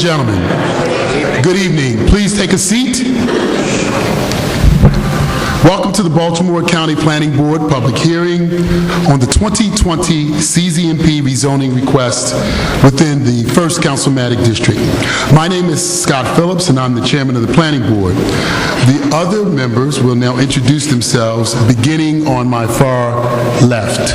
gentlemen, good evening. Please take a seat. Welcome to the Baltimore County Planning Board public hearing on the 2020 CZMP rezoning request within the 1st Councilmatic District. My name is Scott Phillips, and I'm the chairman of the Planning Board. The other members will now introduce themselves, beginning on my far left.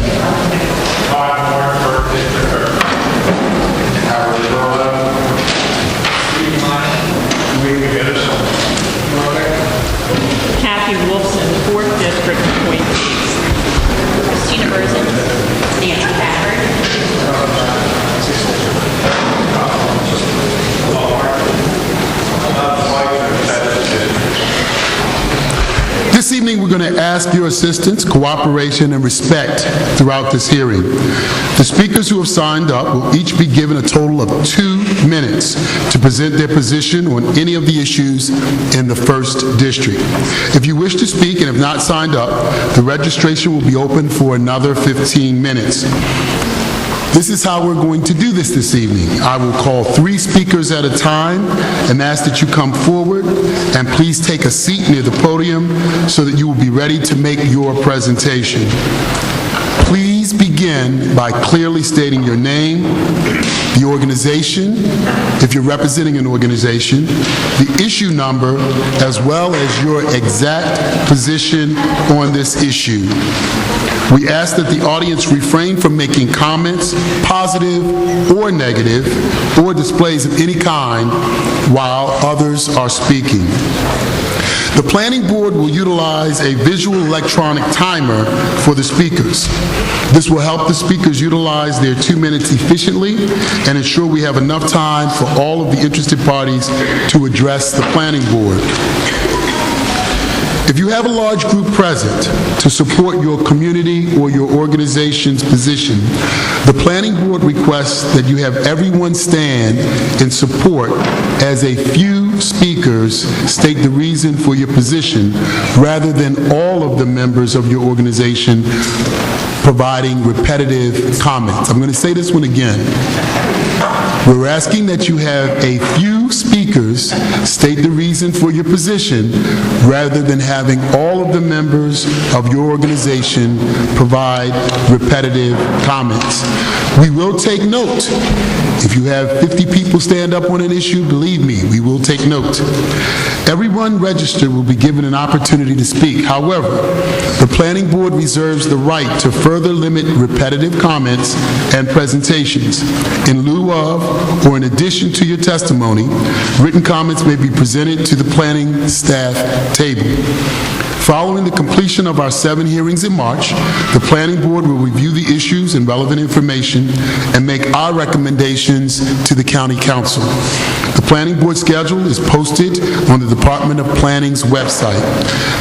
This evening, we're going to ask your assistance, cooperation, and respect throughout this hearing. The speakers who have signed up will each be given a total of 2 minutes to present their position on any of the issues in the 1st District. If you wish to speak and have not signed up, the registration will be open for another 15 minutes. This is how we're going to do this evening. I will call 3 speakers at a time and ask that you come forward and please take a seat near the podium so that you will be ready to make your presentation. Please begin by clearly stating your name, the organization, if you're representing an organization, the issue number, as well as your exact position on this issue. We ask that the audience refrain from making comments, positive or negative, or displays of any kind while others are speaking. The Planning Board will utilize a visual electronic timer for the speakers. This will help the speakers utilize their 2 minutes efficiently and ensure we have enough time for all of the interested parties to address the Planning Board. If you have a large group present to support your community or your organization's position, the Planning Board requests that you have everyone stand in support as a few speakers state the reason for your position rather than all of the members of your organization providing repetitive comments. I'm going to say this one again. We're asking that you have a few speakers state the reason for your position rather than having all of the members of your organization provide repetitive comments. We will take note. If you have 50 people stand up on an issue, believe me, we will take note. Everyone registered will be given an opportunity to speak. However, the Planning Board reserves the right to further limit repetitive comments and presentations. In lieu of or in addition to your testimony, written comments may be presented to the planning staff table. Following the completion of our 7 hearings in March, the Planning Board will review the issues and relevant information and make our recommendations to the County Council. The Planning Board schedule is posted on the Department of Planning's website.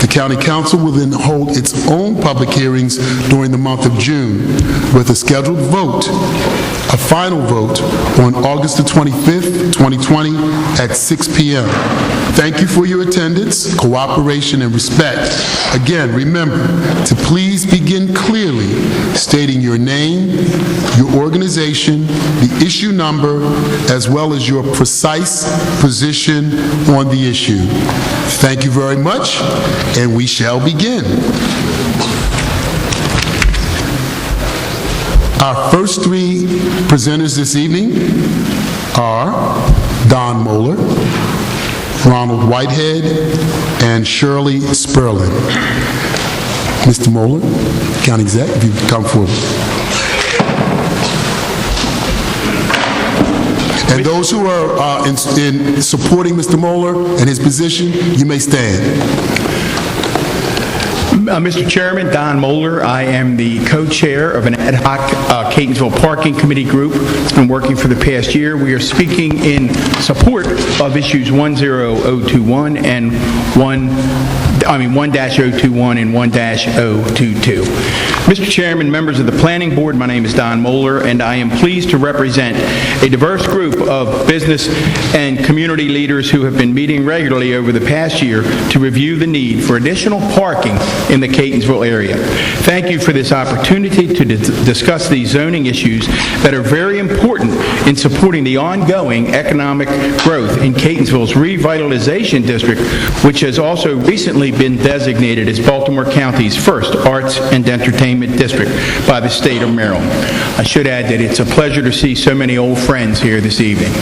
The County Council will then hold its own public hearings during the month of June with a scheduled vote, a final vote, on August the 25th, 2020 at 6 p.m. Thank you for your attendance, cooperation, and respect. Again, remember to please begin clearly stating your name, your organization, the issue number, as well as your precise position on the issue. Thank you very much, and we shall begin. Our first 3 presenters this evening are Don Moeller, Ronald Whitehead, and Shirley Sperlin. Mr. Moeller, County Exec, if you could come forward. And those who are in supporting Mr. Moeller and his position, you may stand. Mr. Chairman, Don Moeller. I am the co-chair of an ad hoc Catonsville Parking Committee group. It's been working for the past year. We are speaking in support of issues 10021 and 1-021 and 1-022. Mr. Chairman, members of the Planning Board, my name is Don Moeller, and I am pleased to represent a diverse group of business and community leaders who have been meeting regularly over the past year to review the need for additional parking in the Catonsville area. Thank you for this opportunity to discuss these zoning issues that are very important in supporting the ongoing economic growth in Catonsville's revitalization district, which has also recently been designated as Baltimore County's first arts and entertainment district by the state of Maryland. I should add that it's a pleasure to see so many old friends here this evening.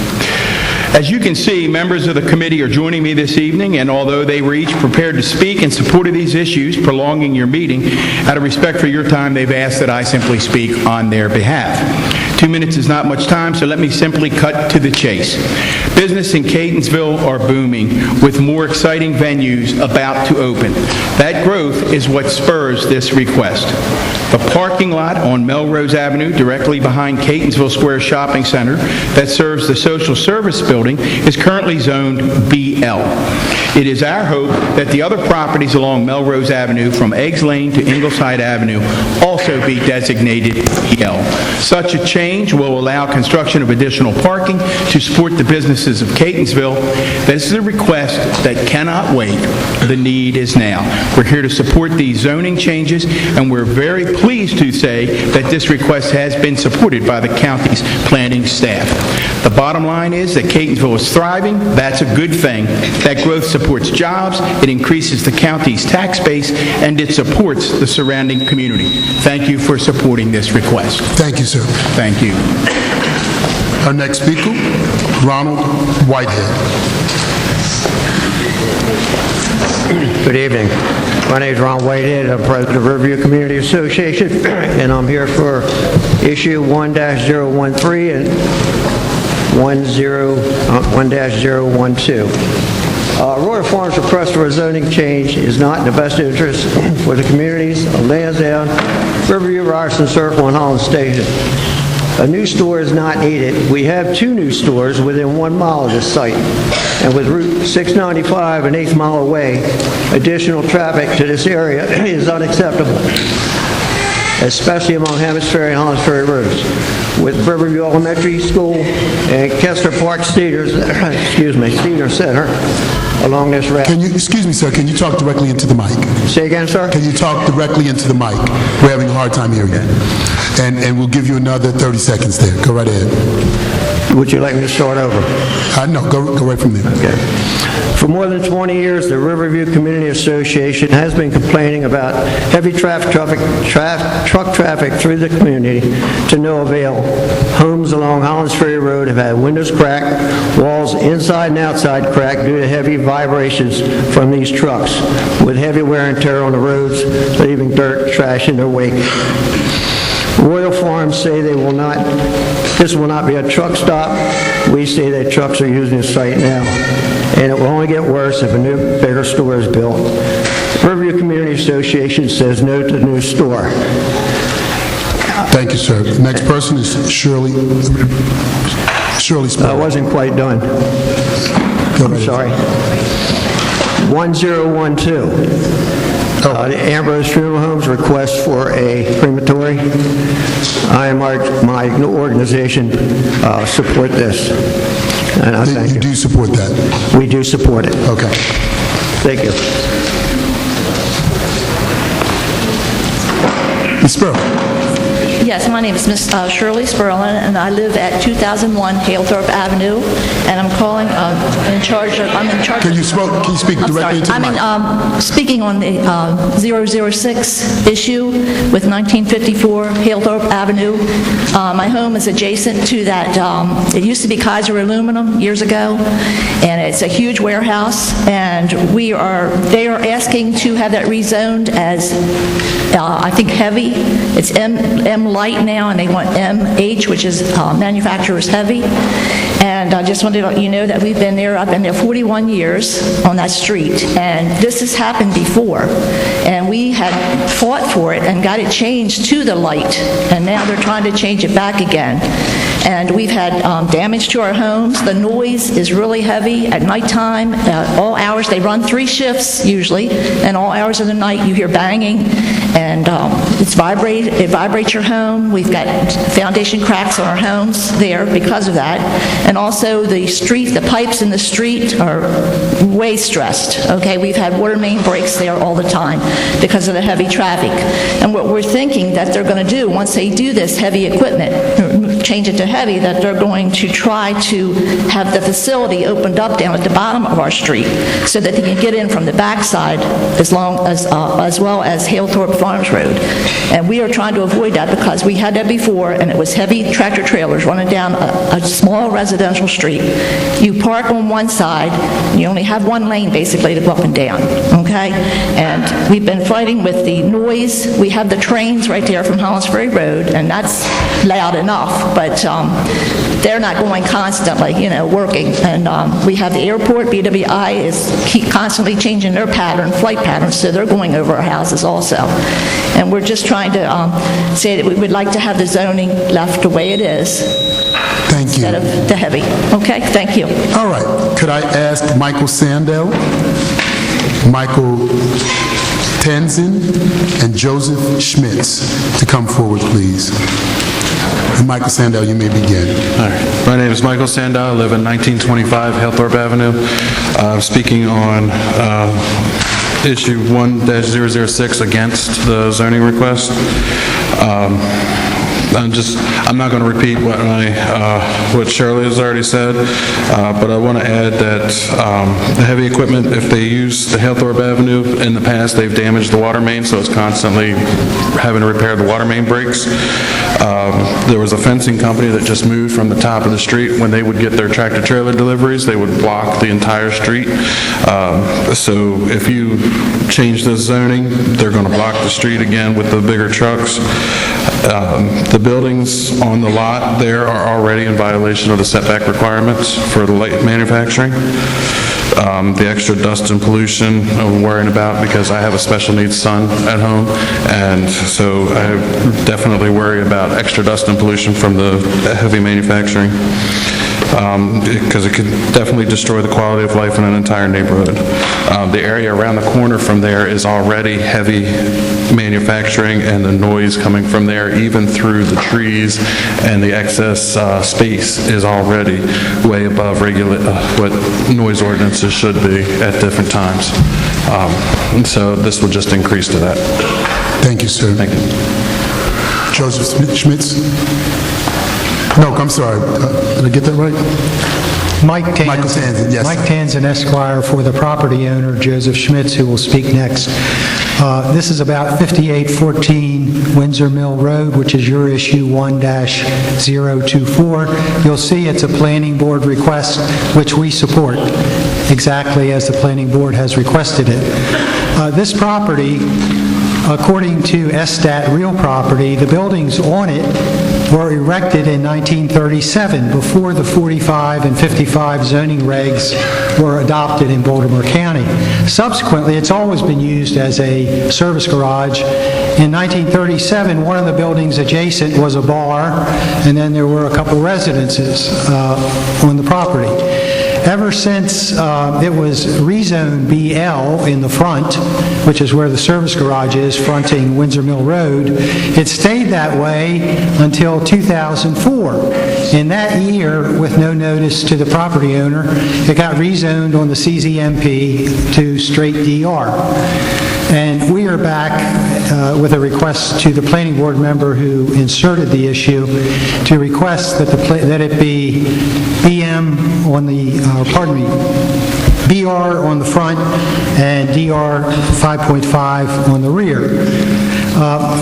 As you can see, members of the committee are joining me this evening, and although they were each prepared to speak in support of these issues, prolonging your meeting, out of respect for your time, they've asked that I simply speak on their behalf. 2 minutes is not much time, so let me simply cut to the chase. Business in Catonsville are booming, with more exciting venues about to open. That growth is what spurs this request. The parking lot on Melrose Avenue, directly behind Catonsville Square Shopping Center, that serves the social service building, is currently zoned BL. It is our hope that the other properties along Melrose Avenue, from Eggs Lane to Ingleside Avenue, also be designated BL. Such a change will allow construction of additional parking to support the businesses of Catonsville. This is a request that cannot wait. The need is now. We're here to support these zoning changes, and we're very pleased to say that this request has been supported by the county's planning staff. The bottom line is that Catonsville is thriving. That's a good thing. That growth supports jobs, it increases the county's tax base, and it supports the surrounding community. Thank you for supporting this request. Thank you, sir. Thank you. Our next speaker, Ronald Whitehead. Good evening. My name is Ron Whitehead. I'm president of Riverview Community Association, and I'm here for issue 1-013 and 1-012. Royal Farms' request for a zoning change is not in the best interest for the communities of Lansdowne, Riverview, Ryerson Circle, and Holland Station. A new store is not needed. We have 2 new stores within 1 mile of this site. And with Route 695 an 1/8 mile away, additional traffic to this area is unacceptable, especially along Hemisphere and Hollands Ferry roads. With Riverview Elementary School and Kessler Park Senior Center along this route. Excuse me, sir, can you talk directly into the mic? Say again, sir? Can you talk directly into the mic? We're having a hard time hearing you. And we'll give you another 30 seconds there. Go right ahead. Would you like me to start over? No, go right from there. Okay. For more than 20 years, the Riverview Community Association has been complaining about heavy truck traffic through the community to no avail. Homes along Hollands Ferry Road have had windows cracked, walls inside and outside cracked due to heavy vibrations from these trucks, with heavy wear and tear on the roads, leaving dirt and trash in their wake. Royal Farms say this will not be a truck stop. We say that trucks are using the site now, and it will only get worse if a new, bigger store is built. Riverview Community Association says no to the new store. Thank you, sir. The next person is Shirley Spurlock. I wasn't quite done. I'm sorry. 1012. The Ambrose Funeral Home's request for a crematory. I and my organization support this, and I thank you. You do support that? We do support it. Okay. Thank you. Ms. Spurlock. Yes, my name is Miss Shirley Sperlin, and I live at 2001 Halethorpe Avenue, and I'm calling in charge of... Can you speak directly into the mic? I'm speaking on the 006 issue with 1954 Halethorpe Avenue. My home is adjacent to that. It used to be Kaiser Aluminum years ago, and it's a huge warehouse, and they are asking to have that rezoned as, I think, heavy. It's M light now, and they want MH, which is manufacturer's heavy. And I just wanted to let you know that we've been there. I've been there 41 years on that street, and this has happened before. And we had fought for it and got it changed to the light, and now they're trying to change it back again. And we've had damage to our homes. The noise is really heavy at nighttime. All hours, they run 3 shifts usually, and all hours of the night you hear banging, and it vibrates your home. We've got foundation cracks on our homes there because of that. And also the pipes in the street are way stressed, okay? We've had water main breaks there all the time because of the heavy traffic. And what we're thinking that they're going to do once they do this heavy equipment, change it to heavy, that they're going to try to have the facility opened up down at the bottom of our street so that they can get in from the backside as well as Halethorpe Farms Road. And we are trying to avoid that because we had that before, and it was heavy tractor trailers running down a small residential street. You park on one side, you only have one lane basically to go up and down, okay? And we've been fighting with the noise. We have the trains right there from Hollis Ferry Road, and that's loud enough, but they're not going constantly, working. And we have the airport. BWI is constantly changing their flight patterns, so they're going over our houses also. And we're just trying to say that we would like to have the zoning left the way it is. Thank you. Instead of the heavy. Okay, thank you. All right. Could I ask Michael Sandell, Michael Tanzin, and Joseph Schmitz to come forward, please? And Michael Sandell, you may begin. All right. My name is Michael Sandell. I live in 1925 Halethorpe Avenue. Speaking on issue 1-006 against the zoning request. I'm not going to repeat what Shirley has already said, but I want to add that the heavy equipment, if they use the Halethorpe Avenue, in the past they've damaged the water main, so it's constantly having to repair the water main breaks. There was a fencing company that just moved from the top of the street. When they would get their tractor trailer deliveries, they would block the entire street. So if you change this zoning, they're going to block the street again with the bigger trucks. The buildings on the lot there are already in violation of the setback requirements for the light manufacturing. The extra dust and pollution I'm worrying about because I have a special needs son at home, and so I definitely worry about extra dust and pollution from the heavy manufacturing because it could definitely destroy the quality of life in an entire neighborhood. The area around the corner from there is already heavy manufacturing, and the noise coming from there, even through the trees and the excess space, is already way above what noise ordinances should be at different times. And so this will just increase to that. Thank you, sir. Thank you. Joseph Schmitz? No, I'm sorry. Did I get that right? Michael Tanzin, yes. Mike Tanzin, Esquire, for the property owner, Joseph Schmitz, who will speak next. This is about 5814 Windsor Mill Road, which is your issue 1-024. You'll see it's a planning board request, which we support, exactly as the planning board has requested it. This property, according to SStat Real Property, the buildings on it were erected in 1937, before the 45 and 55 zoning regs were adopted in Baltimore County. Subsequently, it's always been used as a service garage. In 1937, one of the buildings adjacent was a bar, and then there were a couple residences on the property. Ever since it was rezoned BL in the front, which is where the service garage is, fronting Windsor Mill Road, it stayed that way until 2004. In that year, with no notice to the property owner, it got rezoned on the CZMP to straight DR. And we are back with a request to the planning board member who inserted the issue to request that it be BM on the, BR on the front and DR 5.5 on the rear.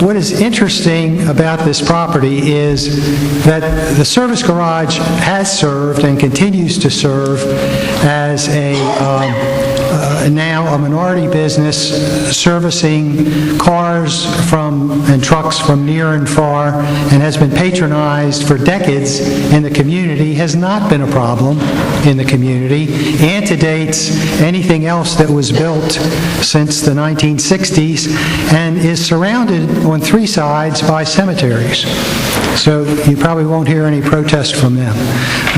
What is interesting about this property is that the service garage has served and continues to serve as now a minority business servicing cars and trucks from near and far, and has been patronized for decades in the community, has not been a problem in the community, antedates anything else that was built since the 1960s, and is surrounded on three sides by cemeteries. So you probably won't hear any protest from them.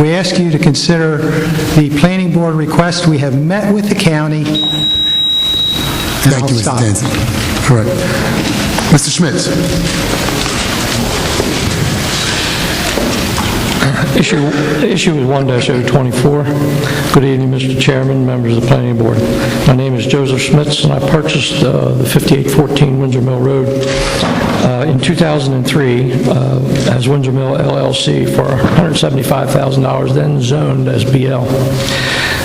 We ask you to consider the planning board request. We have met with the county. Thank you, Mr. Tanzin. All right. Mr. Schmitz. Issue is 1-024. Good evening, Mr. Chairman, members of the Planning Board. My name is Joseph Schmitz, and I purchased the 5814 Windsor Mill Road in 2003 as Windsor Mill LLC for $175,000, then zoned as BL.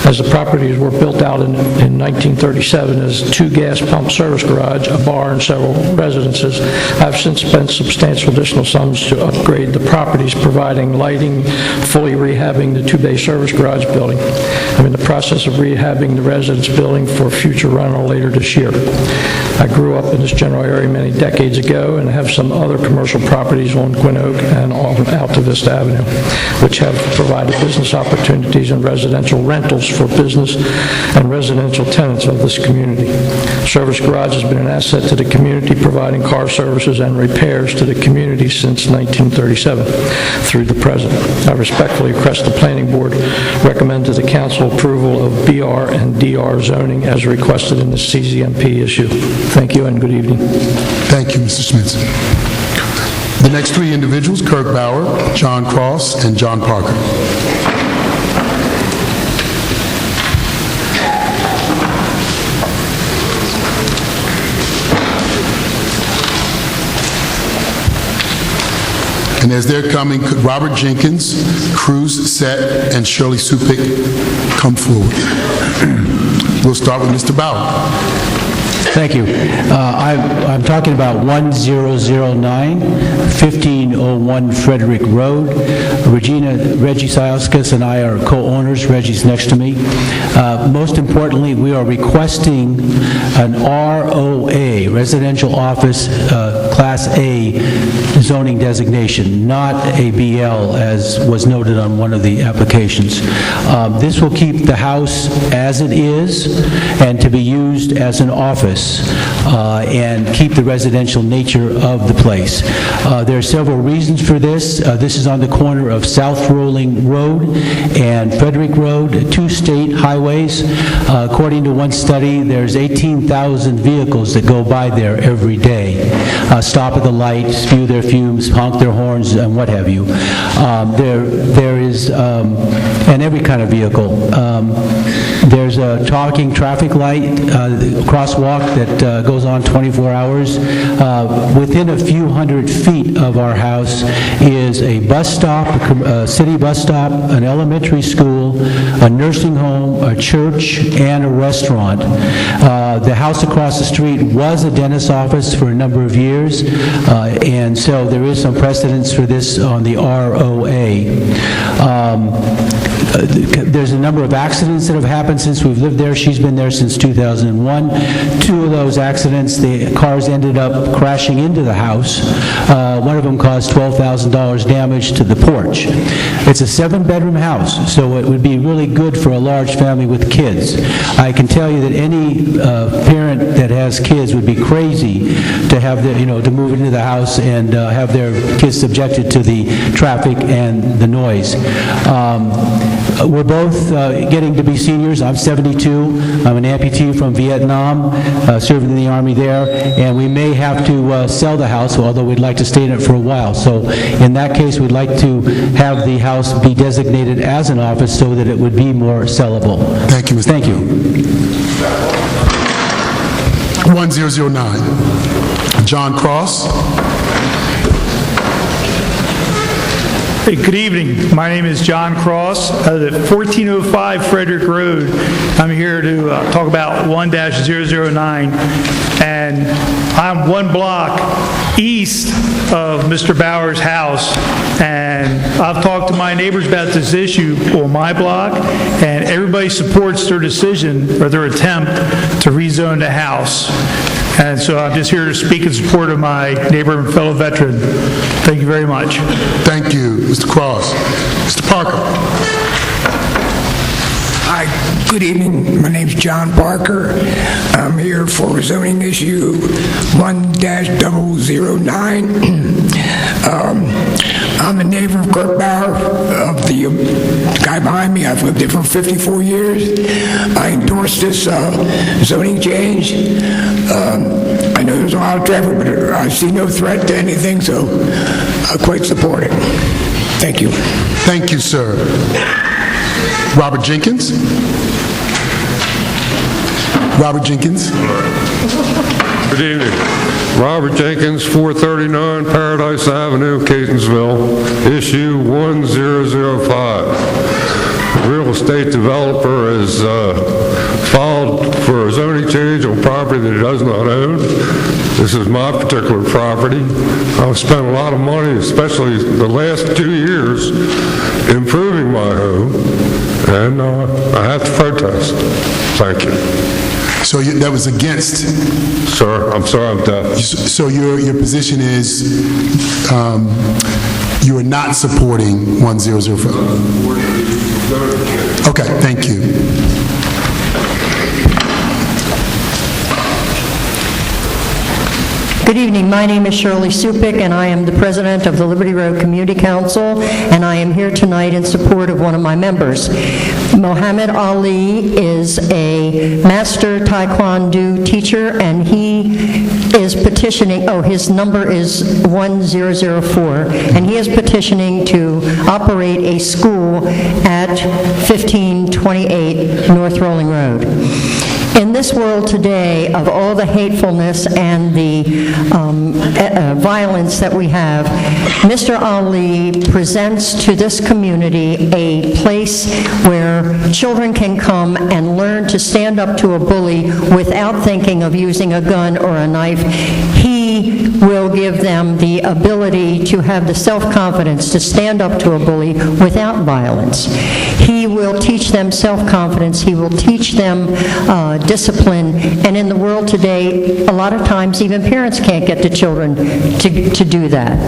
As the properties were built out in 1937 as 2 gas pump service garage, a bar, and several residences, I've since spent substantial additional sums to upgrade the properties, providing lighting, fully rehabbing the 2-bay service garage building. I'm in the process of rehabbing the residence building for future rental later this year. I grew up in this general area many decades ago and have some other commercial properties on Gwynn Oak and on Alta Vista Avenue, which have provided business opportunities and residential rentals for business and residential tenants of this community. Service Garage has been an asset to the community, providing car services and repairs to the community since 1937 through the present. I respectfully request the Planning Board recommend to the Council approval of BR and DR zoning as requested in the CZMP issue. Thank you and good evening. Thank you, Mr. Schmitz. The next 3 individuals, Kirk Bauer, John Cross, and John Parker. And as they're coming, could Robert Jenkins, Cruz Set, and Shirley Supik come forward? We'll start with Mr. Bauer. Thank you. I'm talking about 1009, 1501 Frederick Road. Reggie Siauskas and I are co-owners. Reggie's next to me. Most importantly, we are requesting an ROA, Residential Office Class A zoning designation, not a BL, as was noted on one of the applications. This will keep the house as it is and to be used as an office and keep the residential nature of the place. There are several reasons for this. This is on the corner of South Rolling Road and Frederick Road, 2 state highways. According to one study, there's 18,000 vehicles that go by there every day. Stop at the light, spew their fumes, honk their horns, and what have you. There is, and every kind of vehicle. There's a talking traffic light, crosswalk that goes on 24 hours. Within a few hundred feet of our house is a bus stop, a city bus stop, an elementary school, a nursing home, a church, and a restaurant. The house across the street was a dentist's office for a number of years, and so there is some precedence for this on the ROA. There's a number of accidents that have happened since we've lived there. She's been there since 2001. 2 of those accidents, the cars ended up crashing into the house. One of them caused $12,000 damage to the porch. It's a 7-bedroom house, so it would be really good for a large family with kids. I can tell you that any parent that has kids would be crazy to have to move into the house and have their kids subjected to the traffic and the noise. We're both getting to be seniors. I'm 72. I'm an amputee from Vietnam, serving in the Army there, and we may have to sell the house, although we'd like to stay in it for a while. So in that case, we'd like to have the house be designated as an office so that it would be more sellable. Thank you, Mr. Thank you. 1009, John Cross. Hey, good evening. My name is John Cross. I live at 1405 Frederick Road. I'm here to talk about 1-009, and I'm 1 block east of Mr. Bauer's house, and I've talked to my neighbors about this issue on my block, and everybody supports their decision or their attempt to rezone the house. And so I'm just here to speak in support of my neighbor and fellow veteran. Thank you very much. Thank you, Mr. Cross. Mr. Parker. Hi, good evening. My name's John Parker. I'm here for zoning issue 1-009. I'm a neighbor of Kirk Bauer, of the guy behind me. I've lived there for 54 years. I endorsed this zoning change. I know there's a lot of traffic, but I see no threat to anything, so I quite support it. Thank you. Thank you, sir. Robert Jenkins. Robert Jenkins. Good evening. Robert Jenkins, 439 Paradise Avenue, Catonsville, issue 1005. The real estate developer has filed for a zoning change on property that he does not own. This is my particular property. I've spent a lot of money, especially the last 2 years, improving my home, and I have to protest. Thank you. So that was against, Sir, I'm sorry, I'm deaf. so your position is you are not supporting 1005? Okay, thank you. Good evening. My name is Shirley Supik, and I am the president of the Liberty Road Community Council, and I am here tonight in support of one of my members. Mohammed Ali is a master Taekwondo teacher, and he is petitioning, his number is 1004, and he is petitioning to operate a school at 1528 North Rolling Road. In this world today, of all the hatefulness and the violence that we have, Mr. Ali presents to this community a place where children can come and learn to stand up to a bully without thinking of using a gun or a knife. He will give them the ability to have the self-confidence to stand up to a bully without violence. He will teach them self-confidence. He will teach them discipline. And in the world today, a lot of times even parents can't get the children to do that.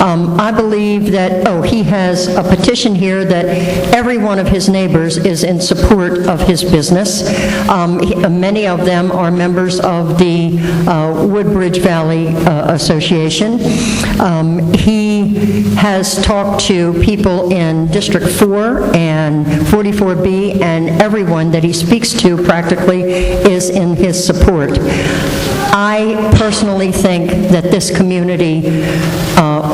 I believe that, he has a petition here that every one of his neighbors is in support of his business. Many of them are members of the Woodbridge Valley Association. He has talked to people in District 4 and 44B, and everyone that he speaks to practically is in his support. I personally think that this community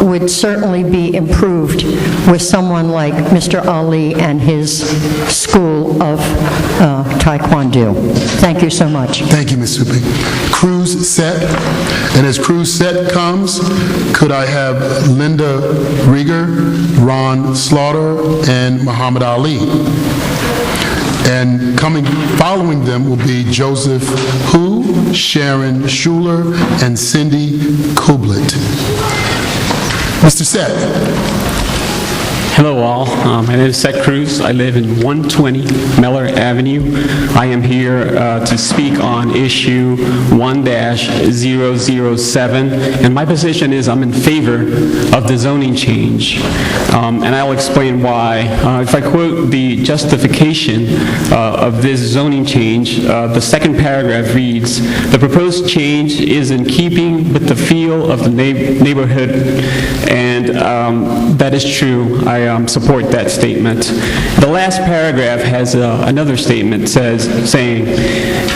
would certainly be improved with someone like Mr. Ali and his school of Taekwondo. Thank you so much. Thank you, Ms. Supik. Cruz set, and as Cruz set comes, could I have Linda Rieger, Ron Slaughter, and Muhammad Ali? And following them will be Joseph Hu, Sharon Schuler, and Cindy Kublet. Mr. Seth. Hello all, my name is Seth Cruz. I live in 120 Mellor Avenue. I am here to speak on issue 1-007, and my position is I'm in favor of the zoning change, and I'll explain why. If I quote the justification of this zoning change, the second paragraph reads, "The proposed change is in keeping with the feel of the neighborhood," and that is true. I support that statement. The last paragraph has another statement saying,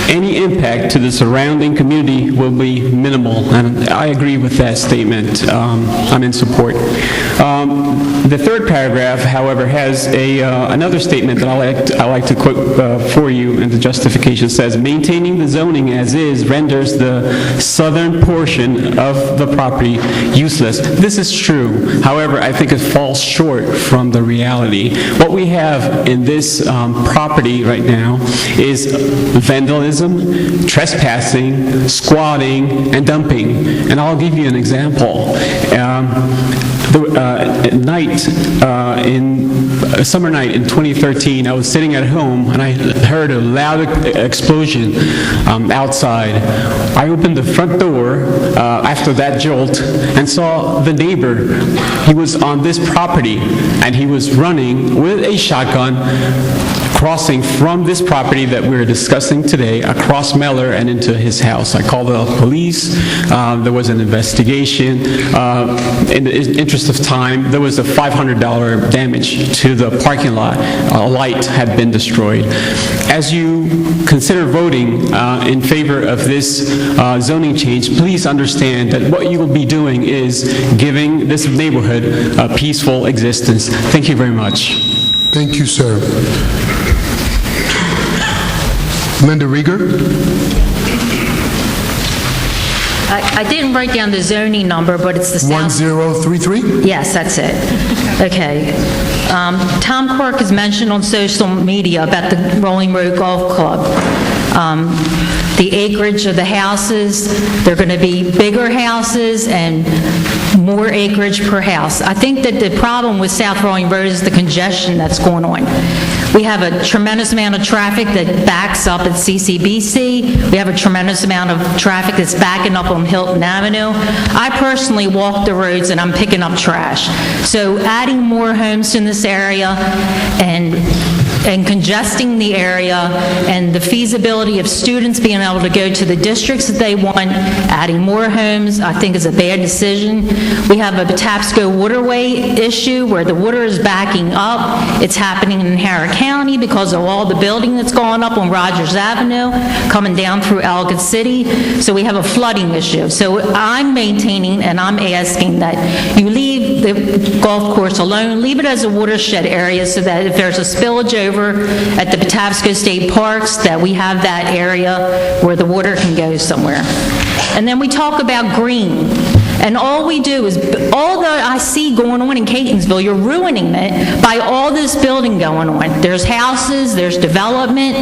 "Any impact to the surrounding community will be minimal," and I agree with that statement. I'm in support. The third paragraph, however, has another statement that I like to quote for you, and the justification says, "Maintaining the zoning as is renders the southern portion of the property useless." This is true. However, I think it falls short from the reality. What we have in this property right now is vandalism, trespassing, squatting, and dumping. And I'll give you an example. A summer night in 2013, I was sitting at home and I heard a loud explosion outside. I opened the front door after that jolt and saw the neighbor. He was on this property and he was running with a shotgun, crossing from this property that we're discussing today across Mellor and into his house. I called the police. There was an investigation. In the interest of time, there was a $500 damage to the parking lot. A light had been destroyed. As you consider voting in favor of this zoning change, please understand that what you will be doing is giving this neighborhood a peaceful existence. Thank you very much. Thank you, sir. Linda Rieger. I didn't write down the zoning number, but it's the south... 1033? Yes, that's it. Okay. Tom Quirk has mentioned on social media about the Rolling Road Golf Club. The acreage of the houses, they're going to be bigger houses and more acreage per house. I think that the problem with South Rolling Road is the congestion that's going on. We have a tremendous amount of traffic that backs up at CCBC. We have a tremendous amount of traffic that's backing up on Hilton Avenue. I personally walk the roads and I'm picking up trash. So adding more homes in this area and congesting the area and the feasibility of students being able to go to the districts that they want, adding more homes, I think is a bad decision. We have a Patapsco waterway issue where the water is backing up. It's happening in Harris County because of all the building that's going up on Rogers Avenue, coming down through Ellicott City. So we have a flooding issue. So I'm maintaining and I'm asking that you leave the golf course alone, leave it as a watershed area so that if there's a spillage over at the Patapsco State Parks, that we have that area where the water can go somewhere. And then we talk about green. And all we do is, all that I see going on in Catonsville, you're ruining it by all this building going on. There's houses, there's development,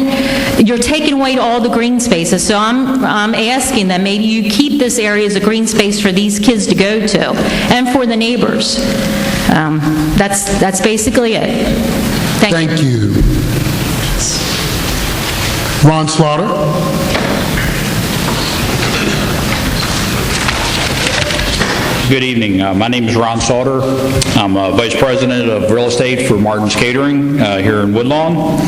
you're taking away all the green spaces. So I'm asking that maybe you keep this area as a green space for these kids to go to, and for the neighbors. That's basically it. Thank you. Ron Slaughter. Good evening. My name is Ron Sauter. I'm Vice President of Real Estate for Martin's Catering here in Woodlawn.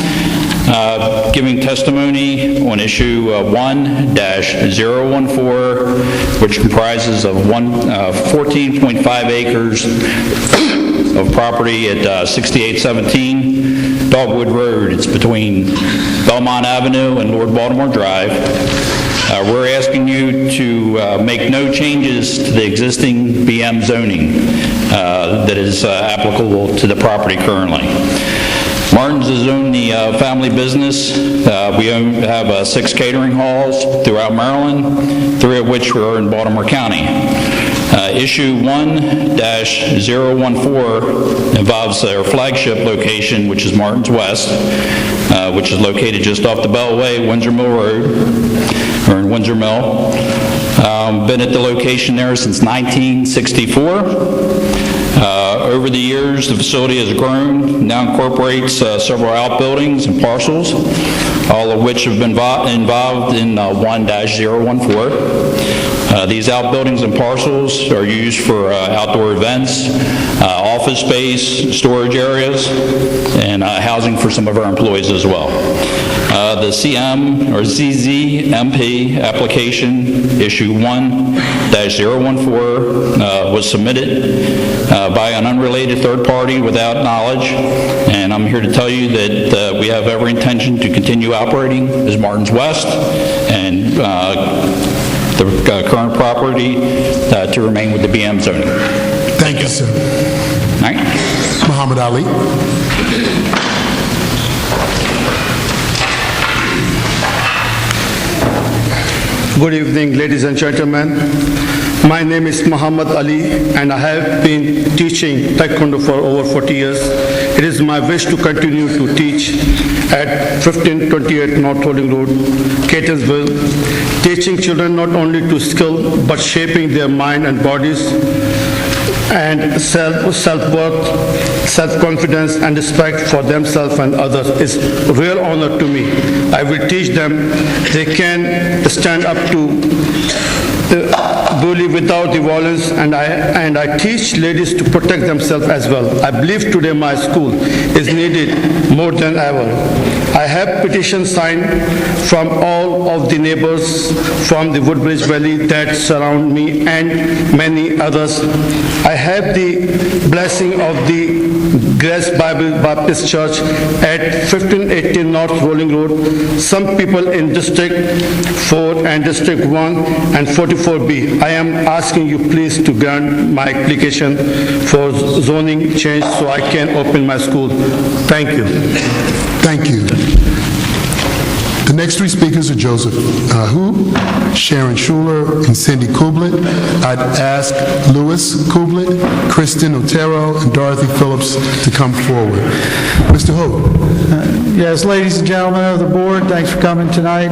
Giving testimony on issue 1-014, which comprises of 14.5 acres of property at 6817 Dogwood Road. It's between Belmont Avenue and Lord Baltimore Drive. We're asking you to make no changes to the existing BM zoning that is applicable to the property currently. Martin's is owned the family business. We have 6 catering halls throughout Maryland, 3 of which are in Baltimore County. Issue 1-014 involves our flagship location, which is Martin's West, which is located just off the Bellway, Windsor Mill Road, or in Windsor Mill. Been at the location there since 1964. Over the years, the facility has grown, now incorporates several outbuildings and parcels, all of which have been involved in 1-014. These outbuildings and parcels are used for outdoor events, office space, storage areas, and housing for some of our employees as well. The CZMP application, issue 1-014, was submitted by an unrelated third party without knowledge, and I'm here to tell you that we have every intention to continue operating as Martin's West, and the current property to remain with the BM zoning. Thank you, sir. All right. Muhammad Ali. Good evening, ladies and gentlemen. My name is Muhammad Ali, and I have been teaching Taekwondo for over 40 years. It is my wish to continue to teach at 1528 North Rolling Road, Catonsville, teaching children not only to skill, but shaping their mind and bodies, and self-worth, self-confidence, and respect for themselves and others is a real honor to me. I will teach them they can stand up to bully without the violence, and I teach ladies to protect themselves as well. I believe today my school is needed more than ever. I have petitions signed from all of the neighbors from the Woodbridge Valley that surround me and many others. I have the blessing of the Grace Bible Baptist Church at 1518 North Rolling Road. Some people in District 4 and District 1 and 44B. I am asking you please to grant my application for zoning change so I can open my school. Thank you. Thank you. The next three speakers are Joseph Hu, Sharon Schuler, and Cindy Kublet. I'd ask Louis Kublet, Kristen Otero, and Dorothy Phillips to come forward. Mr. Hu. Yes, ladies and gentlemen of the board, thanks for coming tonight.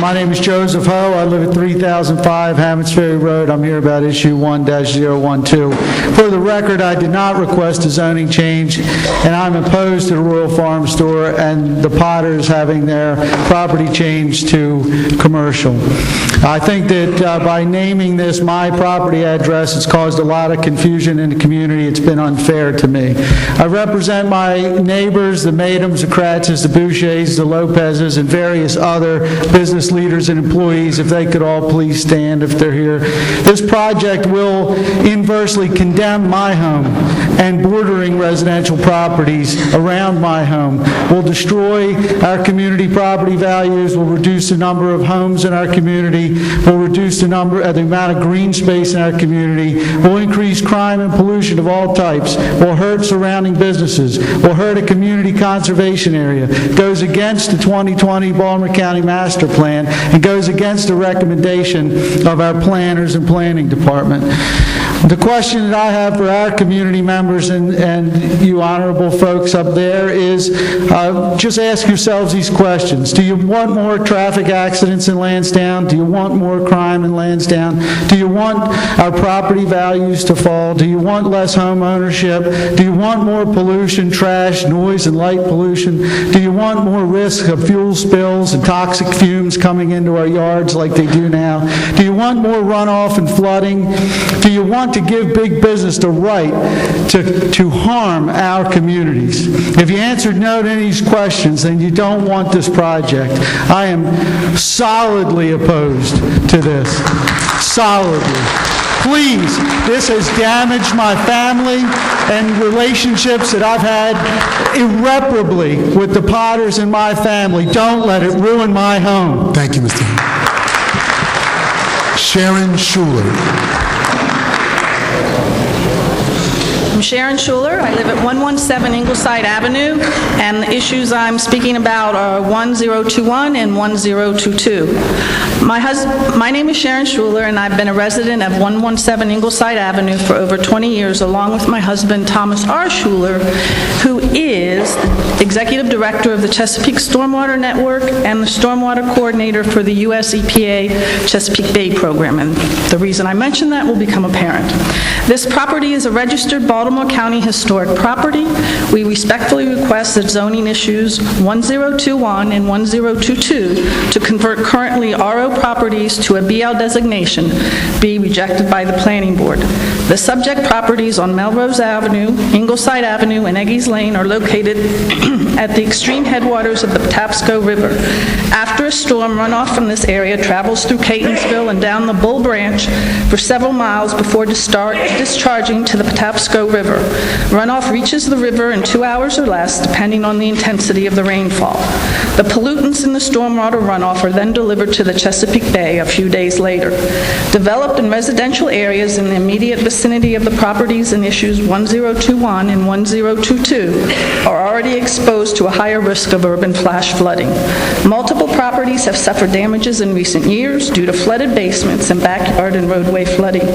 My name is Joseph Ho. I live at 3005 Hammonds Ferry Road. I'm here about issue 1-012. For the record, I did not request a zoning change, and I'm opposed to the Royal Farm Store and the Potters having their property changed to commercial. I think that by naming this my property address, it's caused a lot of confusion in the community. It's been unfair to me. I represent my neighbors, the Madams, the Kratzes, the Bouchers, the Lopezes, and various other business leaders and employees. If they could all please stand if they're here. This project will inversely condemn my home and bordering residential properties around my home, will destroy our community property values, will reduce the number of homes in our community, will reduce the amount of green space in our community, will increase crime and pollution of all types, will hurt surrounding businesses, will hurt a community conservation area, goes against the 2020 Baltimore County Master Plan, and goes against the recommendation of our planners and planning department. The question that I have for our community members and you honorable folks up there is just ask yourselves these questions. Do you want more traffic accidents in Lansdowne? Do you want more crime in Lansdowne? Do you want our property values to fall? Do you want less home ownership? Do you want more pollution, trash, noise, and light pollution? Do you want more risk of fuel spills and toxic fumes coming into our yards like they do now? Do you want more runoff and flooding? Do you want to give big business the right to harm our communities? If you answered no to any of these questions, then you don't want this project. I am solidly opposed to this. Solidly. Please, this has damaged my family and relationships that I've had irreparably with the Potters in my family. Don't let it ruin my home. Thank you, Mr. Hu. Sharon Schuler. I'm Sharon Schuler. I live at 117 Ingleside Avenue, and the issues I'm speaking about are 1021 and 1022. My name is Sharon Schuler, and I've been a resident of 117 Ingleside Avenue for over 20 years, along with my husband, Thomas R. Schuler, who is the Executive Director of the Chesapeake Stormwater Network and the Stormwater Coordinator for the U.S. EPA Chesapeake Bay Program. And the reason I mention that will become apparent. This property is a registered Baltimore County historic property. We respectfully request that zoning issues 1021 and 1022 to convert currently RO properties to a BL designation be rejected by the Planning Board. The subject properties on Melrose Avenue, Ingleside Avenue, and Eggies Lane are located at the extreme headwaters of the Patapsco River. After a storm, runoff from this area travels through Catonsville and down the Bull Branch for several miles before discharging to the Patapsco River. Runoff reaches the river in 2 hours or less, depending on the intensity of the rainfall. The pollutants in the stormwater runoff are then delivered to the Chesapeake Bay a few days later. Developed in residential areas in the immediate vicinity of the properties in issues 1021 and 1022 are already exposed to a higher risk of urban flash flooding. Multiple properties have suffered damages in recent years due to flooded basements and backyard and roadway flooding,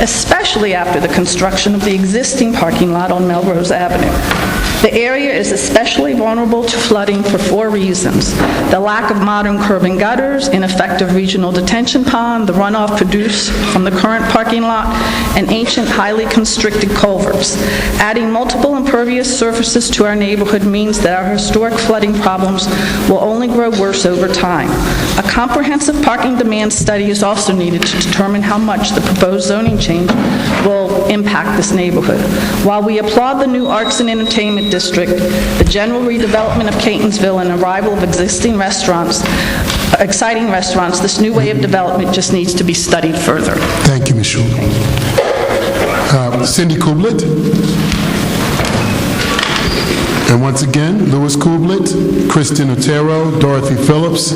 especially after the construction of the existing parking lot on Melrose Avenue. The area is especially vulnerable to flooding for 4 reasons: the lack of modern curb and gutters, ineffective regional detention pond, the runoff produced from the current parking lot, and ancient highly constricted culverts. Adding multiple impervious surfaces to our neighborhood means that our historic flooding problems will only grow worse over time. A comprehensive parking demand study is also needed to determine how much the proposed zoning change will impact this neighborhood. While we applaud the new Arts and Entertainment District, the general redevelopment of Catonsville, and arrival of exciting restaurants, this new way of development just needs to be studied further. Thank you, Ms. Schuler. Cindy Kublet. And once again, Louis Kublet, Kristen Otero, Dorothy Phillips,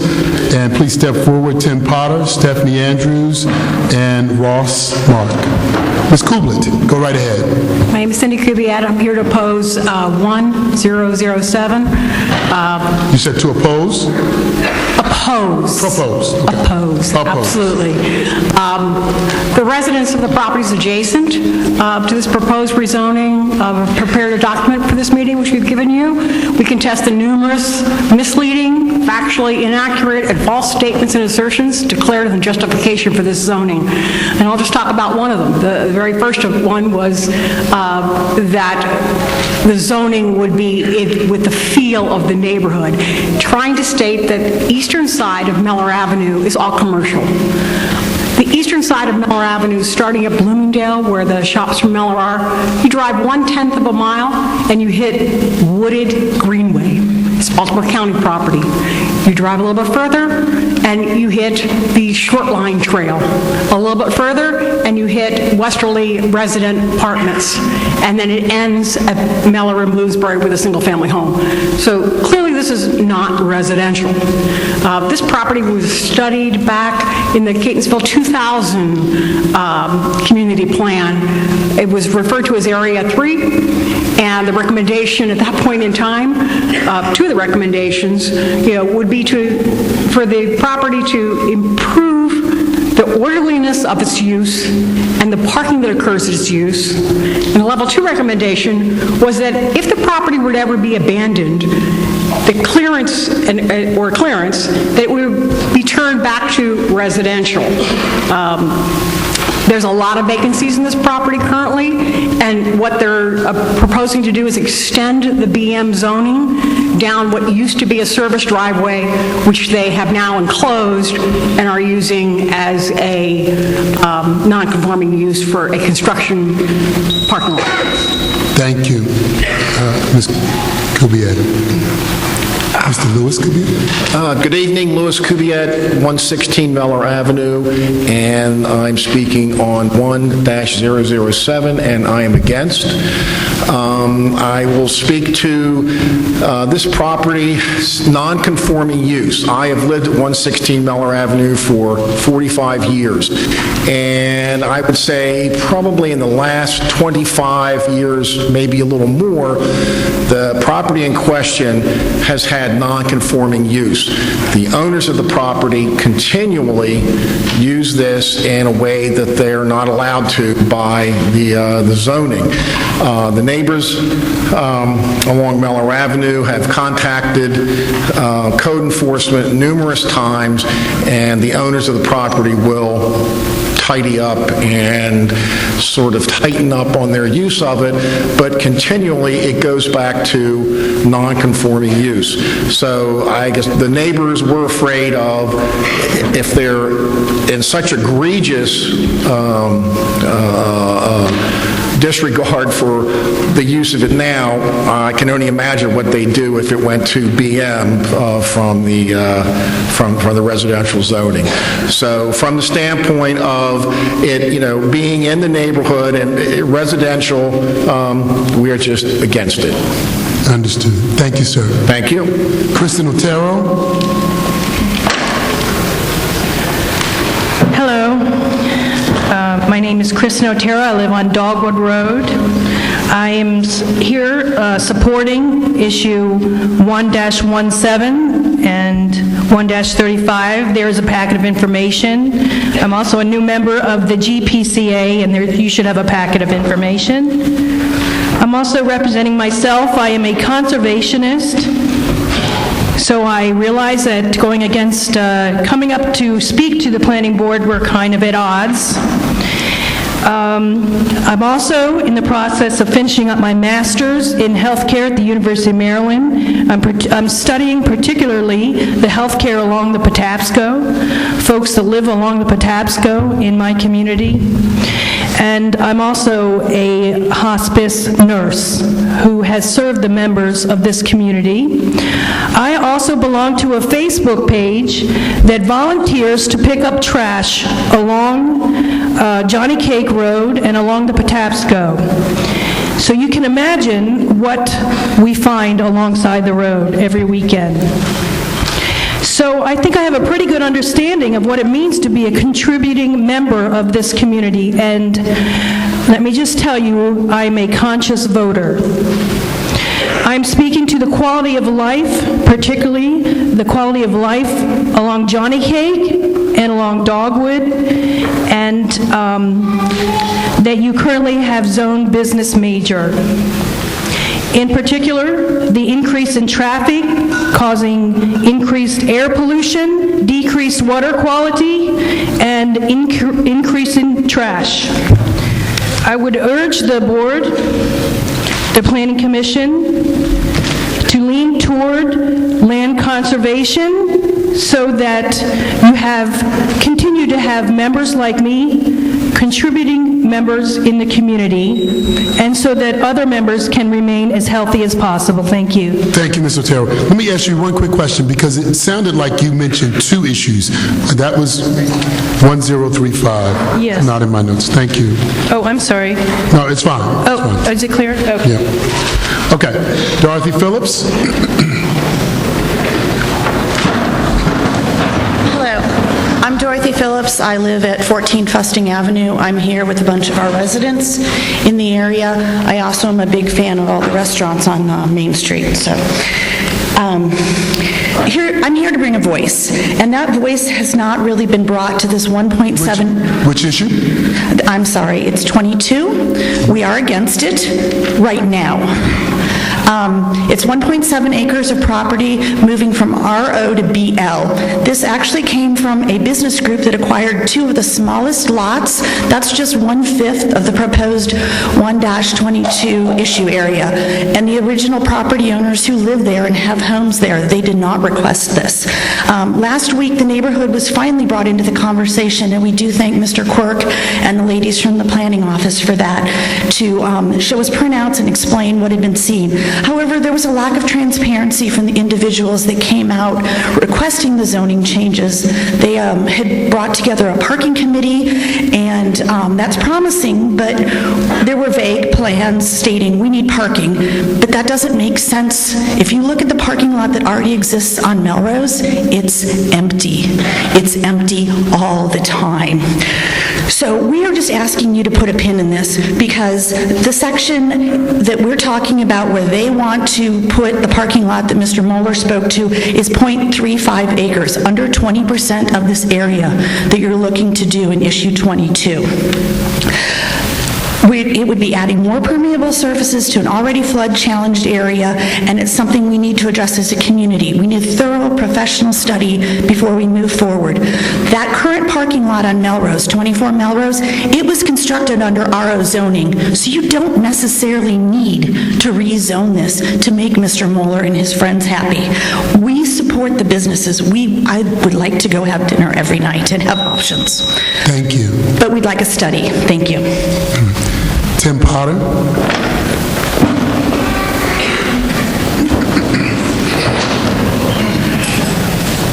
and please step forward, Tim Potter, Stephanie Andrews, and Ross Mark. Ms. Kublet, go right ahead. My name is Cindy Kubiat. I'm here to oppose 1007. You said to oppose? Oppose. Propose. Okay. Oppose, absolutely. The residents of the properties adjacent to this proposed rezoning have prepared a document for this meeting, which we've given you. We contest the numerous misleading, factually inaccurate, and false statements and assertions declared in justification for this zoning. And I'll just talk about one of them. The very first one was that the zoning would be with the feel of the neighborhood, trying to state that the eastern side of Miller Avenue is all commercial. The eastern side of Miller Avenue, starting at Bloomingdale, where the shops from Miller are, you drive 1/10 of a mile and you hit wooded greenway. It's Baltimore County property. You drive a little bit further and you hit the Short Line Trail. A little bit further and you hit Westerly resident apartments. And then it ends at Miller and Bloomsbury with a single-family home. So clearly this is not residential. This property was studied back in the Catonsville 2000 community plan. It was referred to as Area 3, and the recommendation at that point in time, two of the recommendations, would be for the property to improve the orderliness of its use and the parking that occurs at its use. And the level 2 recommendation was that if the property were to ever be abandoned, the clearance, that it would be turned back to residential. There's a lot of vacancies in this property currently, and what they're proposing to do is extend the BM zoning down what used to be a service driveway, which they have now enclosed and are using as a non-conforming use for a construction parking lot. Thank you. Ms. Kubiak. Mr. Lewis Kubiak? Good evening, Louis Kubiak, 116 Miller Avenue, and I'm speaking on 1-007, and I am against. I will speak to this property's non-conforming use. I have lived at 116 Miller Avenue for 45 years, and I would say probably in the last 25 years, maybe a little more, the property in question has had non-conforming use. The owners of the property continually use this in a way that they're not allowed to by the zoning. The neighbors along Miller Avenue have contacted code enforcement numerous times, and the owners of the property will tidy up and sort of tighten up on their use of it, but continually it goes back to non-conforming use. So I guess the neighbors were afraid of, if they're in such egregious disregard for the use of it now, I can only imagine what they'd do if it went to BM from the residential zoning. So from the standpoint of it, being in the neighborhood and residential, we are just against it. Understood. Thank you, sir. Thank you. Kristen Otero. Hello. My name is Kristen Otero. I live on Dogwood Road. I am here supporting issue 1-17 and 1-35. There is a packet of information. I'm also a new member of the GPCA, and you should have a packet of information. I'm also representing myself. I am a conservationist. So I realize that coming up to speak to the planning board, we're kind of at odds. I'm also in the process of finishing up my master's in healthcare at the University of Maryland. I'm studying particularly the healthcare along the Patapsco, folks that live along the Patapsco in my community. And I'm also a hospice nurse who has served the members of this community. I also belong to a Facebook page that volunteers to pick up trash along Johnny Cake Road and along the Patapsco. So you can imagine what we find alongside the road every weekend. So I think I have a pretty good understanding of what it means to be a contributing member of this community, and let me just tell you, I'm a conscious voter. I'm speaking contributing to the quality of life, particularly the quality of life along Johnny Cake and along Dogwood, and that you currently have zoned business major. In particular, the increase in traffic causing increased air pollution, decreased water quality, and increase in trash. I would urge the board, the Planning Commission, to lean toward land conservation so that you continue to have members like me, contributing members in the community, and so that other members can remain as healthy as possible. Thank you. Thank you, Ms. Otero. Let me ask you one quick question, because it sounded like you mentioned two issues. That was 1035. Yes. Not in my notes. Thank you. Oh, I'm sorry. No, it's fine. Oh, is it clear? Okay. Yeah. Okay. Dorothy Phillips. I'm Dorothy Phillips. I live at 14 Fusting Avenue. I'm here with a bunch of our residents in the area. I also am a big fan of all the restaurants on Main Street. So I'm here to bring a voice, and that voice has not really been brought to this 1.7... Which issue? I'm sorry, it's 22. We are against it right now. It's 1.7 acres of property moving from RO to BL. This actually came from a business group that acquired two of the smallest lots. That's just 1/5 of the proposed 1-22 issue area. And the original property owners who live there and have homes there, they did not request this. Last week, the neighborhood was finally brought into the conversation, and we do thank Mr. Quirk and the ladies from the planning office for that, to show us printouts and explain what had been seen. However, there was a lack of transparency from the individuals that came out requesting the zoning changes. They had brought together a parking committee, and that's promising, but there were vague plans stating we need parking, but that doesn't make sense. If you look at the parking lot that already exists on Melrose, it's empty. It's empty all the time. So we are just asking you to put a pin in this, because the section that we're talking about where they want to put the parking lot that Mr. Moeller spoke to is 0.35 acres, under 20% of this area that you're looking to do in issue 22. It would be adding more permeable surfaces to an already flood-challenged area, and it's something we need to address as a community. We need a thorough professional study before we move forward. That current parking lot on Melrose, 24 Melrose, it was constructed under RO zoning, so you don't necessarily need to rezone this to make Mr. Moeller and his friends happy. We support the businesses. I would like to go have dinner every night and have options. Thank you. But we'd like a study. Thank you. Tim Potter.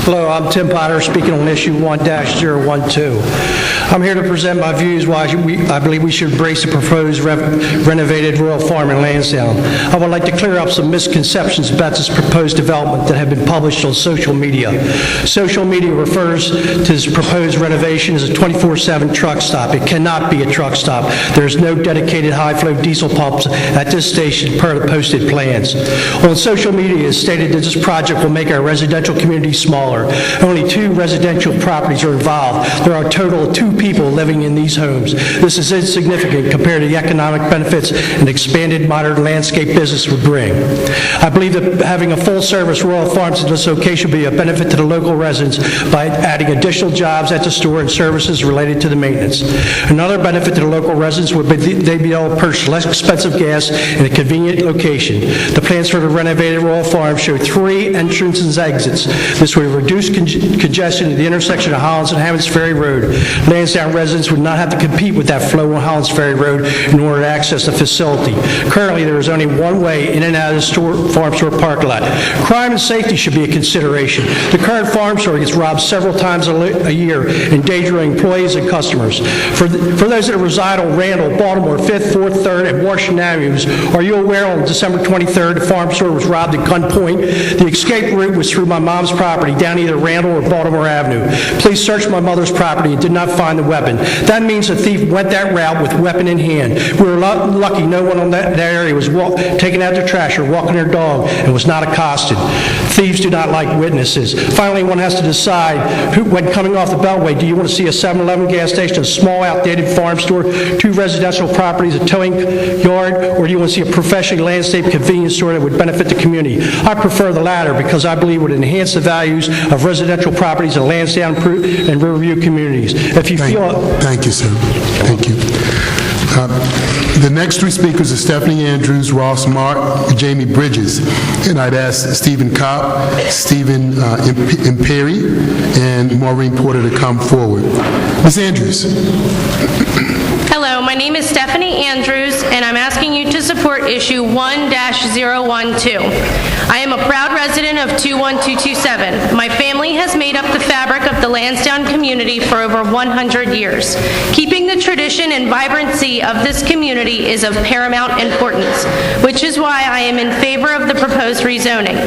Hello, I'm Tim Potter, speaking on issue 1-012. I'm here to present my views why I believe we should embrace the proposed renovated Royal Farm in Lansdowne. I would like to clear up some misconceptions about this proposed development that have been published on social media. Social media refers to this proposed renovation as a 24/7 truck stop. It cannot be a truck stop. There's no dedicated high-flow diesel pumps at this station per the posted plans. On social media, it's stated that this project will make our residential community smaller. Only 2 residential properties are involved. There are a total of 2 people living in these homes. This is insignificant compared to the economic benefits an expanded modern landscape business would bring. I believe that having a full-service Royal Farms at this location will be a benefit to the local residents by adding additional jobs at the store and services related to the maintenance. Another benefit to the local residents would be they'd be able to purchase less expensive gas in a convenient location. The plans for the renovated Royal Farm show 3 entrances and exits. This would reduce congestion at the intersection of Hollins and Hammonds Ferry Road. Lansdowne residents would not have to compete with that flow on Hollins Ferry Road in order to access the facility. Currently, there is only one way in and out of the farm store parking lot. Crime and safety should be a consideration. The current farm store gets robbed several times a year, endangering employees and customers. For those that reside on Randall, Baltimore, 5th, 4th, 3rd, and Washington Avenues, are you aware on December 23rd, the farm store was robbed at gunpoint? The escape route was through my mom's property down down either Randall or Baltimore Avenue. Police searched my mother's property and did not find the weapon. That means the thief went that route with weapon in hand. We were lucky no one on that area was taking out their trash or walking their dog and was not accosted. Thieves do not like witnesses. Finally, one has to decide when coming off the Beltway, do you want to see a 7-Eleven gas station, a small outdated farm store, 2 residential properties, a towing yard, or do you want to see a professionally landscaped convenience store that would benefit the community? I prefer the latter because I believe it would enhance the values of residential properties in Lansdowne and Riverview communities. If you Thank you, sir. Thank you. The next 3 speakers are Stephanie Andrews, Ross Mark, Jamie Bridges. And I'd ask Stephen Kopp, Stephen Imperi, and Maureen Porter to come forward. Ms. Andrews. Hello, my name is Stephanie Andrews, and I'm asking you to support issue 1-012. I am a proud resident of 21227. My family has made up the fabric of the Lansdowne community for over 100 years. Keeping the tradition and vibrancy of this community is of paramount importance, which is why I am in favor of the proposed rezoning.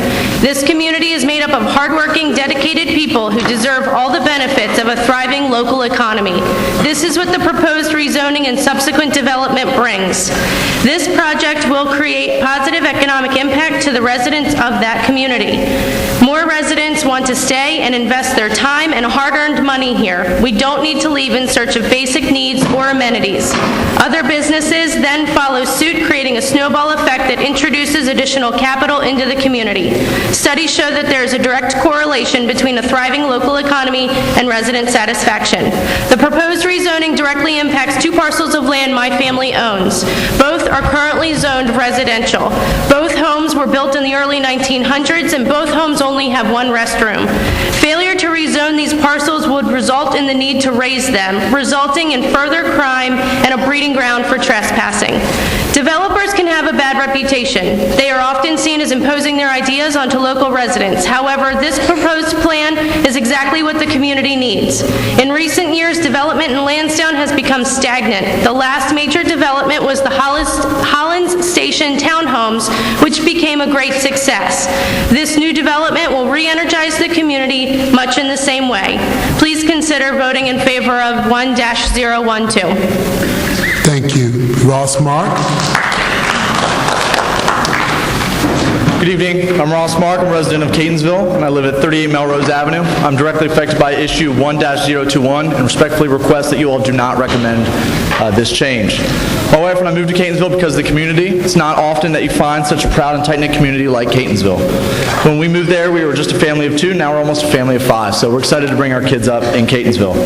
This community is made up of hardworking, dedicated people who deserve all the benefits of a thriving local economy. This is what the proposed rezoning and subsequent development brings. This project will create positive economic impact to the residents of that community. More residents want to stay and invest their time and hard-earned money here. We don't need to leave in search of basic needs or amenities. Other businesses then follow suit, creating a snowball effect that introduces additional capital into the community. Studies show that there is a direct correlation between a thriving local economy and resident satisfaction. The proposed rezoning directly impacts 2 parcels of land my family owns. Both are currently zoned residential. Both homes were built in the early 1900s, and both homes only have 1 restroom. Failure to rezone these parcels would result in the need to raise them, resulting in further crime and a breeding ground for trespassing. Developers can have a bad reputation. They are often seen as imposing their ideas onto local residents. However, this proposed plan is exactly what the community needs. In recent years, development in Lansdowne has become stagnant. The last major development was the Hollins Station townhomes, which became a great success. This new development will re-energize the community much in the same way. Please consider voting in favor of 1-012. Thank you. Ross Mark. Good evening. I'm Ross Mark. I'm a resident of Catonsville, and I live at 38 Melrose Avenue. I'm directly affected by issue 1-021 and respectfully request that you all do not recommend this change. My wife and I moved to Catonsville because of the community. It's not often that you find such a proud and tight-knit community like Catonsville. When we moved there, we were just a family of 2. Now we're almost a family of 5, so we're excited to bring our kids up in Catonsville.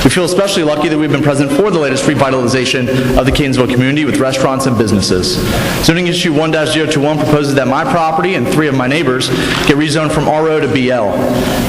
We feel especially lucky that we've been present for the latest revitalization of the Catonsville community with restaurants and businesses. Zoning issue 1-021 proposes that my property and 3 of my neighbors get rezoned from RO to BL.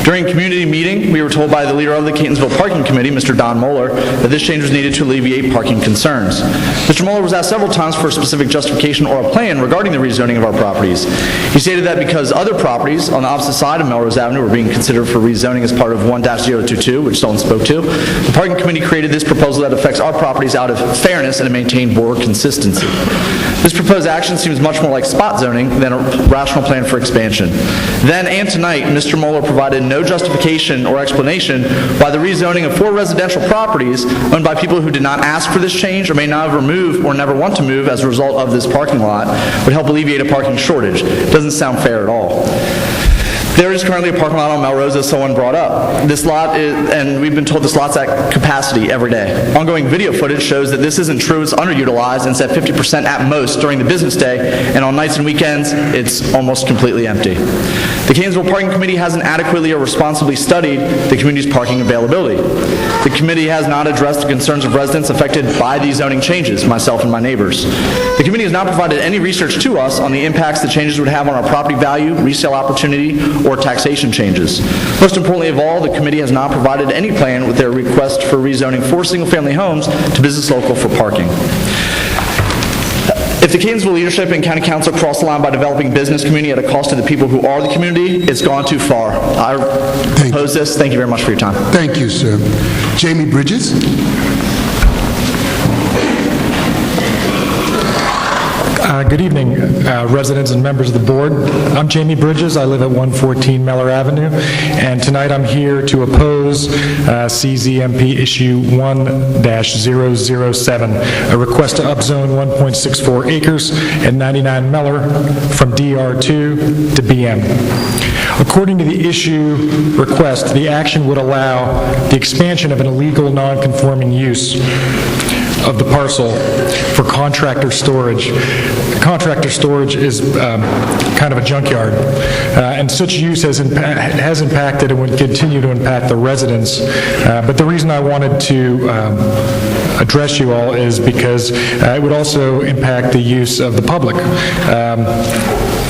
During community meeting, we were told by the leader of the Catonsville Parking Committee, Mr. Don Moeller, that this change was needed to alleviate parking concerns. Mr. Moeller was asked several times for a specific justification or a plan regarding the rezoning of our properties. He stated that because other properties on the opposite side of Melrose Avenue were being considered for rezoning as part of 1-022, which someone spoke to, the Parking Committee created this proposal that affects our properties out of fairness and to maintain board consistency. This proposed action seems much more like spot zoning than a rational plan for expansion. Then and tonight, Mr. Moeller provided no justification or explanation why the rezoning of 4 residential properties owned by people who did not ask for this change or may not have moved or never want to move as a result of this parking lot would help alleviate a parking shortage. It doesn't sound fair at all. There is currently a parking lot on Melrose, as someone brought up. This lot is, and we've been told this lot's at capacity every day. Ongoing video footage shows that this isn't true, it's underutilized, and it's at 50% at most during the business day, and on nights and weekends, it's almost completely empty. The Catonsville Parking Committee hasn't adequately or responsibly studied the community's parking availability. The committee has not addressed the concerns of residents affected by these zoning changes, myself and my neighbors. The committee has not provided any research to us on the impacts the changes would have on our property value, resale opportunity, or taxation changes. Most importantly of all, the committee has not provided any plan with their request for rezoning 4 single-family homes to business local for parking. If the Catonsville leadership and county council cross the line by developing business community at a cost to the people who are the community, it's gone too far. I oppose this. Thank you very much for your time. Thank you, sir. Jamie Bridges. Good evening, residents and members of the board. I'm Jamie Bridges. I live at 114 Mellor Avenue, and tonight I'm here to oppose CZMP issue 1-007, a request to upzone 1.64 acres at 99 Mellor from DR2 to BM. According to the issue request, the action would allow the expansion of an illegal non-conforming use of the parcel for contractor storage. Contractor storage is kind of a junkyard, and such use has impacted and would continue to impact the residents. But the reason I wanted to address you all is because it would also impact the use of the public.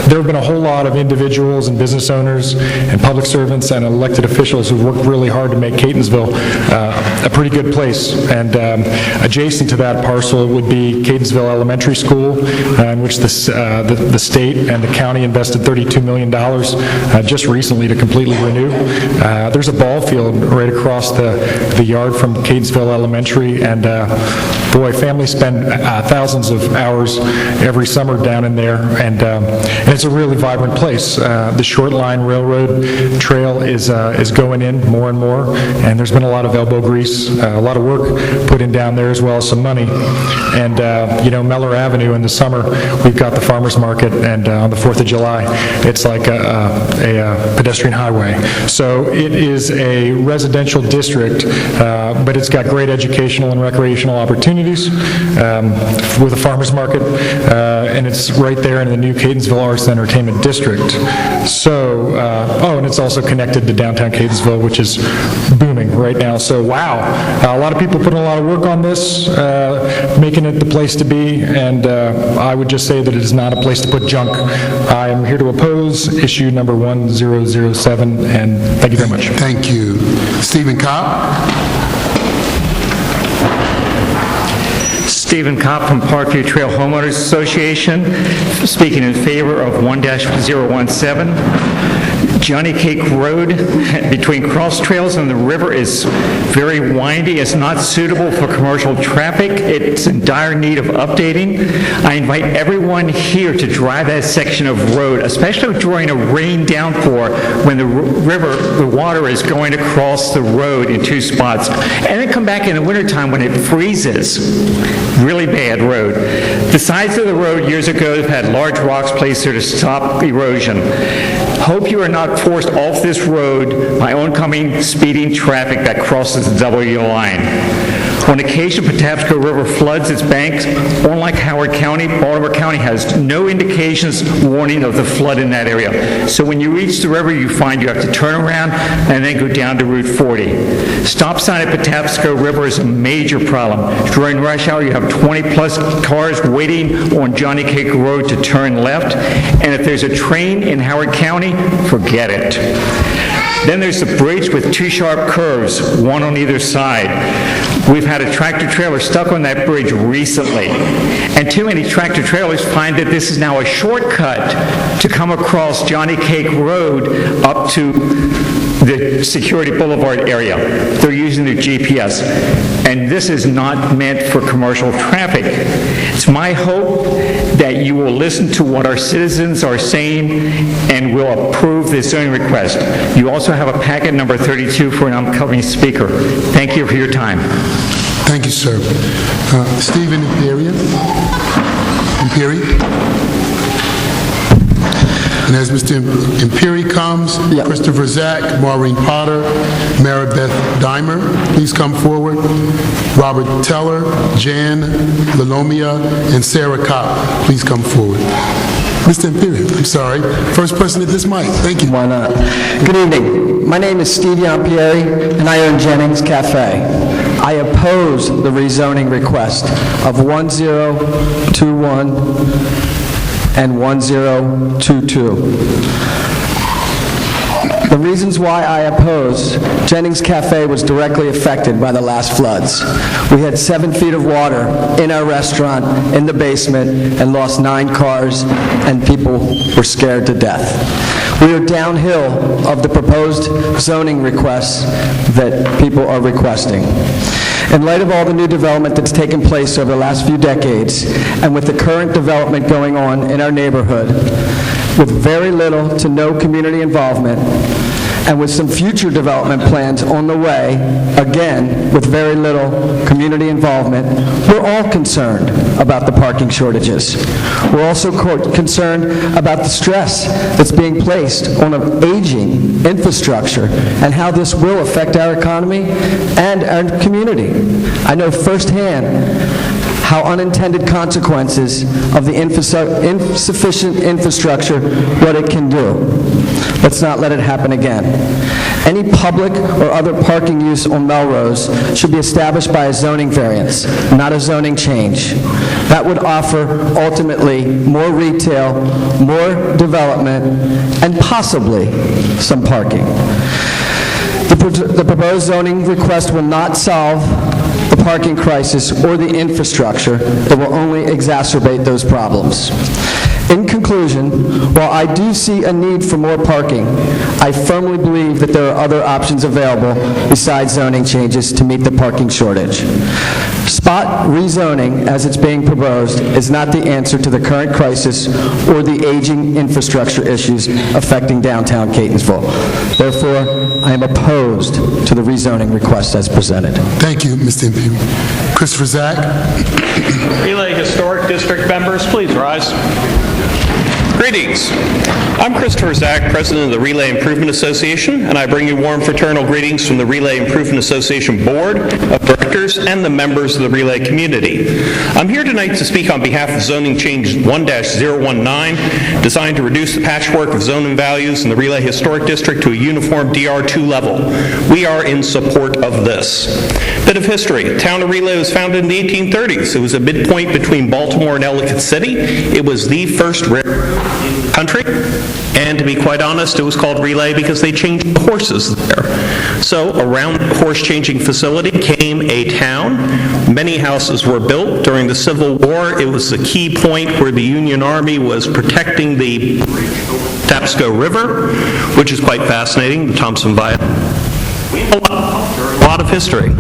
There have been a whole lot of individuals and business owners and public servants and elected officials who've worked really hard to make Catonsville a pretty good place. And adjacent to that parcel would be Catonsville Elementary School, in which the state and the county invested $32 million just recently to completely renew. There's a ball field right across the yard from Catonsville Elementary, and boy, families spend thousands of hours every summer down in there, and it's a really vibrant place. The Short Line Railroad Trail is going in more and more, and there's been a lot of elbow grease, a lot of work put in down there, as well as some money. And Mellor Avenue in the summer, we've got the farmers market, and on the 4th of July, it's like a pedestrian highway. So it is a residential district, but it's got great educational and recreational opportunities with a farmers market, and it's right there in the new Catonsville Arts and Entertainment District. So, and it's also connected to downtown Catonsville, which is booming right now. So, wow, a lot of people putting a lot of work on this, making it the place to be, and I would just say that it is not a place to put junk. I am here to oppose issue number 1007, and thank you very much. Thank you. Stephen Kopp. Stephen Kopp from Parkview Trail Homeowners Association, speaking in favor of 1-017. Johnny Cake Road between Cross Trails and the river is very windy. It's not suitable for commercial traffic. It's in dire need of updating. I invite everyone here to drive that section of road, especially during a rain downpour when the water is going across the road in two spots. And then come back in the wintertime when it freezes. Really bad road. The sides of the road years ago have had large rocks placed there to stop erosion. Hope you are not forced off this road by oncoming speeding traffic that crosses the W line. On occasion, Patapsco River floods its banks. Unlike Howard County, Baltimore County has no indications warning of the flood in that area. So when you reach the river, you find you have to turn around and then go down to Route 40. Stop sign at Patapsco River is a major problem. During rush hour, you have 20-plus cars waiting on Johnny Cake Road to turn left. And if there's a train in Howard County, forget it. Then there's the bridge with two sharp curves, one on either side. We've had a tractor-trailer stuck on that bridge recently, and too many tractor-trailers find that this is now a shortcut to come across Johnny Cake Road up to the Security Boulevard area. They're using their GPS, and this is not meant for commercial traffic. It's my hope that you will listen to what our citizens are saying and will approve this zoning request. You also have a packet number 32 for an upcoming speaker. Thank you for your time. Thank you, sir. Stephen Imperi. And as Mr. Imperi comes, Christopher Zack, Maureen Potter, Maribeth Dimer, please come forward. Robert Teller, Jan Lalomia, and Sarah Kopp, please come forward. Mr. Imperi, I'm sorry. First person at this mic. Thank you. Why not? Good evening. My name is Steve Yampieri, and I own Jennings Cafe. I oppose the rezoning request of 1021 and 1022. The reasons why I oppose, Jennings Cafe was directly affected by the last floods. We had 7 feet of water in our restaurant, in the basement, and lost 9 cars, and people were scared to death. We are downhill of the proposed zoning requests that people are requesting. In light of all the new development that's taken place over the last few decades, and with the current development going on in our neighborhood, with very little to no community involvement, and with some future development plans on the way, again, with very little community involvement, we're all concerned about the parking shortages. We're also concerned about the stress that's being placed on an aging infrastructure and how this will affect our economy and our community. I know firsthand how unintended consequences of the insufficient infrastructure, what it can do. Let's not let it happen again. Any public or other parking use on Melrose should be established by a zoning variance, not a zoning change. That would offer ultimately more retail, more development, and possibly some parking. The proposed zoning request will not solve the parking crisis or the infrastructure. It will only exacerbate those problems. In conclusion, while I do see a need for more parking, I firmly believe that there are other options available besides zoning changes to meet the parking shortage. Spot rezoning, as it's being proposed, is not the answer to the current crisis or the aging infrastructure issues affecting downtown Catonsville. Therefore, I am opposed to the rezoning request as presented. Thank you, Mr. MP. Christopher Zach. Relay Historic District members, please rise. Greetings. I'm Christopher Zach, President of the Relay Improvement Association, and I bring you warm fraternal greetings from the Relay Improvement Association Board of Directors and the members of the Relay community. I'm here tonight to speak on behalf of zoning change 1-019, designed to reduce the patchwork of zoning values in the Relay Historic District to a uniform DR2 level. We are in support of this. Bit of history. The town of Relay was founded in the 1830s. It was a midpoint between Baltimore and Ellicott City. It was the first railroad in the country, and to be quite honest, it was called Relay because they changed the horses there. So around the horse-changing facility came a town. Many houses were built. During the Civil War, it was a key point where the Union Army was protecting the Patapsco River, which is quite fascinating, the Thompson Viaduct. We have a lot of history.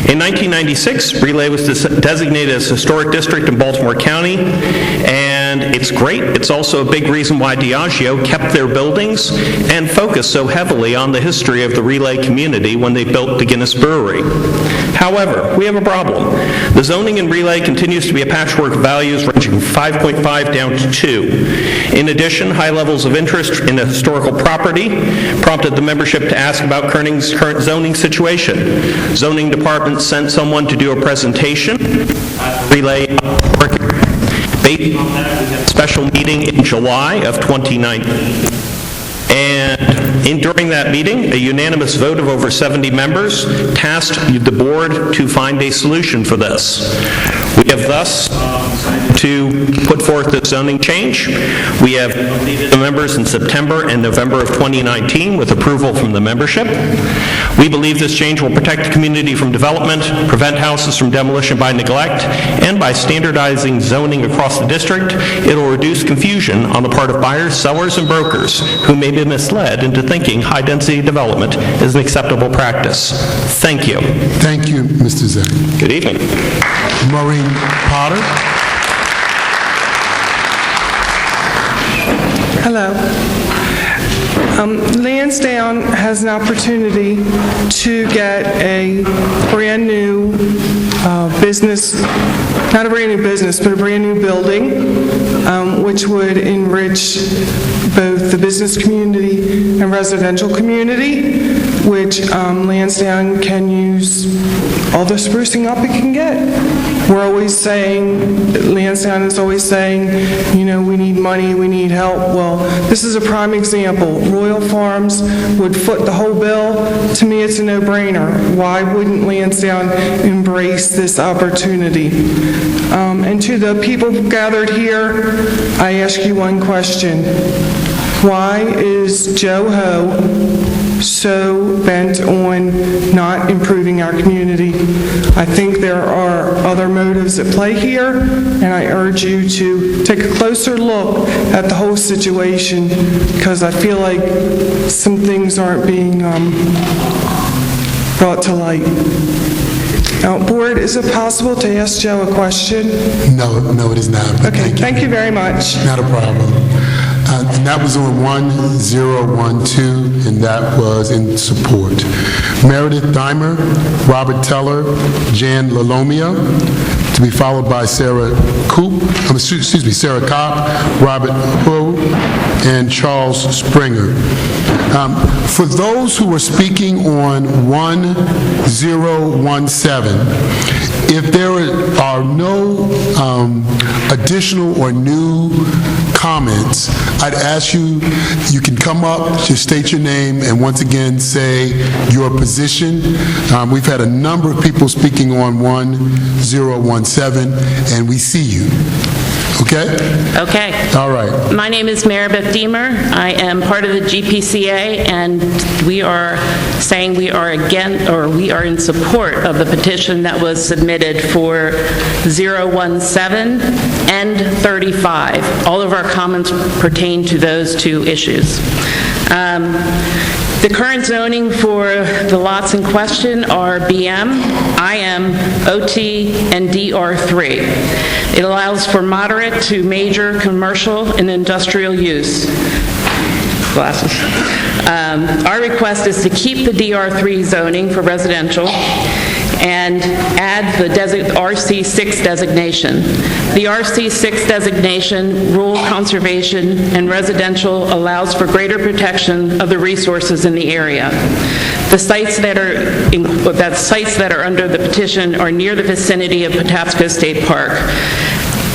In 1996, Relay was designated as a historic district in Baltimore County, and it's great. It's also a big reason why Diageo kept their buildings and focused so heavily on the history of the Relay community when they built the Guinness Brewery. However, we have a problem. The zoning in Relay continues to be a patchwork of values ranging from 5.5 down to 2. In addition, high levels of interest in a historical property prompted the membership to ask about current zoning situation. Zoning department sent someone to do a presentation. Relay based on that, we had a special meeting in July of 2019. And during that meeting, a unanimous vote of over 70 members tasked the board to find a solution for this. We have thus decided to put forth the zoning change. We have updated the members in September and November of 2019 with approval from the membership. We believe this change will protect the community from development, prevent houses from demolition by neglect, and by standardizing zoning across the district, it will reduce confusion on the part of buyers, sellers, and brokers who may be misled into thinking high-density development is an acceptable practice. Thank you. Thank you, Mr. Zach. Good evening. Maureen Potter. Hello. Lansdowne has an opportunity to get a brand-new business, not a brand-new business, but a brand-new building, which would enrich both the business community and residential community, which Lansdowne can use all the sprucing up it can get. We're always saying, Lansdowne is always saying, you know, we need money, we need help. Well, this is a prime example. Royal Farms would foot the whole bill. To me, it's a no-brainer. Why wouldn't Lansdowne embrace this opportunity? And to the people gathered here, I ask you one question. Why is Joe Ho so bent on not improving our community? I think there are other motives at play here, and I urge you to take a closer look at the whole situation, because I feel like some things aren't being brought to light. Board, is it possible to ask Joe a question? No, it is not. but Okay, thank you very much. Not a problem. And that was on 1012, and that was in support. Meredith Dimer, Robert Teller, Jan Lalomia, to be followed by Sarah Kopp, Robert Ho, and Charles Springer. For those who are speaking on 1017, if there are no additional or new comments, I'd ask you can come up, just state your name, and once again say your position. We've had a number of people speaking on 1017, and we see you. Okay? Okay. All right. My name is Maribeth Deemer. I am part of the GPCA, and we are saying we are in support of the petition that was submitted for 017 and 35. All of our comments pertain to those two issues. The current zoning for the lots in question are BM, IM, OT, and DR3. It allows for moderate to major commercial and industrial use. Glasses. Our request is to keep the DR3 zoning for residential and add the RC6 designation. The RC6 designation, rural conservation and residential, allows for greater protection of the resources in the area. The sites that are under the petition are near the vicinity of Patapsco State Park,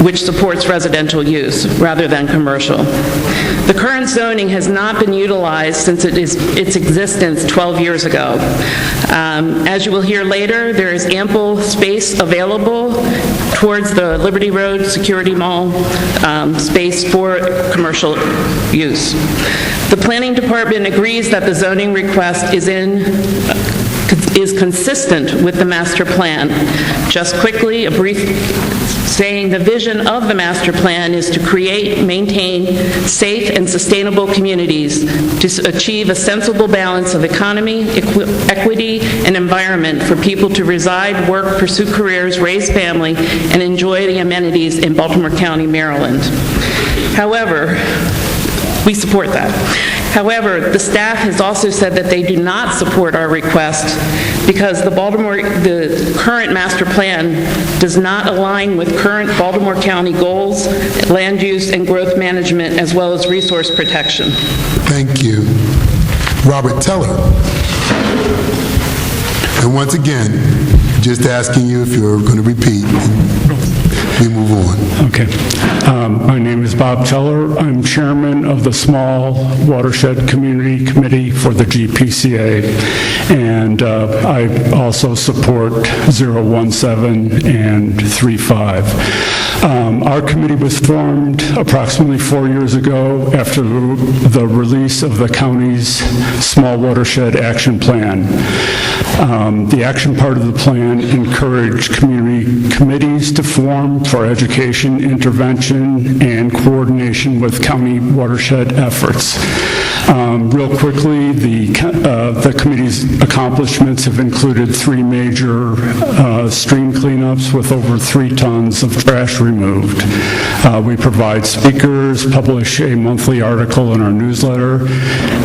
which supports residential use rather than commercial. The current zoning has not been utilized since its existence 12 years ago. As you will hear later, there is ample space available towards the Liberty Road Security Mall space for commercial use. The Planning Department agrees that the zoning request is consistent with the master plan. Just quickly, a brief saying the vision of the master plan is to create, maintain safe and sustainable communities to achieve a sensible balance of economy, equity, and environment for people to reside, work, pursue careers, raise family, and enjoy the amenities in Baltimore County, Maryland. However, we support that. However, the staff has also said that they do not support our request because the current master plan does not align with current Baltimore County goals, land use and growth management, as well as resource protection. Thank you. Robert Teller. And once again, just asking you if you're going to repeat. We move on. Okay. My name is Bob Teller. I'm chairman of the Small Watershed Community Committee for the GPCA, and I also support 017 and 35. Our committee was formed approximately 4 years ago after the release of the county's Small Watershed Action Plan. The action part of the plan encouraged community committees to form for education, intervention, and coordination with county watershed efforts. Real quickly, the committee's accomplishments have included 3 major stream cleanups with over 3 tons of trash removed. We provide speakers, publish a monthly article in our newsletter,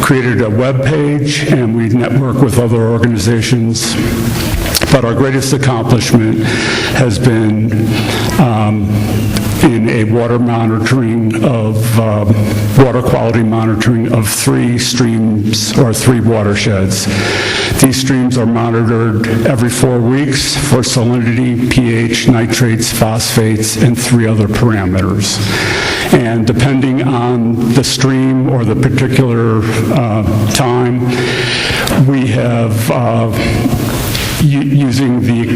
created a web page, and we network with other organizations. But our greatest accomplishment has been in a water quality monitoring of 3 streams or 3 watersheds. These streams are monitored every 4 weeks for salinity, pH, nitrates, phosphates, and 3 other parameters. And depending on the stream or the particular time, we have using the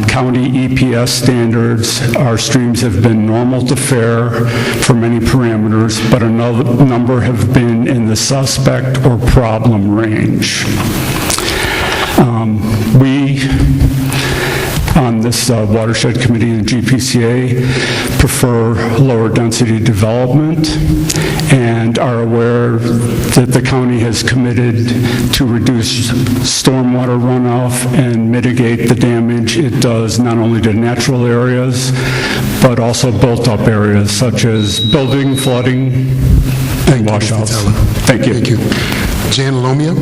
county EPS standards, our streams have been normal to fair for many parameters, but a number have been in the suspect or problem range. On this watershed committee and GPCA prefer lower density development and are aware that the county has committed to reduce stormwater runoff and mitigate the damage it does not only to natural areas, but also built-up areas such as building, flooding, and washouts. Thank you. Thank you. Jan Lomia.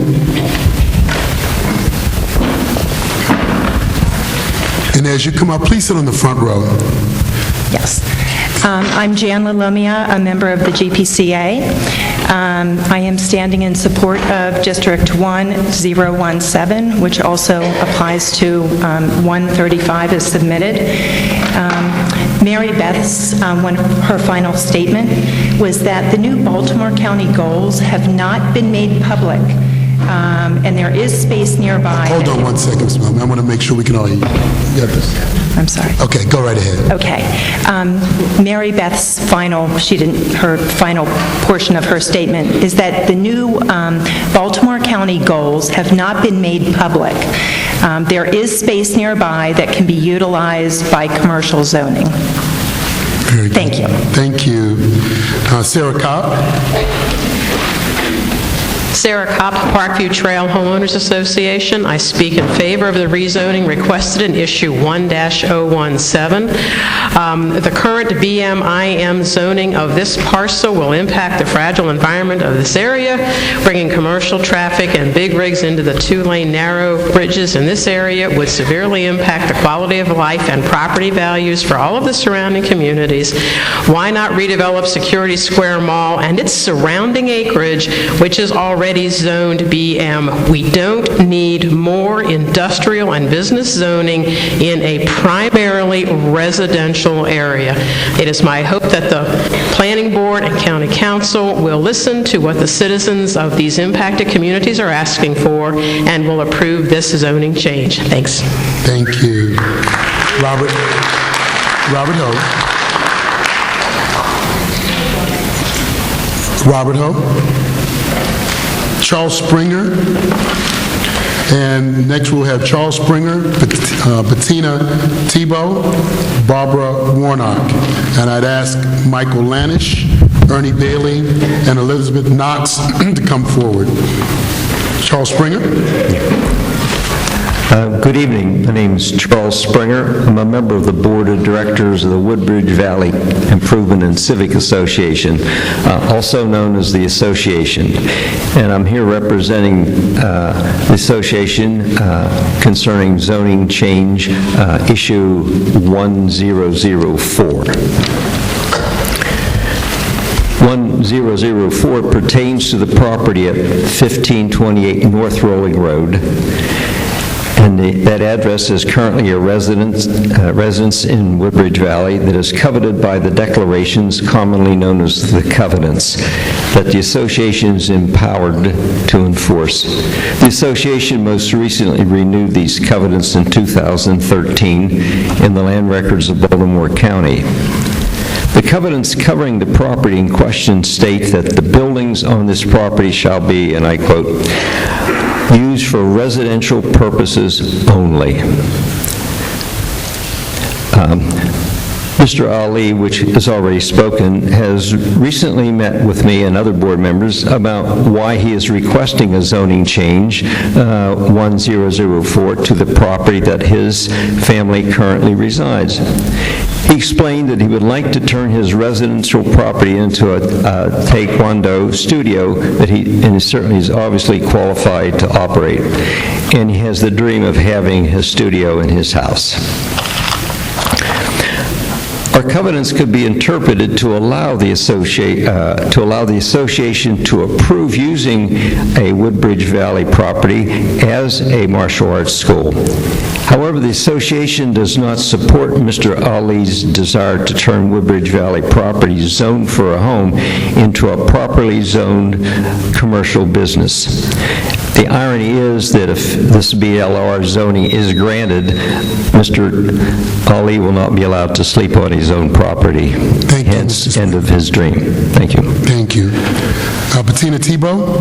And as you come up, please sit on the front row. Yes. I'm Jan Lalomia, a member of the GPCA. I am standing in support of District 1017, which also applies to 135 as submitted. Mary Beth's, her final statement was that the new Baltimore County goals have not been made public, and there is space nearby. Hold on 1 second, ma'am. I want to make sure we can all hear you. You got this? I'm sorry. Okay, go right ahead. Okay. Mary Beth's her final portion of her statement is that the new Baltimore County goals have not been made public. There is space nearby that can be utilized by commercial zoning. Very good. Thank you. Thank you. Sarah Kopp. Sarah Kopp, Parkview Trail Homeowners Association. I speak in favor of the rezoning requested in issue 1-017. The current BMIM zoning of this parcel will impact the fragile environment of this area, bringing commercial traffic and big rigs into the two-lane narrow bridges in this area would severely impact the quality of life and property values for all of the surrounding communities. Why not redevelop Security Square Mall and its surrounding acreage, which is already zoned BM. We don't need more industrial and business zoning in a primarily residential area. It is my hope that the Planning Board and County Council will listen to what the citizens of these impacted communities are asking for and will approve this zoning change. Thanks. Thank you. Robert Ho. Robert Ho. Charles Springer, and next we'll have Charles Springer, Bettina Tebow, Barbara Warnock, and I'd ask Michael Lanish, Ernie Bailey, and Elizabeth Knox to come forward. Charles Springer. Good evening. My name is Charles Springer. I'm a member of the Board of Directors of the Woodbridge Valley Improvement and Civic Association, also known as the Association. And I'm here representing the Association concerning zoning change issue 1004. 1004 pertains to the property at 1528 North Rolling Road. And that address is currently a residence in Woodbridge Valley that is coveted by the declarations commonly known as the covenants that the association is empowered to enforce. The association most recently renewed these covenants in 2013 in the land records of Baltimore County. The covenants covering the property in question state that the buildings on this property shall be, and I quote, used for residential purposes only. Mr. Ali, which has already spoken, has recently met with me and other board members about why he is requesting a zoning change, 1004, to the property that his family currently resides. He explained that he would like to turn his residential property into a taekwondo studio that he certainly is obviously qualified to operate. And he has the dream of having his studio in his house. Our covenants could be interpreted to allow the association to approve using a Woodbridge Valley property as a martial arts school. However, the association does not support Mr. Ali's desire to turn Woodbridge Valley property zoned for a home into a properly zoned commercial business. The irony is that if this BLR zoning is granted, Mr. Ali will not be allowed to sleep on his own property. Hence, end of his dream. Thank you. Thank you. Bettina Tebow.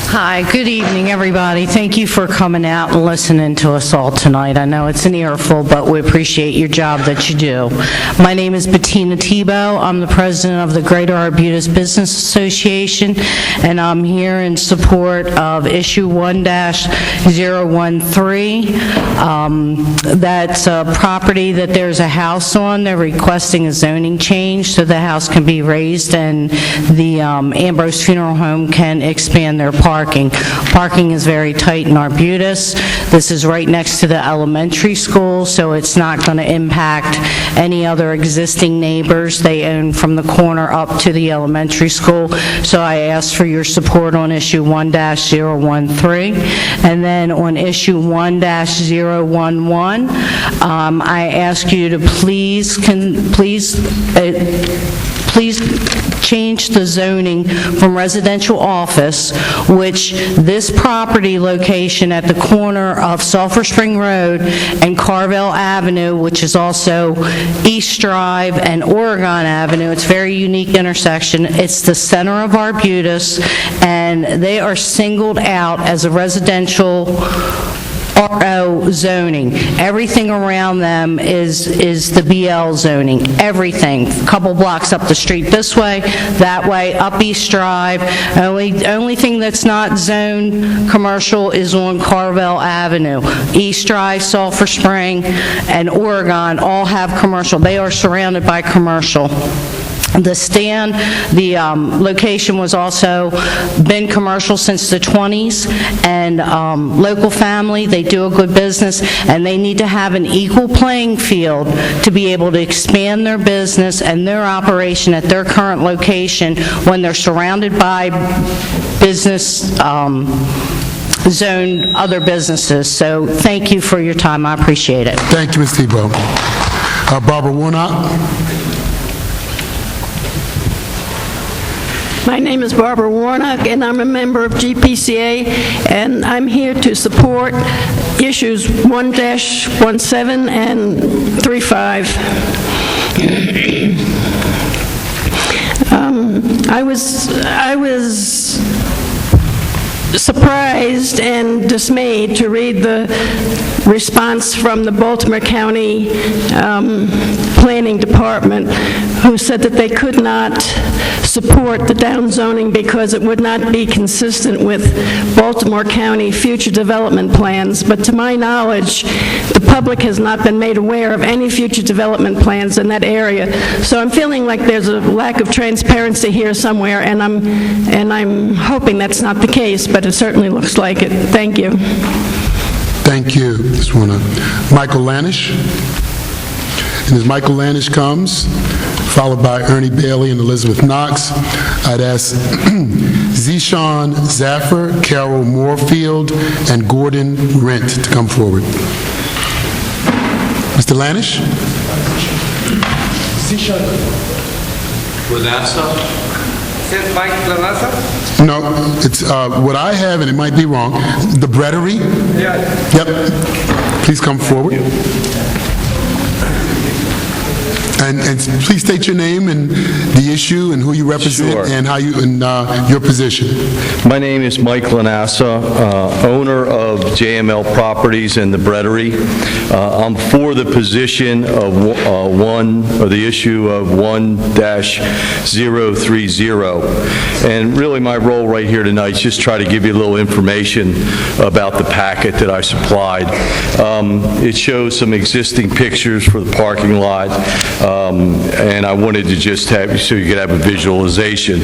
Hi, good evening, everybody. Thank you for coming out and listening to us all tonight. I know it's an earful, but we appreciate your job that you do. My name is Bettina Tebow. I'm the president of the Greater Arbutus Business Association, and I'm here in support of issue 1-013. That's a property that there's a house on. They're requesting a zoning change so the house can be raised and the Ambrose Funeral Home can expand their parking. Parking is very tight in Arbutus. This is right next to the elementary school, so it's not going to impact any other existing neighbors. They own from the corner up to the elementary school. So I ask for your support on issue 1-013. And then on issue 1-011, I ask you to please change the zoning from residential office, which this property location at the corner of Sulphur Spring Road and Carville Avenue, which is also East Drive and Oregon Avenue, it's a very unique intersection. It's the center of Arbutus, and they are singled out as a residential RO zoning. Everything around them is the BL zoning. Everything. A couple blocks up the street this way, that way, up East Drive. Only thing that's not zoned commercial is on Carville Avenue. East Drive, Sulphur Spring, and Oregon all have commercial. They are surrounded by commercial. The stand, the location was also been commercial since the 20s, and local family, they do a good business, and they need to have an equal playing field to be able to expand their business and their operation at their current location when they're surrounded by business zoned other businesses. So thank you for your time. I appreciate it. Thank you, Ms. Tebow. Barbara Warnock. My name is Barbara Warnock, and I'm a member of GPCA, and I'm here to support issues 1-17 and 35. I was surprised and dismayed to read the response from the Baltimore County Planning Department, who said that they could not support the downzoning because it would not be consistent with Baltimore County future development plans. But to my knowledge, the public has not been made aware of any future development plans in that area. So I'm feeling like there's a lack of transparency here somewhere, and I'm hoping that's not the case, but it certainly looks like it. Thank you. Thank you, Ms. Warnock. Michael Lanish. And as Michael Lanish comes, followed by Ernie Bailey and Elizabeth Knox, I'd ask Zishan Zaffer, Carol Moorfield, and Gordon Rent to come forward. Mr. Lanish? Zishan. Lanasa? Is it Mike Lanasa? No, it's what I have, and it might be wrong. The Breadery? Yeah. Yep. Please come forward. And please state your name and the issue and who you represent. Sure. And how you and your position. My name is Mike Lanasa, owner of JML Properties and the Breadery. I'm for the position of the issue of 1-030. And really my role right here tonight is just try to give you a little information about the packet that I supplied. It shows some existing pictures for the parking lot. And I wanted to just have, so you could have a visualization.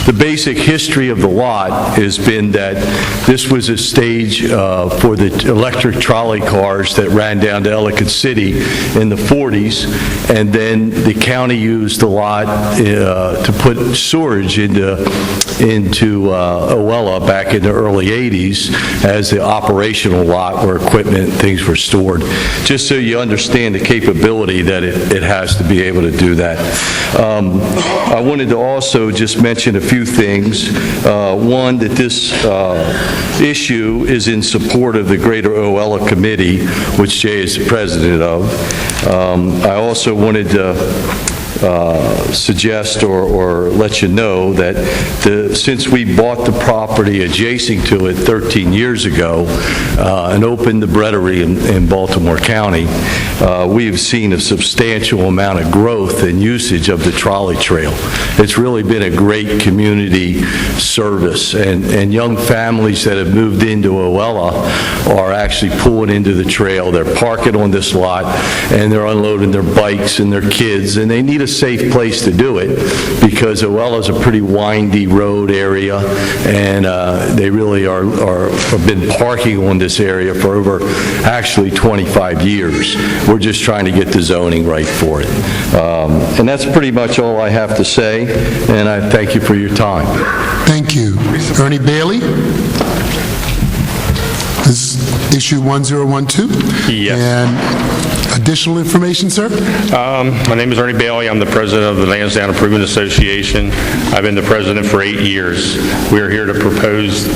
The basic history of the lot has been that this was a stage for the electric trolley cars that ran down to Ellicott City in the 40s, and then the county used the lot to put storage into Owella back in the early 80s as the operational lot where equipment and things were stored, just so you understand the capability that it has to be able to do that. I wanted to also just mention a few things. One, that this issue is in support of the Greater Owella Committee, which Jay is the president of. I also wanted to suggest or let you know that since we bought the property adjacent to it 13 years ago and opened the brewery in Baltimore County, we have seen a substantial amount of growth and usage of the trolley trail. It's really been a great community service, and young families that have moved into Owella are actually pulling into the trail. They're parking on this lot, and they're unloading their bikes and their kids, and they need a safe place to do it because Owella is a pretty windy road area, and they really have been parking on this area for over actually 25 years. We're just trying to get the zoning right for it. And that's pretty much all I have to say, and I thank you for your time. Thank you. Ernie Bailey? This is issue 1012? Yes. And additional information, sir? My name is Ernie Bailey. I'm the president of the Lansdowne Improvement Association. I've been the president for 8 years. We are here to propose,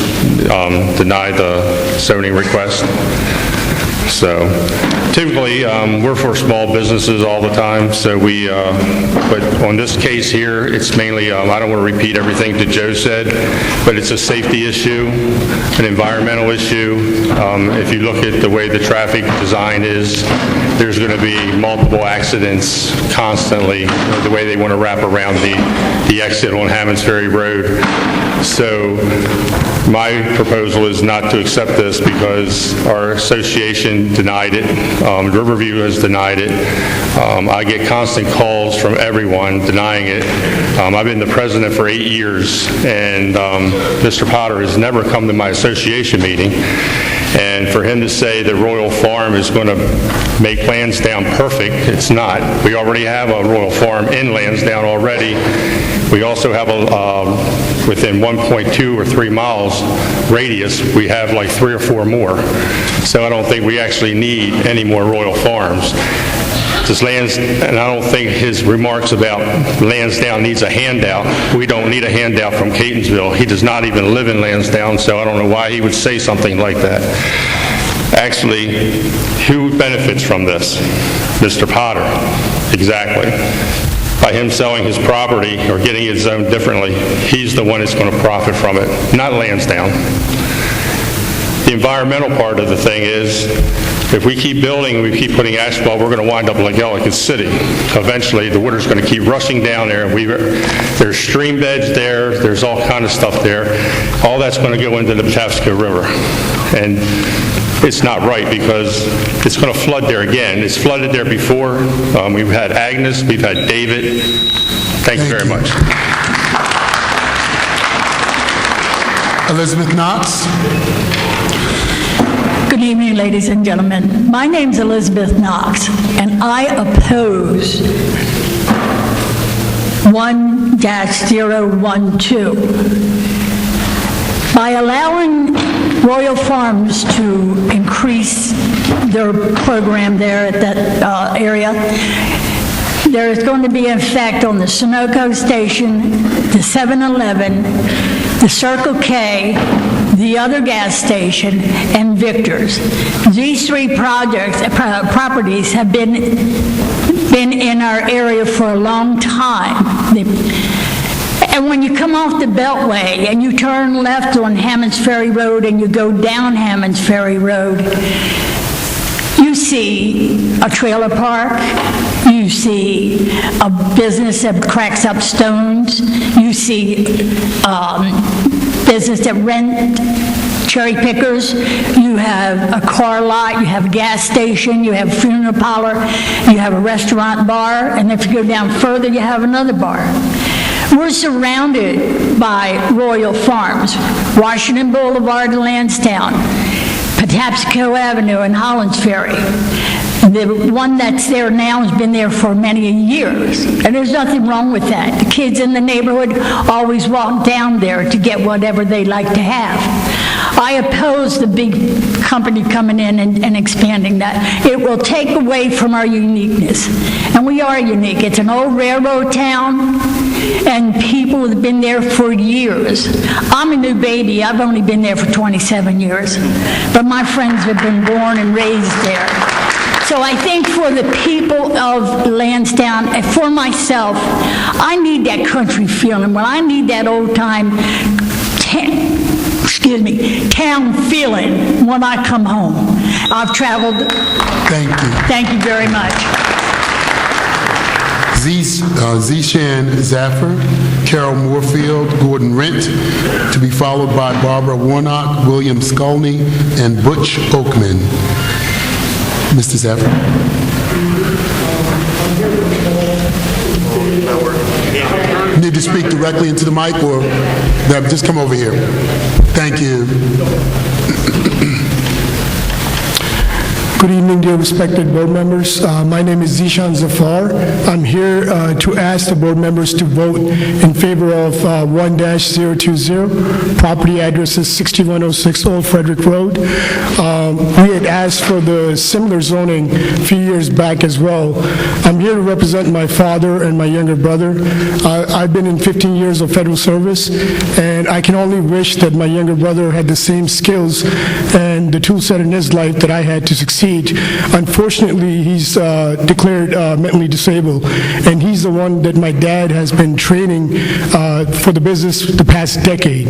deny the zoning request. So typically, we're for small businesses all the time, so but on this case here, it's mainly, I don't want to repeat everything that Joe said, but it's a safety issue, an environmental issue. If you look at the way the traffic design is, there's going to be multiple accidents constantly, the way they want to wrap around the exit on Hammonds Ferry Road. So my proposal is not to accept this because our association denied it. Riverview has denied it. I get constant calls from everyone denying it. I've been the president for 8 years, and Mr. Potter has never come to my association meeting. And for him to say that Royal Farm is going to make Lansdowne perfect, it's not. We already have a Royal Farm in Lansdowne already. We also have within 1.2 or 3 miles radius, we have like 3 or 4 more. So I don't think we actually need any more Royal Farms. And I don't think his remarks about Lansdowne needs a handout. We don't need a handout from Catonsville. He does not even live in Lansdowne, so I don't know why he would say something like that. Actually, who benefits from this? Mr. Potter. Exactly. By him selling his property or getting it zoned differently, he's the one that's going to profit from it, not Lansdowne. The environmental part of the thing is, if we keep building and we keep putting asphalt, we're going to wind up like Ellicott City. Eventually, the water's going to keep rushing down there. There's stream beds there. There's all kind of stuff there. All that's going to go into the Patapsco River. And it's not right because it's going to flood there again. It's flooded there before. We've had Agnes. We've had David. Thank you very much. Elizabeth Knox? Good evening, ladies and gentlemen. My name's Elizabeth Knox, and I oppose 1-012. By allowing Royal Farms to increase their program there at that area, there is going to be an effect on the Sunoco station, the 7-Eleven, the Circle K, the other gas station, and Victor's. These 3 properties have been in our area for a long time. And when you come off the Beltway and you turn left on Hammonds Ferry Road and you go down Hammonds Ferry Road, you see a trailer park, you see a business that cracks up stones, you see business that rent cherry pickers, you have a car lot, you have a gas station, you have a funeral parlor, you have a restaurant bar, and if you go down further, you have another bar. We're surrounded by Royal Farms, Washington Boulevard, Lansdowne, Patapsco Avenue, and Hollands Ferry. The one that's there now has been there for many years, and there's nothing wrong with that. The kids in the neighborhood always walk down there to get whatever they like to have. I oppose the big company coming in and expanding that. It will take away from our uniqueness, and we are unique. It's an old railroad town, and people have been there for years. I'm a new baby. I've only been there for 27 years, but my friends have been born and raised there. So I think for the people of Lansdowne, and for myself, I need that country feeling. Well, I need that old-time town feeling when I come home. I've traveled. Thank you. Thank you very much. Zishan Zaffer, Carol Moorfield, Gordon Rent, to be followed by Barbara Warnock, William Scully, and Butch Oakman. Mr. Zaffer. Need to speak directly into the mic, or just come over here. Thank you. Good evening, dear respected board members. My name is Zishan Zafar. I'm here to ask the board members to vote in favor of 1-020. Property address is 6106 Old Frederick Road. We had asked for the similar zoning a few years back as well. I'm here to represent my father and my younger brother. I've been in 15 years of federal service, and I can only wish that my younger brother had the same skills and the tool set in his life that I had to succeed. Unfortunately, he's declared mentally disabled, and he's the one that my dad has been training for the business the past decade.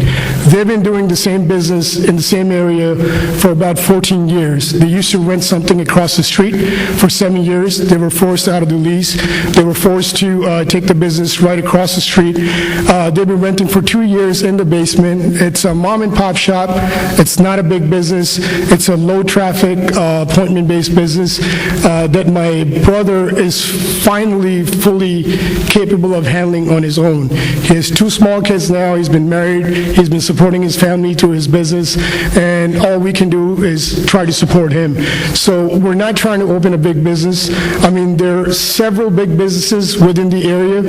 They've been doing the same business in the same area for about 14 years. They used to rent something across the street for 7 years. They were forced out of the lease. They were forced to take the business right across the street. They've been renting for 2 years in the basement. It's a mom and pop shop. It's not a big business. It's a low traffic appointment-based business that my brother is finally fully capable of handling on his own. He has 2 small kids now. He's been married. He's been supporting his family through his business, and all we can do is try to support him. So we're not trying to open a big business. I mean, there are several big businesses within the area,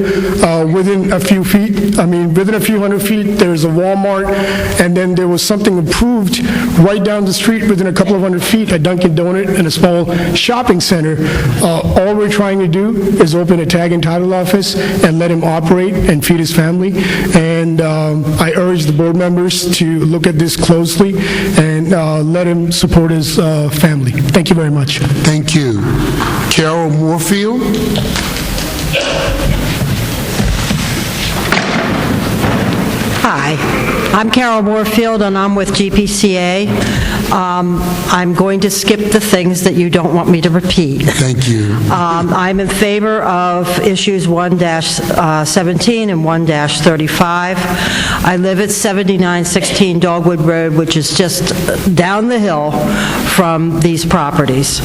within a few feet. I mean, within a few hundred feet, there's a Walmart, and then there was something approved right down the street within a couple of hundred feet, a Dunkin' Donut and a small shopping center. All we're trying to do is open a tag and title office and let him operate and feed his family. And I urge the board members to look at this closely and let him support his family. Thank you very much. Thank you. Carol Moorfield. Hi, I'm Carol Moorfield, and I'm with GPCA. I'm going to skip the things that you don't want me to repeat. Thank you. I'm in favor of issues 1-17 and 1-35. I live at 7916 Dogwood Road, which is just down the hill from these properties.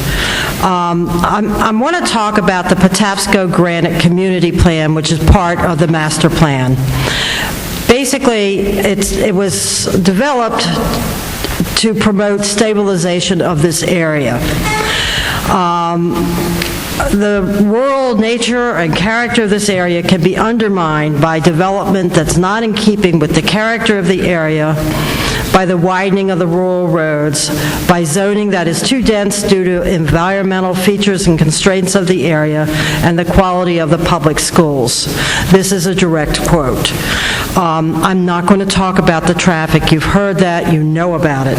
I want to talk about the Patapsco Granite Community Plan, which is part of the master plan. Basically, it was developed to promote stabilization of this area. The rural nature and character of this area can be undermined by development that's not in keeping with the character of the area, by the widening of the rural roads, by zoning that is too dense due to environmental features and constraints of the area, and the quality of the public schools. This is a direct quote. I'm not going to talk about the traffic. You've heard that. You know about it.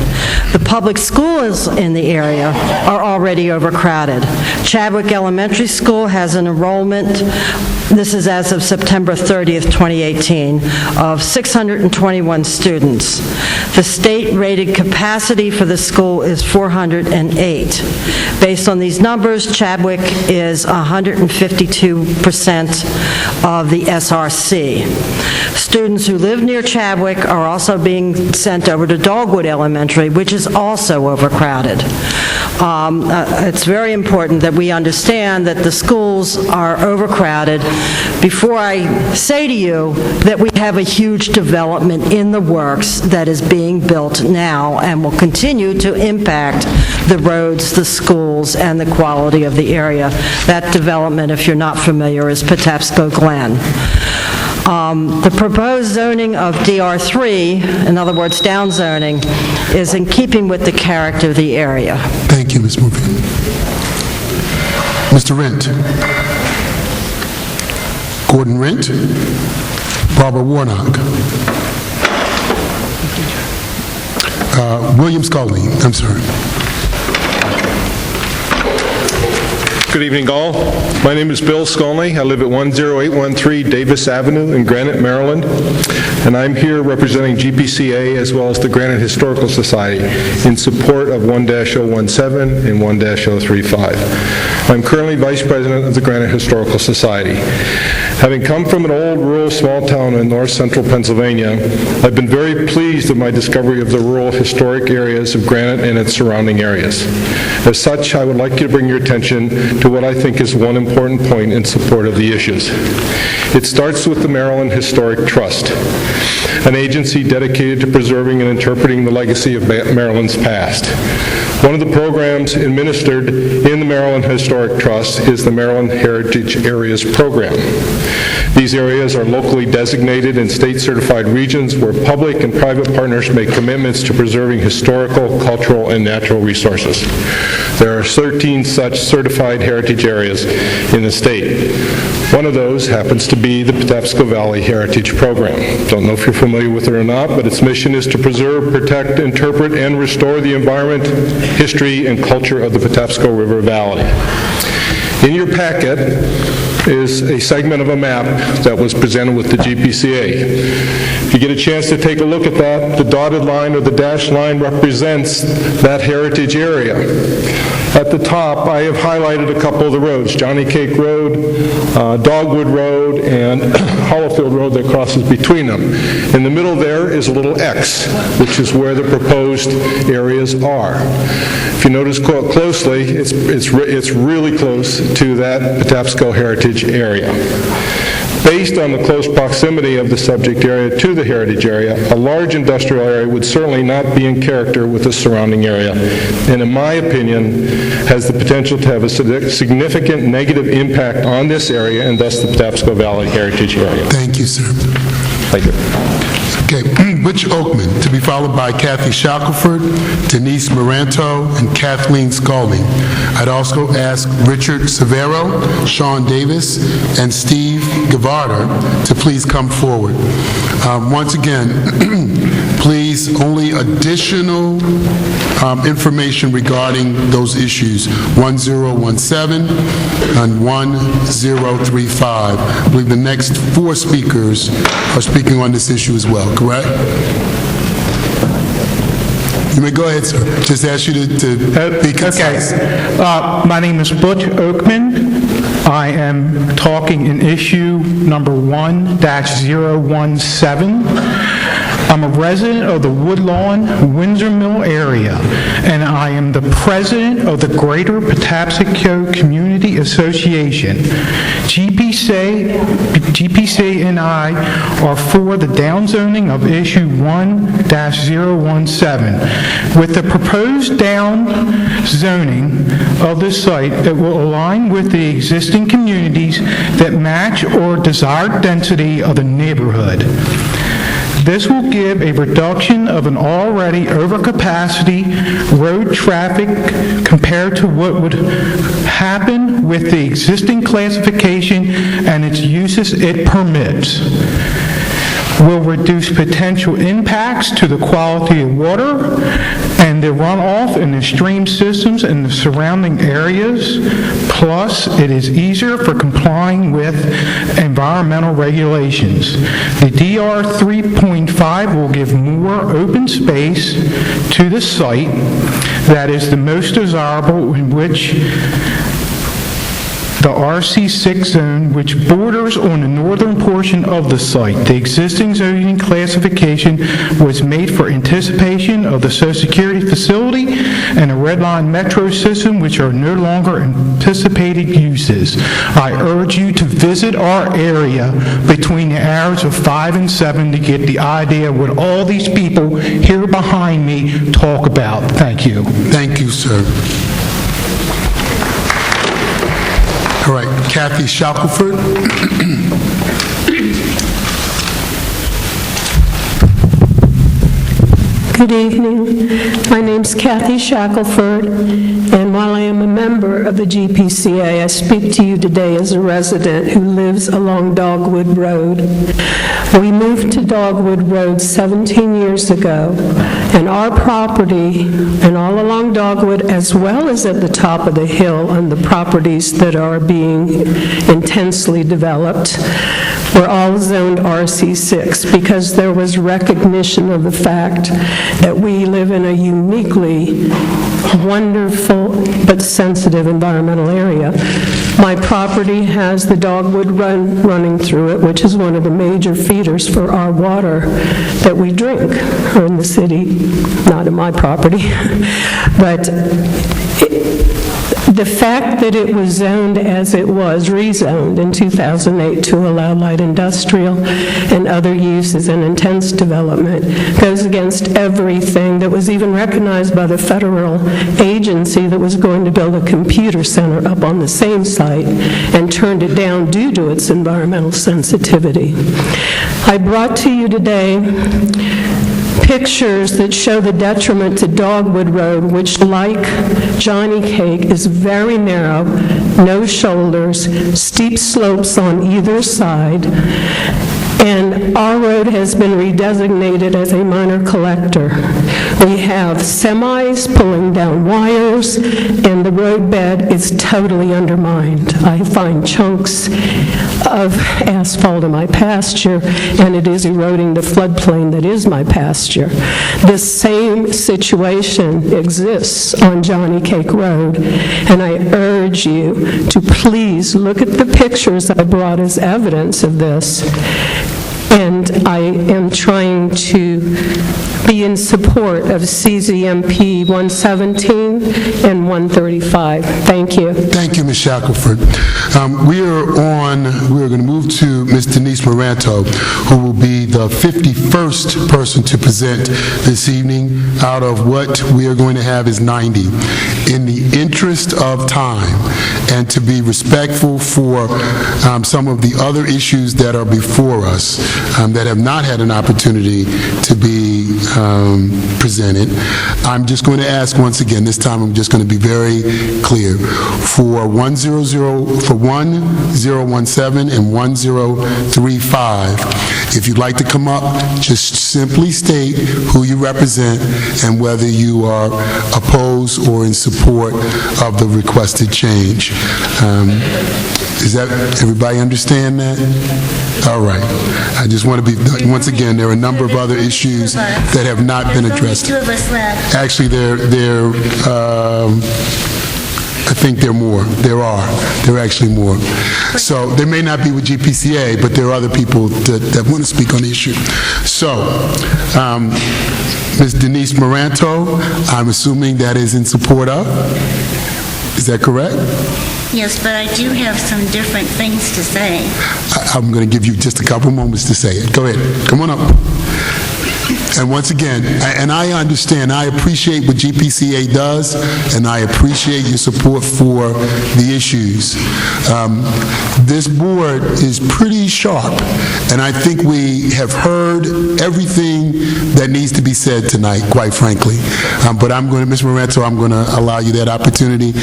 The public schools in the area are already overcrowded. Chadwick Elementary School has an enrollment, this is as of September 30th, 2018, of 621 students. The state-rated capacity for the school is 408. Based on these numbers, Chadwick is 152% of the SRC. Students who live near Chadwick are also being sent over to Dogwood Elementary, which is also overcrowded. It's very important that we understand that the schools are overcrowded before I say to you that we have a huge development in the works that is being built now and will continue to impact the roads, the schools, and the quality of the area. That development, if you're not familiar, is Patapsco Glen. The proposed zoning of DR3, in other words, down zoning, is in keeping with the character of the area. Thank you, Ms. Murphy. Mr. Rent. Gordon Rent. Barbara Warnock. William Scully, I'm sorry. Good evening, all. My name is Bill Scolney. I live at 10813 Davis Avenue in Granite, Maryland, and I'm here representing GPCA as well as the Granite Historical Society in support of 1-017 and 1-035. I'm currently Vice President of the Granite Historical Society. Having come from an old rural small town in north central Pennsylvania, I've been very pleased with my discovery of the rural historic areas of Granite and its surrounding areas. As such, I would like you to bring your attention to what I think is one important point in support of the issues. It starts with the Maryland Historic Trust, an agency dedicated to preserving and interpreting the legacy of Maryland's past. One of the programs administered in the Maryland Historic Trust is the Maryland Heritage Areas Program. These areas are locally designated and state-certified regions where public and private partners make commitments to preserving historical, cultural, and natural resources. There are 13 such certified heritage areas in the state. One of those happens to be the Patapsco Valley Heritage Program. Don't know if you're familiar with it or not, but its mission is to preserve, protect, interpret, and restore the environment, history, and culture of the Patapsco River Valley. In your packet is a segment of a map that was presented with the GPCA. If you get a chance to take a look at that, the dotted line or the dashed line represents that heritage area. At the top, I have highlighted a couple of the roads, Johnny Cake Road, Dogwood Road, and Hollowfield Road that crosses between them. In the middle there is a little X, which is where the proposed areas are. If you notice closely, it's really close to that Patapsco Heritage area. Based on the close proximity of the subject area to the heritage area, a large industrial area would certainly not be in character with the surrounding area, and in my opinion, has the potential to have a significant negative impact on this area and thus the Patapsco Valley Heritage Area. Thank you, sir. Thank you. Okay, Butch Oakman, to be followed by Kathy Shackelford, Denise Moranto, and Kathleen Scalding. I'd also ask Richard Severo, Sean Davis, and Steve Gavada to please come forward. Once again, please, only additional information regarding those issues, 1017 and 1035. I believe the next four speakers are speaking on this issue as well, correct? You may go ahead, sir. Just ask you to be concise. Okay. My name is Butch Oakman. I am talking in issue number 1-017. I'm a resident of the Woodlawn, Windsor Mill area, and I am the president of the Greater Patapsco Community Association. GPCA and I are for the downzoning of issue 1-017. With the proposed downzoning of the site, it will align with the existing communities that match or desired density of the neighborhood. This will give a reduction of an already overcapacity road traffic compared to what would happen with the existing classification and its uses it permits. Will reduce potential impacts to the quality of water and the runoff in the stream systems in the surrounding areas. Plus, it is easier for complying with environmental regulations. The DR 3.5 will give more open space to the site that is the most desirable, in which the RC6 zone, which borders on the northern portion of the site. The existing zoning classification was made for anticipation of the Social Security facility and the Red Line Metro system, which are no longer anticipated uses. I urge you to visit our area between the hours of 5 and 7 to get the idea of what all these people here behind me talk about. Thank you. Thank you, sir. All right, Kathy Shackelford. Good evening. My name's Kathy Shackelford, and while I am a member of the GPCA, I speak to you today as a resident who lives along Dogwood Road. We moved to Dogwood Road 17 years ago, and our property, and all along Dogwood, as well as at the top of the hill on the properties that are being intensely developed, were all zoned RC6 because there was recognition of the fact that we live in a uniquely wonderful but sensitive environmental area. My property has the Dogwood Run running through it, which is one of the major feeders for our water that we drink in the city, not in my property. But the fact that it was zoned as it was, rezoned in 2008 to allow light industrial and other uses and intense development, goes against everything that was even recognized by the federal agency that was going to build a computer center up on the same site and turned it down due to its environmental sensitivity. I brought to you today pictures that show the detriment to Dogwood Road, which, like Johnny Cake, is very narrow, no shoulders, steep slopes on either side, and our road has been redesignated as a minor collector. We have semis pulling down wires, and the road bed is totally undermined. I find chunks of asphalt in my pasture, and it is eroding the floodplain that is my pasture. This same situation exists on Johnny Cake Road, and I urge you to please look at the pictures I brought as evidence of this. And I am trying to be in support of CZMP 117 and 135. Thank you. Thank you, Ms. Shackelford. We're going to move to Ms. Denise Moranto, who will be the 51st person to present this evening out of what we are going to have is 90. In the interest of time and to be respectful for some of the other issues that are before us that have not had an opportunity to be presented, I'm just going to ask once again, this time I'm just going to be very clear, for 1017 and 1035, if you'd like to come up, just simply state who you represent and whether you are opposed or in support of the requested change. Does everybody understand that? All right. I just want to be, once again, there are a number of other issues that have not been addressed. There's only 2 of us left. Actually, I think there are more. There are actually more. So they may not be with GPCA, but there are other people that want to speak on the issue. So, Ms. Denise Moranto, I'm assuming that is in support of? Is that correct? Yes, but I do have some different things to say. I'm going to give you just a couple moments to say it. Go ahead. Come on up. And once again, and I understand, I appreciate what GPCA does, and I appreciate your support for the issues. This board is pretty sharp, and I think we have heard everything that needs to be said tonight, quite frankly. But I'm going to, Ms. Moranto, I'm going to allow you that opportunity.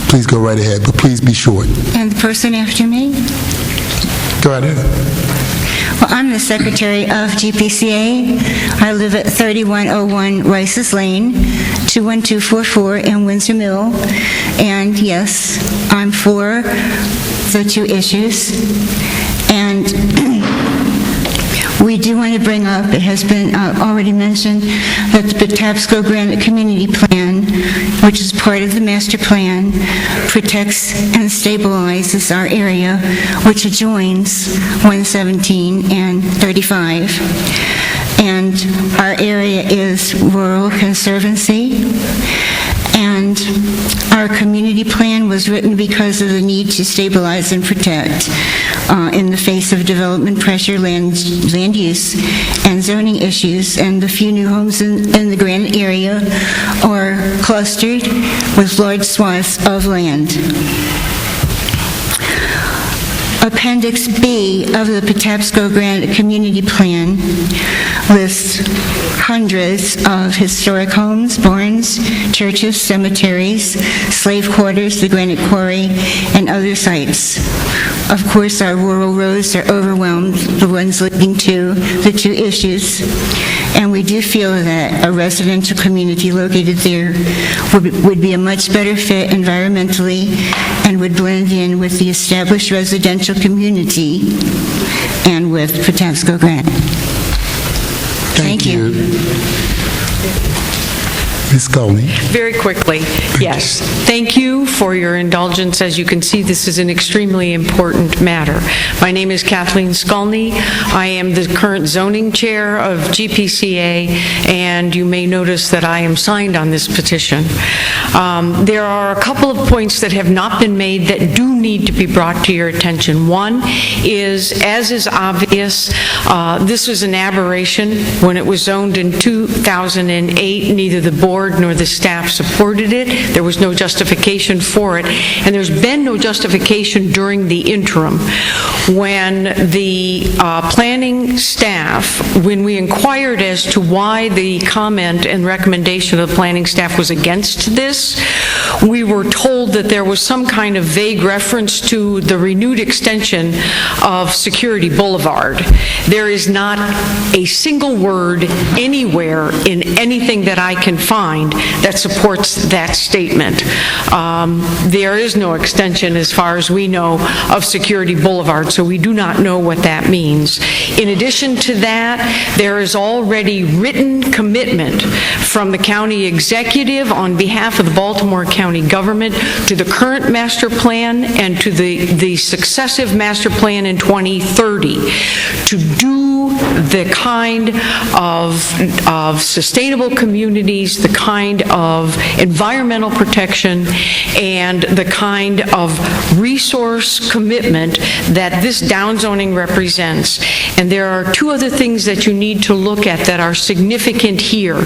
Please go right ahead, but please be short. And the person after me? Go right ahead. Well, I'm the secretary of GPCA. I live at 3101 Rice's Lane, 21244 in Windsor Mill. And yes, I'm for the 2 issues. And we do want to bring up, it has been already mentioned, that the Patapsco Granite Community Plan, which is part of the master plan, protects and stabilizes our area, which adjoins 117 and 35. And our area is rural conservancy. And our community plan was written because of the need to stabilize and protect in the face of development pressure, land use, and zoning issues. And the few new homes in the Granite area are clustered with large swaths of land. Appendix B of the Patapsco Granite Community Plan lists hundreds of historic homes, barns, churches, cemeteries, slave quarters, the granite quarry, and other sites. Of course, our rural roads are overwhelmed, the ones leading to the two issues, and we do feel that a residential community located there would be a much better fit environmentally and would blend in with the established residential community and with Patapsco Granite. Thank you. Ms. Scully. Very quickly, yes. Thank you for your indulgence. As you can see, this is an extremely important matter. My name is Kathleen Scully. I am the current zoning chair of GPCA, and you may notice that I am signed on this petition. There are a couple of points that have not been made that do need to be brought to your attention. One is, as is obvious, this was an aberration. When it was zoned in 2008, neither the board nor the staff supported it. There was no justification for it, and there's been no justification during the interim. When the planning staff, when we inquired as to why the comment and recommendation of the planning staff was against this, we were told that there was some kind of vague reference to the renewed extension of Security Boulevard. There is not a single word anywhere in anything that I can find that supports that statement. There is no extension, as far as we know, of Security Boulevard, so we do not know what that means. In addition to that, there is already written commitment from the county executive on behalf of the Baltimore County government to the current master plan and to the successive master plan in 2030 to do the kind of sustainable communities, the kind of environmental protection, and the kind of resource commitment that this downzoning represents. And there are two other things that you need to look at that are significant here.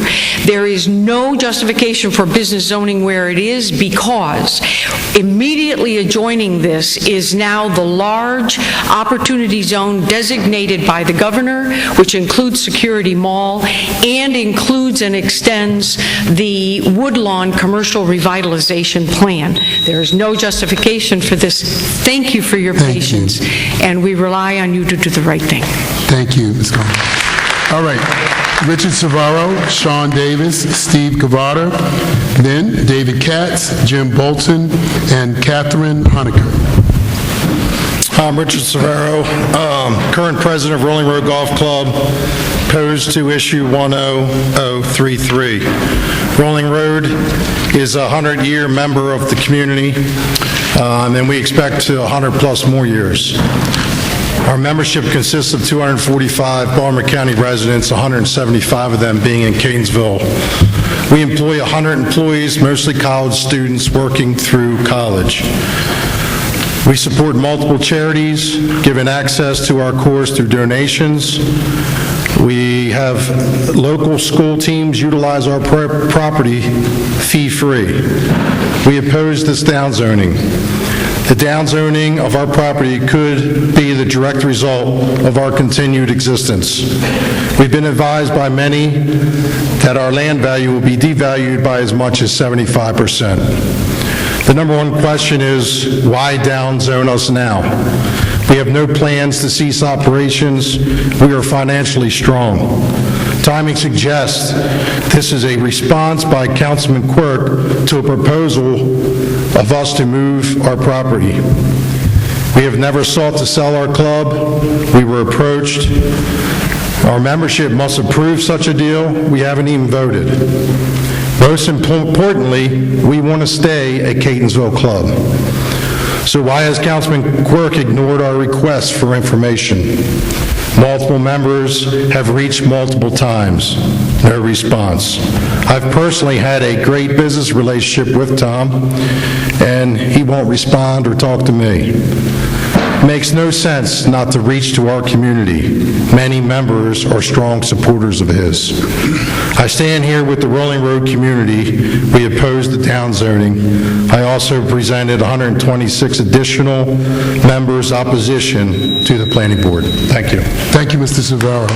There is no justification for business zoning where it is, because immediately adjoining this is now the large opportunity zone designated by the governor, which includes Security Mall and includes and extends the Woodlawn Commercial Revitalization Plan. There is no justification for this. Thank you for your patience, and we rely on you to do the right thing. Thank you, Ms. Coleman. All right. Richard Savaro, Sean Davis, Steve Cavada, then David Katz, Jim Bolton, and Catherine Honecker. I'm Richard Savaro, current president of Rolling Road Golf Club, opposed to issue 10033. Rolling Road is a 100-year member of the community, and we expect to 100-plus more years. Our membership consists of 245 Baltimore County residents, 175 of them being in Catonsville. We employ 100 employees, mostly college students working through college. We support multiple charities, giving access to our course through donations. We have local school teams utilize our property fee-free. We oppose this downzoning. The downzoning of our property could be the direct result of our continued existence. We've been advised by many that our land value will be devalued by as much as 75%. The number one question is, why downzone us now? We have no plans to cease operations. We are financially strong. Timing suggests this is a response by Councilman Quirk to a proposal of us to move our property. We have never sought to sell our club. We were approached. Our membership must approve such a deal. We haven't even voted. Most importantly, we want to stay a Catonsville club. So why has Councilman Quirk ignored our requests for information? Multiple members have reached multiple times. No response. I've personally had a great business relationship with Tom, and he won't respond or talk to me. It makes no sense not to reach to our community. Many members are strong supporters of his. I stand here with the Rolling Road community. We oppose the downzoning. I also presented 126 additional members' opposition to the planning board. Thank you. Thank you, Mr. Savaro.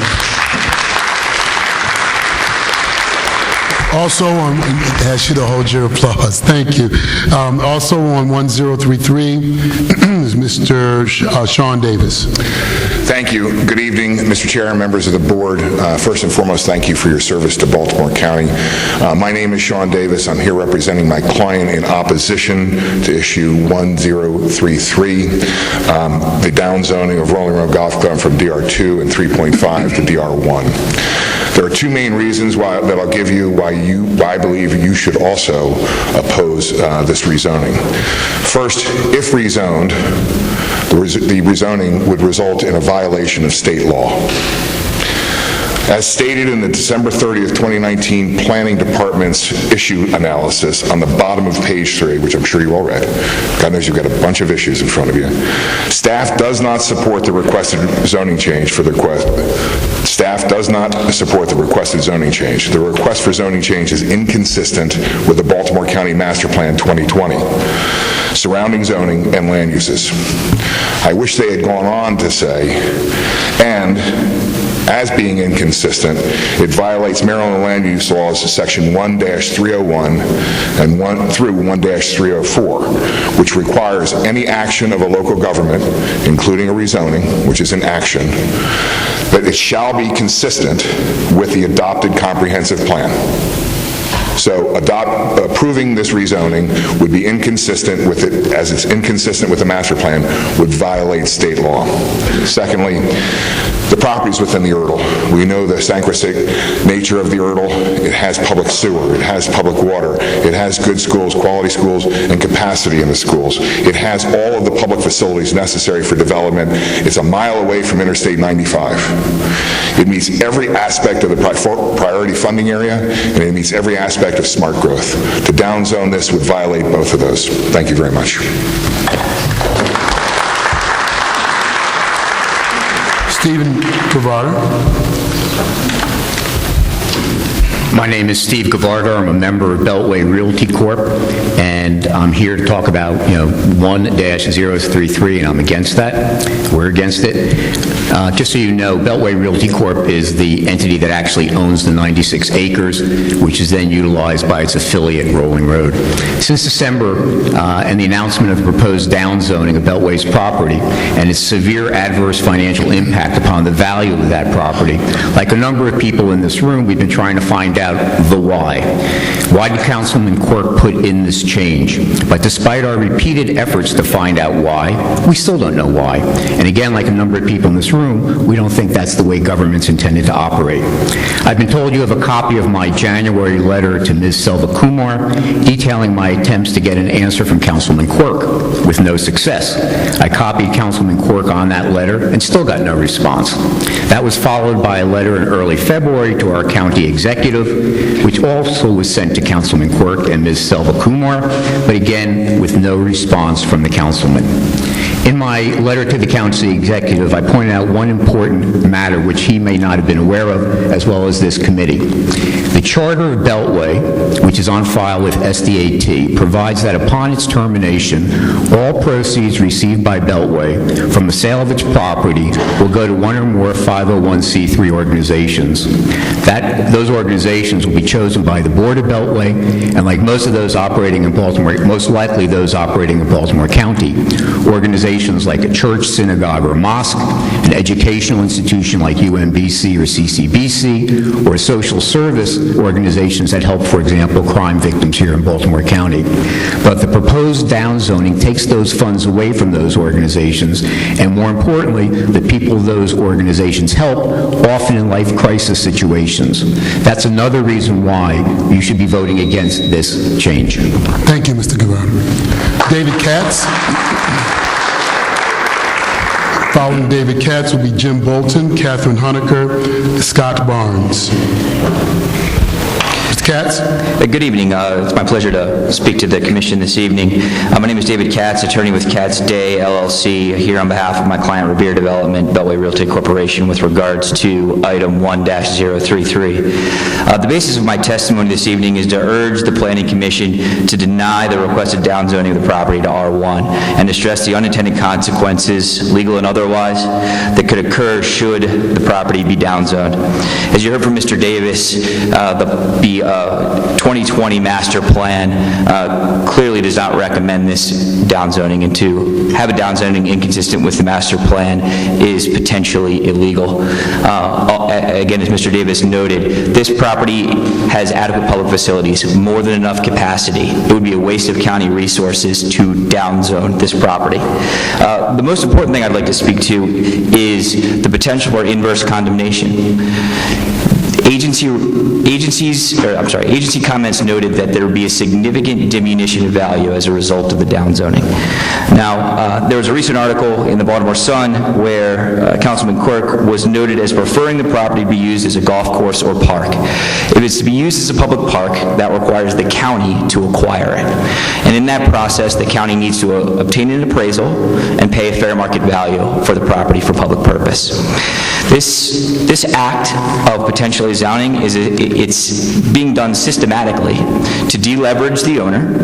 Also on, I ask you to hold your applause, thank you. Also on 1033 is Mr. Sean Davis. Thank you. Good evening, Mr. Chair and members of the board. First and foremost, thank you for your service to Baltimore County. My name is Sean Davis. I'm here representing my client in opposition to issue 1033, the downzoning of Rolling Road Golf Club from DR2 and 3.5 to DR1. There are two main reasons that I'll give you why I believe you should also oppose this rezoning. First, if rezoned, the rezoning would result in a violation of state law. As stated in the December 30th, 2019 Planning Department's issue analysis on the bottom of page 3, which I'm sure you all read, God knows you've got a bunch of issues in front of you, staff does not support the requested zoning change for the request. Staff does not support the requested zoning change. The request for zoning change is inconsistent with the Baltimore County Master Plan 2020, surrounding zoning and land uses. I wish they had gone on to say, and as being inconsistent, it violates Maryland Land Use Laws Section 1-301 and 1 through 1-304, which requires any action of a local government, including a rezoning, which is an action, that it shall be consistent with the adopted comprehensive plan. So approving this rezoning would be inconsistent with it, as it's inconsistent with the master plan, would violate state law. Secondly, the property's within the URDL. We know the synchronous nature of the URDL. It has public sewer, it has public water, it has good schools, quality schools, and capacity in the schools. It has all of the public facilities necessary for development. It's a mile away from Interstate 95. It meets every aspect of the priority funding area, and it meets every aspect of smart growth. To downzone this would violate both of those. Thank you very much. Stephen Guevara. My name is Steve Gavardo. I'm a member of Beltway Realty Corp., and I'm here to talk about, 1-033, and I'm against that. We're against it. Just so you know, Beltway Realty Corp. is the entity that actually owns the 96 acres, which is then utilized by its affiliate, Rolling Road. Since December and the announcement of the proposed downzoning of Beltway's property and its severe adverse financial impact upon the value of that property, like a number of people in this room, we've been trying to find out the why. Why did Councilman Quirk put in this change? But despite our repeated efforts to find out why, we still don't know why. And again, like a number of people in this room, we don't think that's the way government's intended to operate. I've been told you have a copy of my January letter to Ms. Selva Kumar detailing my attempts to get an answer from Councilman Quirk, with no success. I copied Councilman Quirk on that letter and still got no response. That was followed by a letter in early February to our county executive, which also was sent to Councilman Quirk and Ms. Selva Kumar, but again, with no response from the councilman. In my letter to the county executive, I pointed out one important matter which he may not have been aware of, as well as this committee. The Charter of Beltway, which is on file with SDAT, provides that upon its termination, all proceeds received by Beltway from the sale of its property will go to one or more 501c3 organizations. Those organizations will be chosen by the board of Beltway, and like most of those operating in Baltimore, most likely those operating in Baltimore County, organizations like a church, synagogue, or mosque, an educational institution like UMBC or CCBC, or social service organizations that help, for example, crime victims here in Baltimore County. But the proposed downzoning takes those funds away from those organizations, and more importantly, the people those organizations help, often in life crisis situations. That's another reason why you should be voting against this change. Thank you, Mr. Guevara. David Katz. Following David Katz will be Jim Bolton, Catherine Honecker, Scott Barnes. Mr. Katz. Good evening. It's my pleasure to speak to the commission this evening. My name is David Katz, attorney with Katz Day, LLC, here on behalf of my client, Revere Development, Beltway Realty Corporation, with regards to item 1-033. The basis of my testimony this evening is to urge the Planning Commission to deny the requested downzoning of the property to R1 and to stress the unintended consequences, legal and otherwise, that could occur should the property be downzoned. As you heard from Mr. Davis, the 2020 master plan clearly does not recommend this downzoning, and to have a downzoning inconsistent with the master plan is potentially illegal. Again, as Mr. Davis noted, this property has adequate public facilities, more than enough capacity. It would be a waste of county resources to downzone this property. The most important thing I'd like to speak to is the potential for inverse condemnation. Agency comments noted that there would be a significant diminution of value as a result of the downzoning. Now, there was a recent article in the Baltimore Sun where Councilman Quirk was noted as preferring the property to be used as a golf course or park. If it's to be used as a public park, that requires the county to acquire it. And in that process, the county needs to obtain an appraisal and pay a fair market value for the property for public purpose. This act of potentially zoning it's being done systematically to deleverage the owner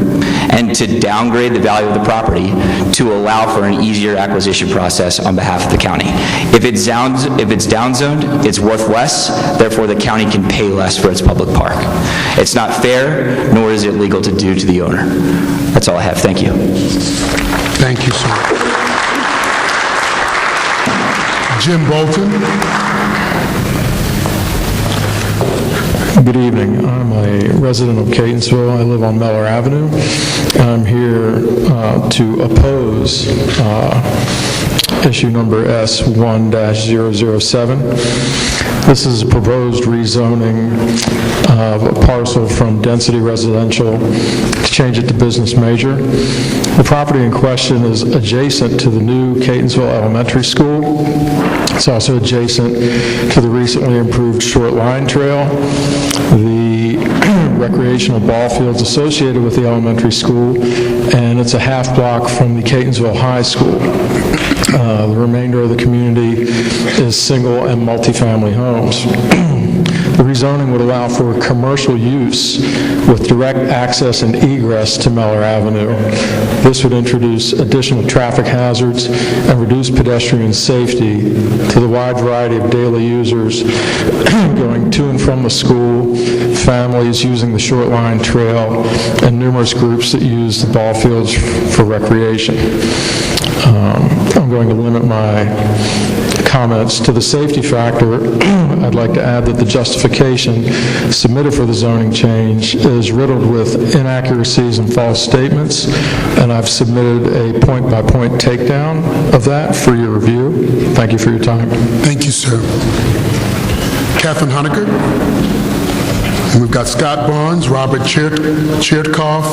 and to downgrade the value of the property to allow for an easier acquisition process on behalf of the county. If it's downzoned, it's worth less, therefore the county can pay less for its public park. It's not fair, nor is it legal to do to the owner. That's all I have. Thank you. Thank you, sir. Jim Bolton. Good evening. I'm a resident of Catonsville. I live on Mellor Avenue. I'm here to oppose issue number S1-007. This is a proposed rezoning of a parcel from density residential to change it to business major. The property in question is adjacent to the new Catonsville Elementary School. It's also adjacent to the recently improved short line trail, the recreational ball fields associated with the elementary school, and it's a half block from the Catonsville High School. The remainder of the community is single and multifamily homes. The rezoning would allow for commercial use with direct access and egress to Mellor Avenue. This would introduce additional traffic hazards and reduce pedestrian safety to the wide variety of daily users going to and from the school, families using the short line trail, and numerous groups that use the ball fields for recreation. I'm going to limit my comments to the safety factor. I'd like to add that the justification submitted for the zoning change is riddled with inaccuracies and false statements, and I've submitted a point-by-point takedown of that for your review. Thank you for your time. Thank you, sir. Catherine Honecker. And we've got Scott Barnes, Robert Chertkoff,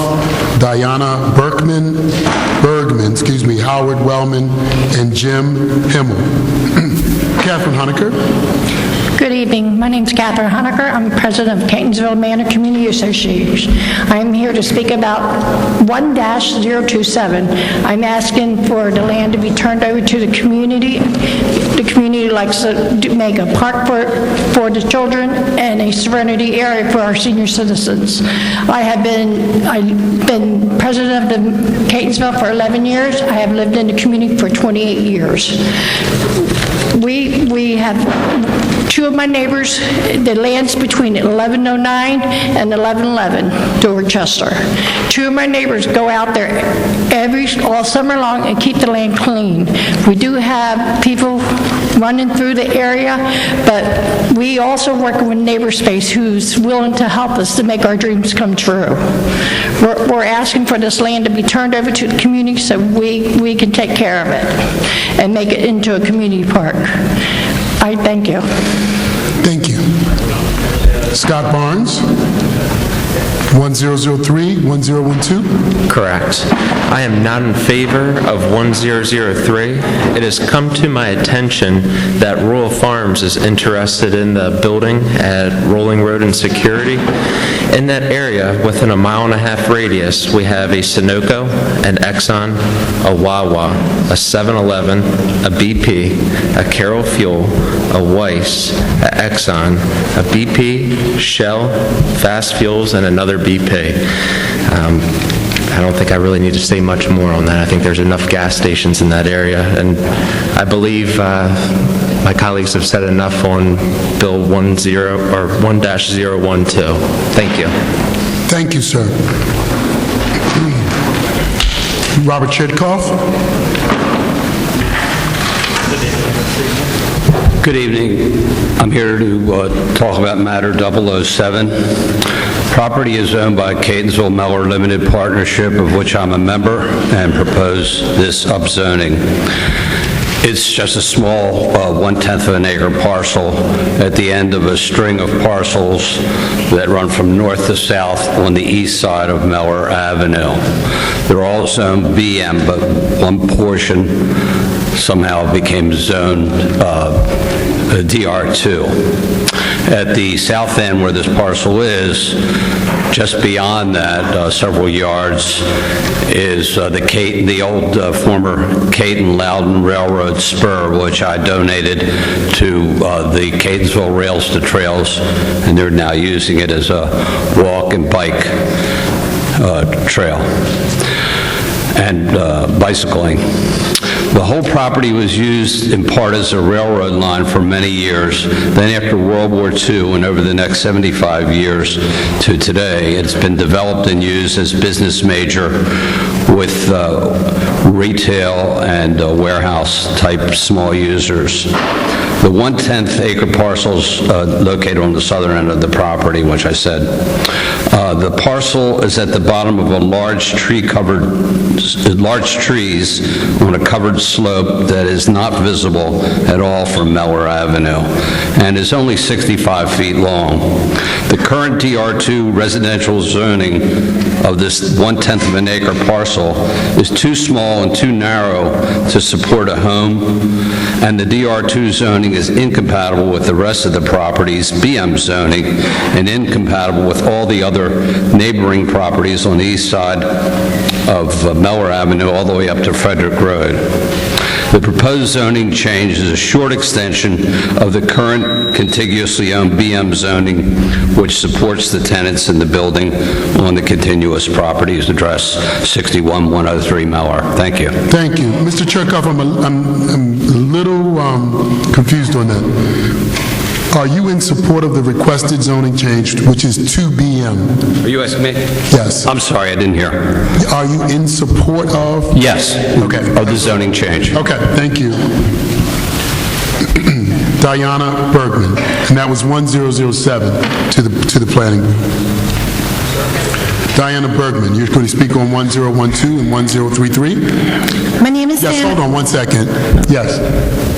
Diana Bergman, Howard Wellman, and Jim Himmel. Catherine Honecker. Good evening. My name is Catherine Honecker. I'm president of Catonsville Manor Community Association. I'm here to speak about 1-027. I'm asking for the land to be turned over to the community. The community likes to make a park for the children and a serenity area for our senior citizens. I've been president of the Catonsville for 11 years. I have lived in the community for 28 years. We have two of my neighbors, the land's between 1109 and 1111, Dorchester. Two of my neighbors go out there all summer long and keep the land clean. We do have people running through the area, but we also work with Neighbor Space, who's willing to help us to make our dreams come true. We're asking for this land to be turned over to the community so we can take care of it and make it into a community park. I thank you. Thank you. Scott Barnes, 1003, 1012. Correct. I am not in favor of 1003. It has come to my attention that Rural Farms is interested in the building at Rolling Road and Security. In that area, within a 1.5 mile radius, we have a Sunoco, an Exxon, a Wawa, a 7-Eleven, a BP, a Carroll Fuel, a Weiss, a Exxon, a BP, Shell, Fast Fuels, and another BP. I don't think I really need to say much more on that. I think there's enough gas stations in that area, and I believe my colleagues have said enough on Bill 1-012. Thank you. Thank you, sir. Robert Chitkoff. Good evening. I'm here to talk about matter 007. Property is owned by Catonsville Mellor Limited Partnership, of which I'm a member, and propose this upzoning. It's just a small 1/10 of an acre parcel at the end of a string of parcels that run from north to south on the east side of Mellor Avenue. They're all zoned BM, but one portion somehow became zoned DR2. At the south end where this parcel is, just beyond that, several yards, is the old former Caton Loudon Railroad spur, which I donated to the Catonsville Rails to Trails, and they're now using it as a walk and bike trail and bicycling. The whole property was used in part as a railroad line for many years. Then after World War II and over the next 75 years to today, it's been developed and used as business major with retail and warehouse type small users. The 1/10 acre parcel's located on the southern end of the property, which I said. The parcel is at the bottom of large trees on a covered slope that is not visible at all from Mellor Avenue and is only 65 feet long. The current DR2 residential zoning of this 1/10 of an acre parcel is too small and too narrow to support a home, and the DR2 zoning is incompatible with the rest of the property's BM zoning and incompatible with all the other neighboring properties on the east side of Mellor Avenue all the way up to Frederick Road. The proposed zoning change is a short extension of the current contiguously owned BM zoning, which supports the tenants in the building on the contiguous properties address 61103 Mellor. Thank you. Thank you. Mr. Cherkoff, I'm a little confused on that. Are you in support of the requested zoning change, which is 2 BM? Are you asking me? Yes. I'm sorry, I didn't hear. Are you in support of? Yes. Okay. Of the zoning change. Okay, thank you. Diana Bergman, and that was 1007 to the planning board. Diana Bergman, you're going to speak on 1012 and 1033? My name is Yes, Diana. hold on 1 second. Yes. We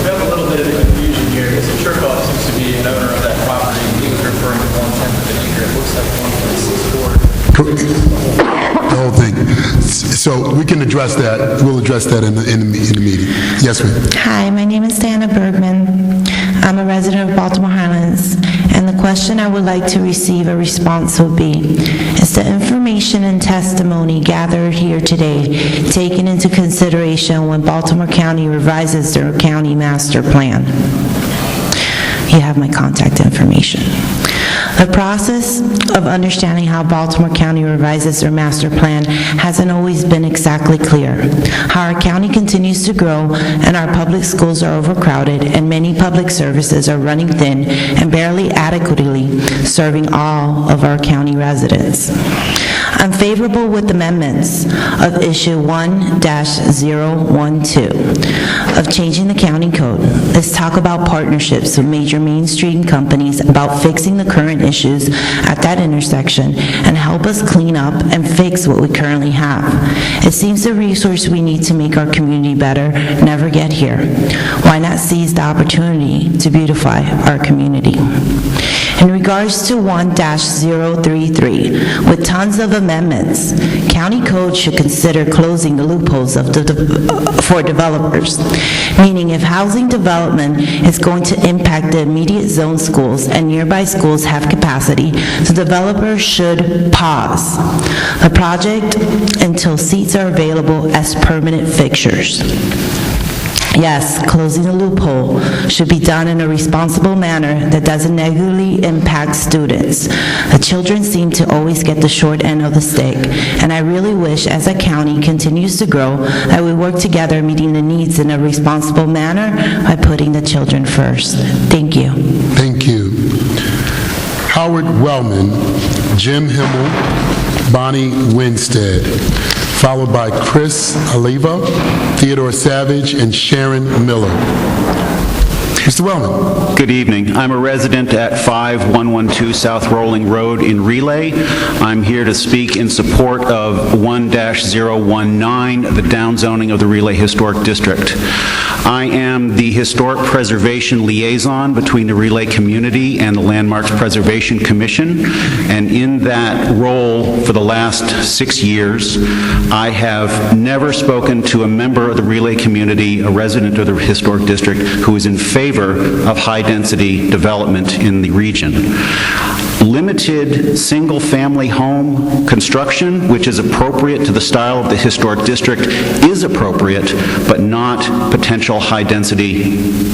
have a little bit of confusion here. Mr. Cherkoff seems to be an owner of that property. He was referring to 1/10 of an acre. It looks like 1.64. The whole thing. So we can address that. We'll address that in the meeting. Yes, ma'am. Hi, my name is Diana Bergman. I'm a resident of Baltimore Highlands, and the question I would like to receive a response will be, is the information and testimony gathered here today taken into consideration when Baltimore County revises their county master plan? You have my contact information. The process of understanding how Baltimore County revises their master plan hasn't always been exactly clear. How our county continues to grow and our public schools are overcrowded and many public services are running thin and barely adequately serving all of our county residents. I'm favorable with amendments of issue 1-012 of changing the county code. Let's talk about partnerships with major mainstream companies about fixing the current issues at that intersection and help us clean up and fix what we currently have. It seems the resource we need to make our community better never get here. Why not seize the opportunity to beautify our community? In regards to 1-033, with tons of amendments, county code should consider closing the loopholes for developers, meaning if housing development is going to impact the immediate zone schools and nearby schools have capacity, the developer should pause the project until seats are available as permanent fixtures. Yes, closing the loophole should be done in a responsible manner that doesn't negatively impact students. The children seem to always get the short end of the stick, and I really wish, as a county continues to grow, that we work together meeting the needs in a responsible manner by putting the children first. Thank you. Thank you. Howard Wellman, Jim Himmel, Bonnie Winstead, followed by Chris Oliva, Theodore Savage, and Sharon Miller. Mr. Wellman. Good evening. I'm a resident at 5112 South Rolling Road in Relay. I'm here to speak in support of 1-019, the downzoning of the Relay Historic District. I am the Historic Preservation Liaison between the Relay community and the Landmarks Preservation Commission, and in that role for the last 6 years, I have never spoken to a member of the Relay community, a resident of the Historic District, who is in favor of high-density development in the region. Limited single-family home construction, which is appropriate to the style of the historic district, is appropriate, but not potential high-density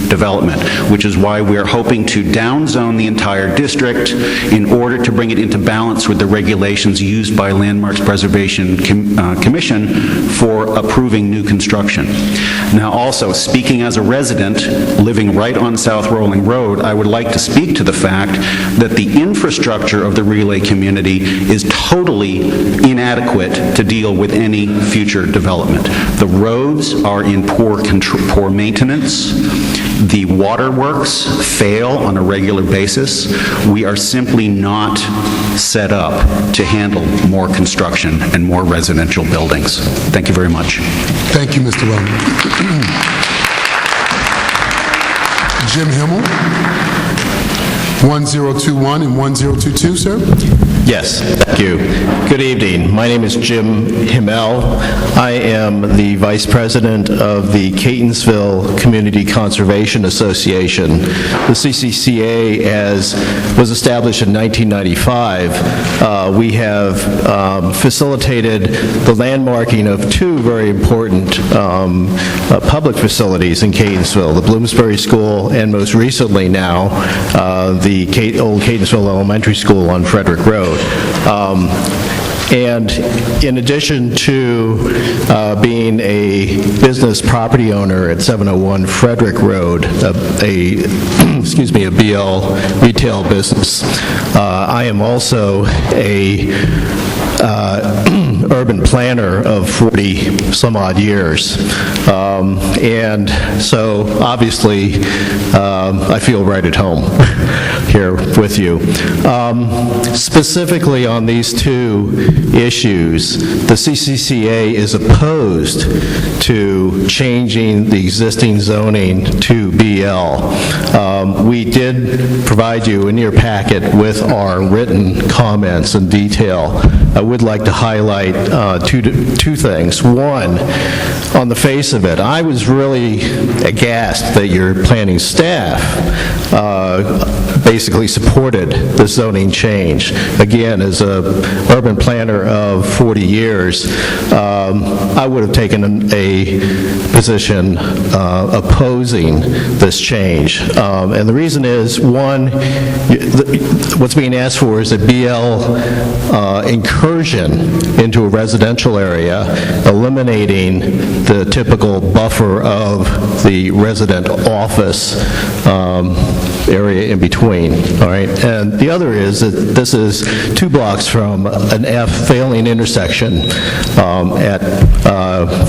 development, which is why we are hoping to downzone the entire district in order to bring it into balance with the regulations used by Landmarks Preservation Commission for approving new construction. Now, also, speaking as a resident living right on South Rolling Road, I would like to speak to the fact that the infrastructure of the Relay community is totally inadequate to deal with any future development. The roads are in poor maintenance. The waterworks fail on a regular basis. We are simply not set up to handle more construction and more residential buildings. Thank you very much. Thank you, Mr. Wellman. Jim Himmel, 1021 and 1022, sir? Yes, thank you. Good evening. My name is Jim Himmel. I am the Vice President of the Catonsville Community Conservation Association. The CCCA was established in 1995. We have facilitated the landmarking of two very important public facilities in Catonsville, the Bloomsbury School and most recently now the old Catonsville Elementary School on Frederick Road. And in addition to being a business property owner at 701 Frederick Road, a BL retail business, I am also a urban planner of 40 some odd years. And so obviously I feel right at home here with you. Specifically on these two issues, the CCCA is opposed to changing the existing zoning to BL. We did provide you in your packet with our written comments in detail. I would like to highlight two things. One, on the face of it, I was really aghast that your planning staff basically supported the zoning change. Again, as a urban planner of 40 years, I would have taken a position opposing this change. And the reason is, one, what's being asked for is a BL incursion into a residential area, eliminating the typical buffer of the resident office area in between, all right? And the other is that this is 2 blocks from an F failing intersection at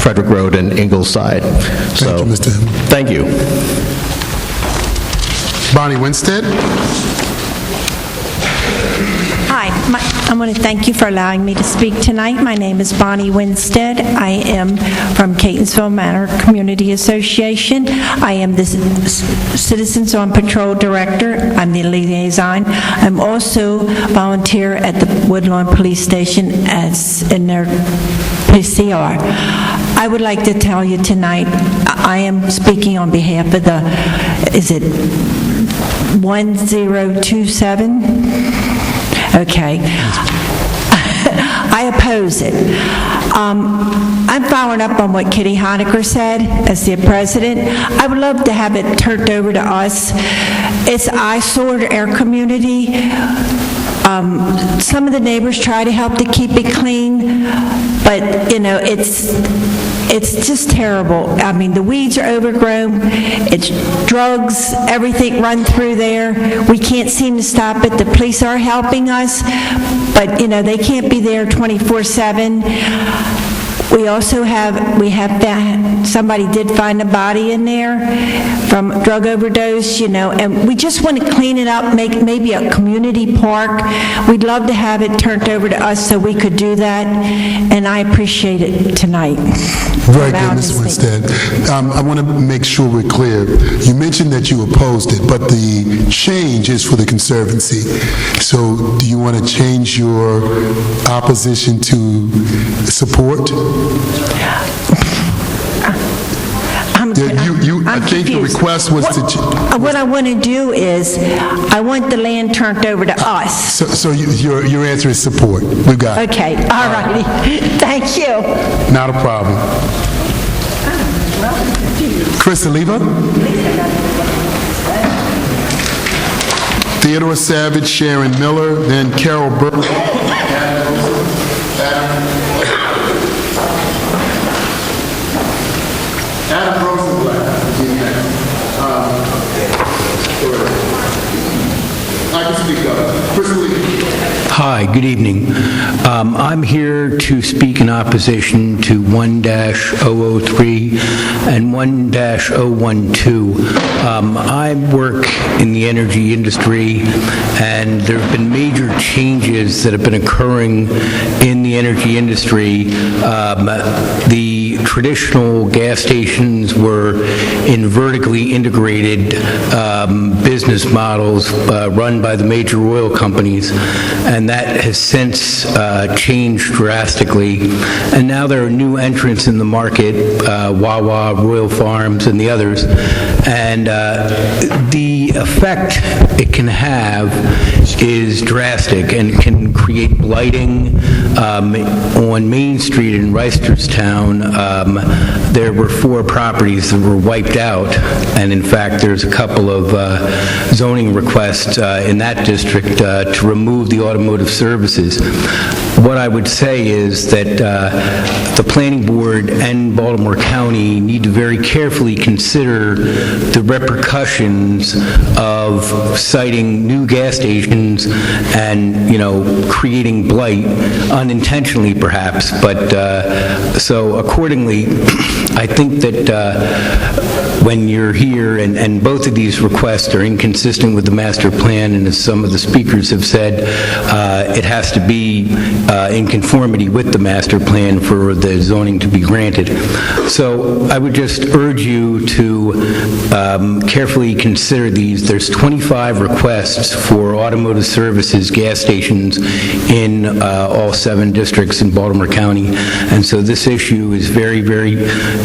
Frederick Road and Ingleside. Thank you, Mr. Himmel. Thank you. Bonnie Winstead. Hi, I want to thank you for allowing me to speak tonight. My name is Bonnie Winstead. I am from Catonsville Manor Community Association. I am the Citizens on Patrol Director. I'm the liaison. I'm also volunteer at the Woodlawn Police Station as in their PCR. I would like to tell you tonight, I am speaking on behalf of the, is it 1027? Okay. I oppose it. I'm following up on what Kitty Honecker said as the president. I would love to have it turned over to us. It's an eyesore to our community. Some of the neighbors try to help to keep it clean, but, it's just terrible. I mean, the weeds are overgrown, it's drugs, everything run through there. We can't seem to stop it. The police are helping us, but, they can't be there 24/7. We also somebody did find a body in there from drug overdose, and we just want to clean it up, make maybe a community park. We'd love to have it turned over to us so we could do that, and I appreciate it tonight. Very good, Ms. Winstead. I want to make sure we're clear. You mentioned that you opposed it, but the change is for the Conservancy. So do you want to change your opposition to support? I think the request was to... What I want to do is, I want the land turned over to us. So your answer is support. We've got it. Okay, all righty. Thank you. Not a problem. Chris Oliva? Theodore Savage, Sharon Miller, then Carol Burke. Hi, good evening. I'm here to speak in opposition to 1-003 and 1-012. I work in the energy industry, and there have been major changes that have been occurring in the energy industry. The traditional gas stations were in vertically integrated business models run by the major oil companies, and that has since changed drastically. And now there are new entrants in the market, Wawa, Royal Farms, and the others. And the effect it can have is drastic and can create blighting. On Main Street in Reisterstown, there were 4 properties that were wiped out, and in fact there's a couple of zoning requests in that district to remove the automotive services. What I would say is that the Planning Board and Baltimore County need to very carefully consider the repercussions of citing new gas stations and, creating blight, unintentionally perhaps, but so accordingly, I think that when you're here, and both of these requests are inconsistent with the master plan, and as some of the speakers have said, it has to be in conformity with the master plan for the zoning to be granted. So I would just urge you to carefully consider these. There's 25 requests for automotive services gas stations in all 7 districts in Baltimore County, and so this issue is very, very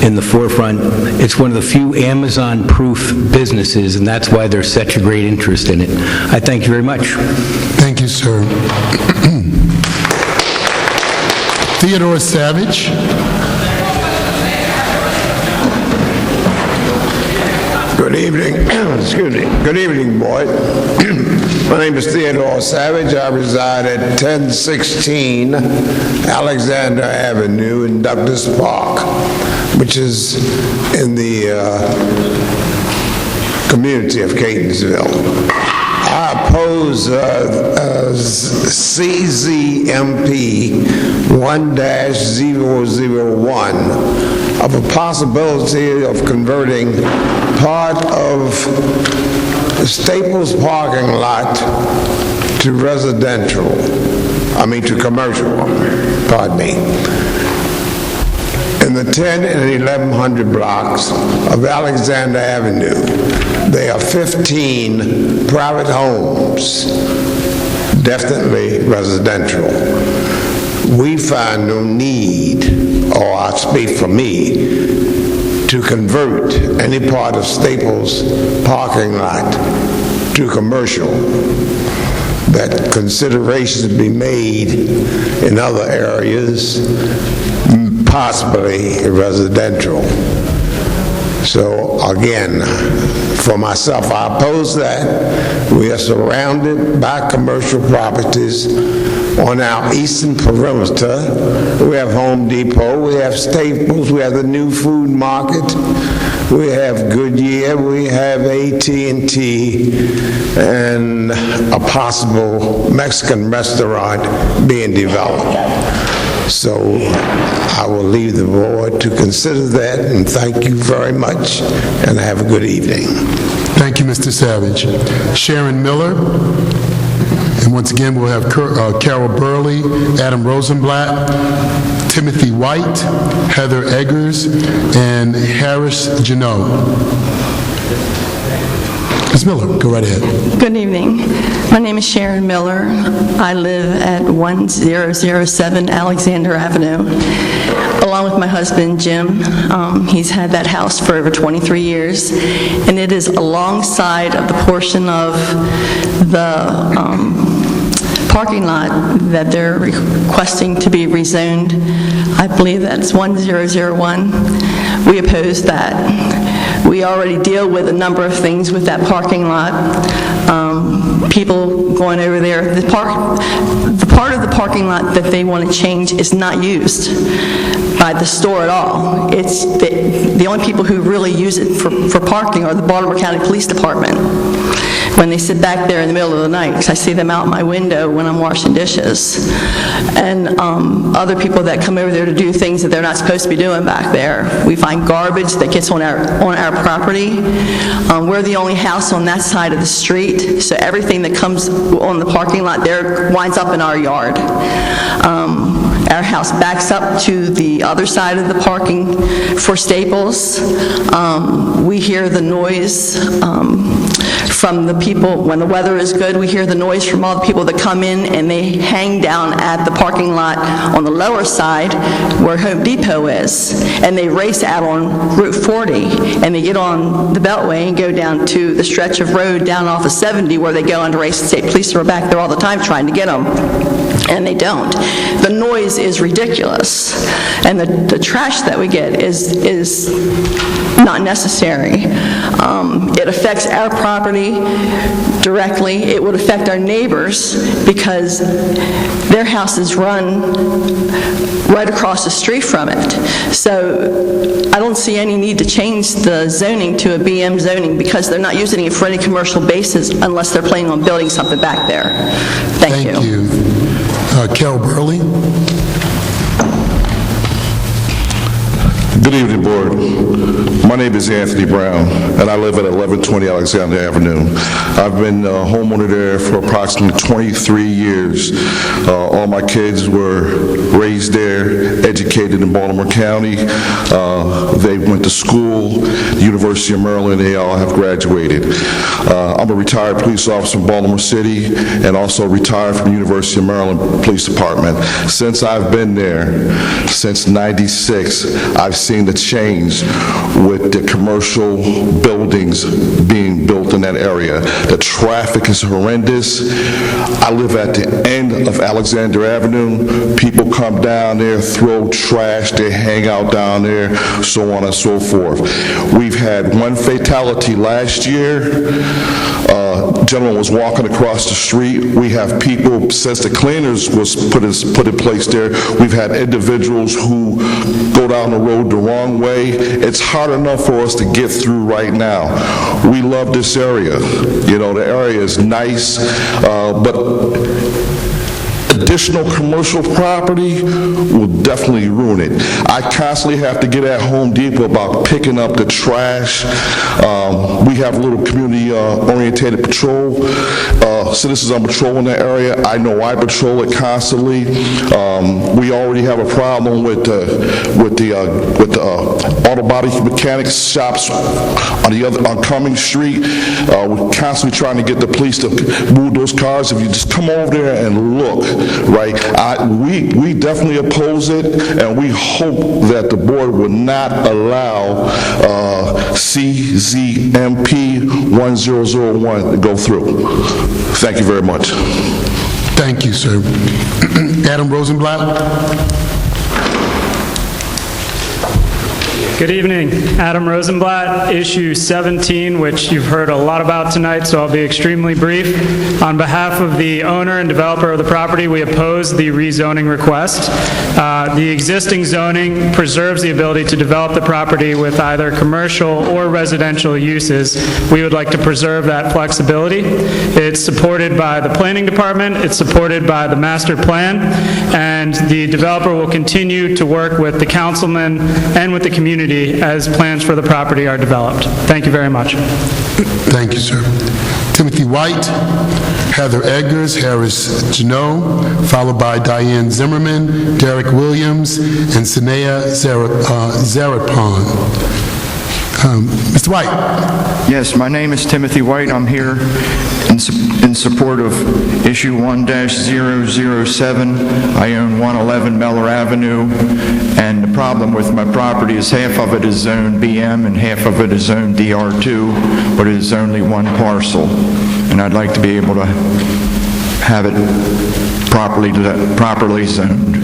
in the forefront. It's one of the few Amazon-proof businesses, and that's why there's such a great interest in it. I thank you very much. Thank you, sir. Theodore Savage. Good evening. Excuse me. Good evening, board. My name is Theodore Savage. I reside at 1016 Alexander Avenue in Douglas Park, which is in the community of Catonsville. I oppose CZMP 1-001 of a possibility of converting part of the Staples parking lot to commercial, pardon me. In the 10 and 1100 blocks of Alexander Avenue, there are 15 private homes, definitely residential. We find no need, or I speak for me, to convert any part of Staples parking lot to commercial. that considerations be made in other areas, possibly residential. So again, for myself, I oppose that. We are surrounded by commercial properties on our eastern perimeter. We have Home Depot, we have Staples, we have the new food market, we have Goodyear, we have AT&T, and a possible Mexican restaurant being developed. So I will leave the board to consider that, and thank you very much, and have a good evening. Thank you, Mr. Savage. Sharon Miller, and once again, we'll have Carol Burley, Adam Rosenblatt, Timothy White, Heather Eggers, and Harris Janot. Ms. Miller, go right ahead. Good evening. My name is Sharon Miller. I live at 1007 Alexander Avenue, along with my husband, Jim. He's had that house for over 23 years, and it is alongside of the portion of the parking lot that they're requesting to be rezoned. I believe that's 1001. We oppose that. We already deal with a number of things with that parking lot. People going over there. The part of the parking lot that they want to change is not used by the store at all. It's the only people who really use it for parking are the Baltimore County Police Department. When they sit back there in the middle of the night, because I see them out my window when I'm washing dishes. And other people that come over there to do things that they're not supposed to be doing back there. We find garbage that gets on our property. We're the only house on that side of the street, so everything that comes on the parking lot there winds up in our yard. Our house backs up to the other side of the parking for Staples. We hear the noise from the people, when the weather is good, we hear the noise from all the people that come in and they hang down at the parking lot on the lower side where Home Depot is, and they race out on Route 40, and they get on the Beltway and go down to the stretch of road down off of 70 where they go under Racing State Police who are back there all the time trying to get them, and they don't. The noise is ridiculous, and the trash that we get is not necessary. It affects our property directly. It would affect our neighbors because their houses run right across the street from it. So I don't see any need to change the zoning to a BM zoning because they're not using it for any commercial basis unless they're planning on building something back there. Thank you. Thank you. Carol Burley. Good evening, Board. My name is Anthony Brown, and I live at 1120 Alexander Avenue. I've been a homeowner there for approximately 23 years. All my kids were raised there, educated in Baltimore County. They went to school, the University of Maryland. They all have graduated. I'm a retired police officer in Baltimore City and also retired from the University of Maryland Police Department. Since I've been there, since '96, I've seen the change with the commercial buildings being built in that area. The traffic is horrendous. I live at the end of Alexander Avenue. People come down there, throw trash, they hang out down there, so on and so forth. We've had one fatality last year. Gentleman was walking across the street. We have people, since the cleaners was put in place there, we've had individuals who go down the road the wrong way. It's hard enough for us to get through right now. We love this area. You know, the area is nice, but additional commercial property will definitely ruin it. I constantly have to get at Home Depot about picking up the trash. We have a little community-oriented patrol. Citizens on patrol in that area. I know I patrol it constantly. We already have a problem with the auto body mechanics shops on Cummings Street. We're constantly trying to get the police to move those cars. If you just come over there and look, right? We definitely oppose it, and we hope that the board would not allow CZMP 1001 to go through. Thank you very much. Thank you, sir. Adam Rosenblatt? Good evening. Adam Rosenblatt, issue 17, which you've heard a lot about tonight, so I'll be extremely brief. On behalf of the owner and developer of the property, we oppose the rezoning request. The existing zoning preserves the ability to develop the property with either commercial or residential uses. We would like to preserve that flexibility. It's supported by the planning department, it's supported by the master plan, and the developer will continue to work with the councilman and with the community as plans for the property are developed. Thank you very much. Thank you, sir. Timothy White, Heather Eggers, Harris Janot, followed by Diane Zimmerman, Derek Williams, and Sanea Zarapon. Mr. White. Yes, my name is Timothy White. I'm here in support of issue 1-007. I own 111 Mellor Avenue, and the problem with my property is half of it is zoned BM and half of it is zoned DR2, but it is only one parcel, and I'd like to be able to have it properly zoned.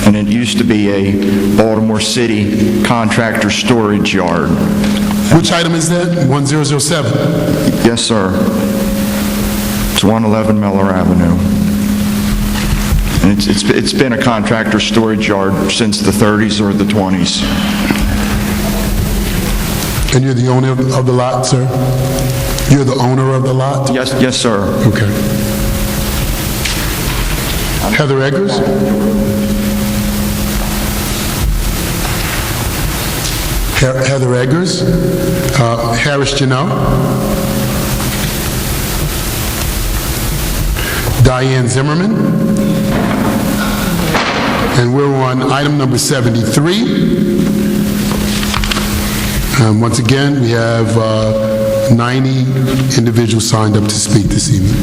And it used to be a Baltimore City contractor storage yard. Which item is that? 1007? Yes, sir. It's 111 Mellor Avenue. And it's been a contractor storage yard since the 30s or the 20s. And you're the owner of the lot, sir? You're the owner of the lot? Yes, sir. Okay. Heather Eggers? Heather Eggers, Harris Janot, Diane Zimmerman, and we're on item number 73. Once again, we have 90 individuals signed up to speak this evening.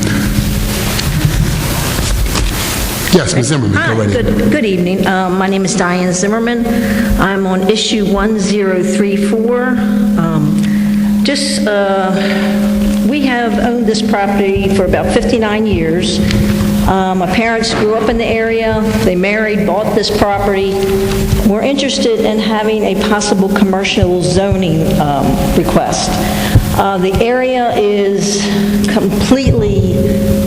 Yes, Ms. Zimmerman, go right ahead. Good evening. My name is Diane Zimmerman. I'm on issue 1034. We have owned this property for about 59 years. My parents grew up in the area. They married, bought this property. We're interested in having a possible commercial zoning request. The area is completely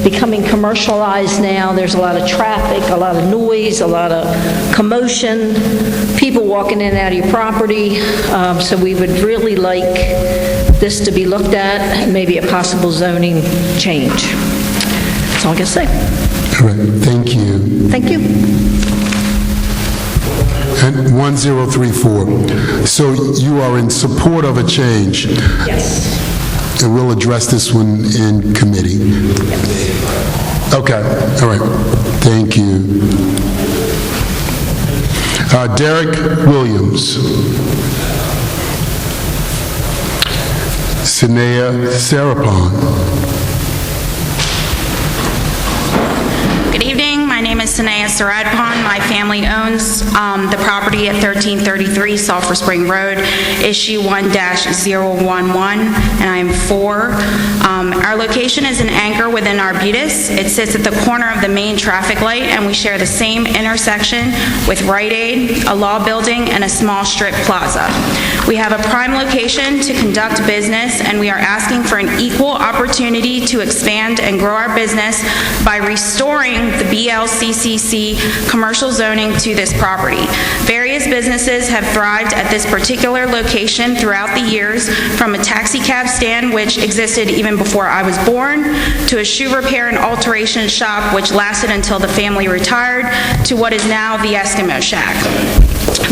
becoming commercialized now. There's a lot of traffic, a lot of noise, a lot of commotion, people walking in and out of your property. So we would really like this to be looked at, and maybe a possible zoning change. That's all I can say. All right, thank you. Thank you. And 1034. So you are in support of a change? Yes. And we'll address this one in committee? Okay, all right. Thank you. Derek Williams. Sanea Sarapon. Good evening. My name is Sanea Saradpan. My family owns the property at 1333 Sulphur Spring Road, issue 1-011, and I am 4. Our location is an anchor within Arbutus. It sits at the corner of the main traffic light, and we share the same intersection with Rite Aid, a law building, and a small strip plaza. We have a prime location to conduct business, and we are asking for an equal opportunity to expand and grow our business by restoring the BLCCC commercial zoning to this property. Various businesses have thrived at this particular location throughout the years, from a taxi cab stand, which existed even before I was born, to a shoe repair and alteration shop, which lasted until the family retired, to what is now the Eskimo Shack.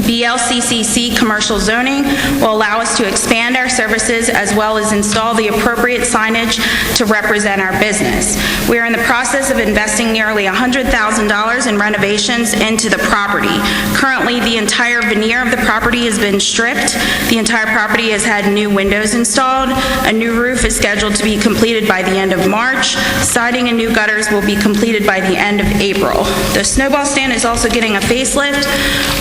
BLCCC commercial zoning will allow us to expand our services as well as install the appropriate signage to represent our business. We are in the process of investing nearly $100,000 in renovations into the property. Currently, the entire veneer of the property has been stripped. The entire property has had new windows installed. A new roof is scheduled to be completed by the end of March. Siding and new gutters will be completed by the end of April. The snowball stand is also getting a facelift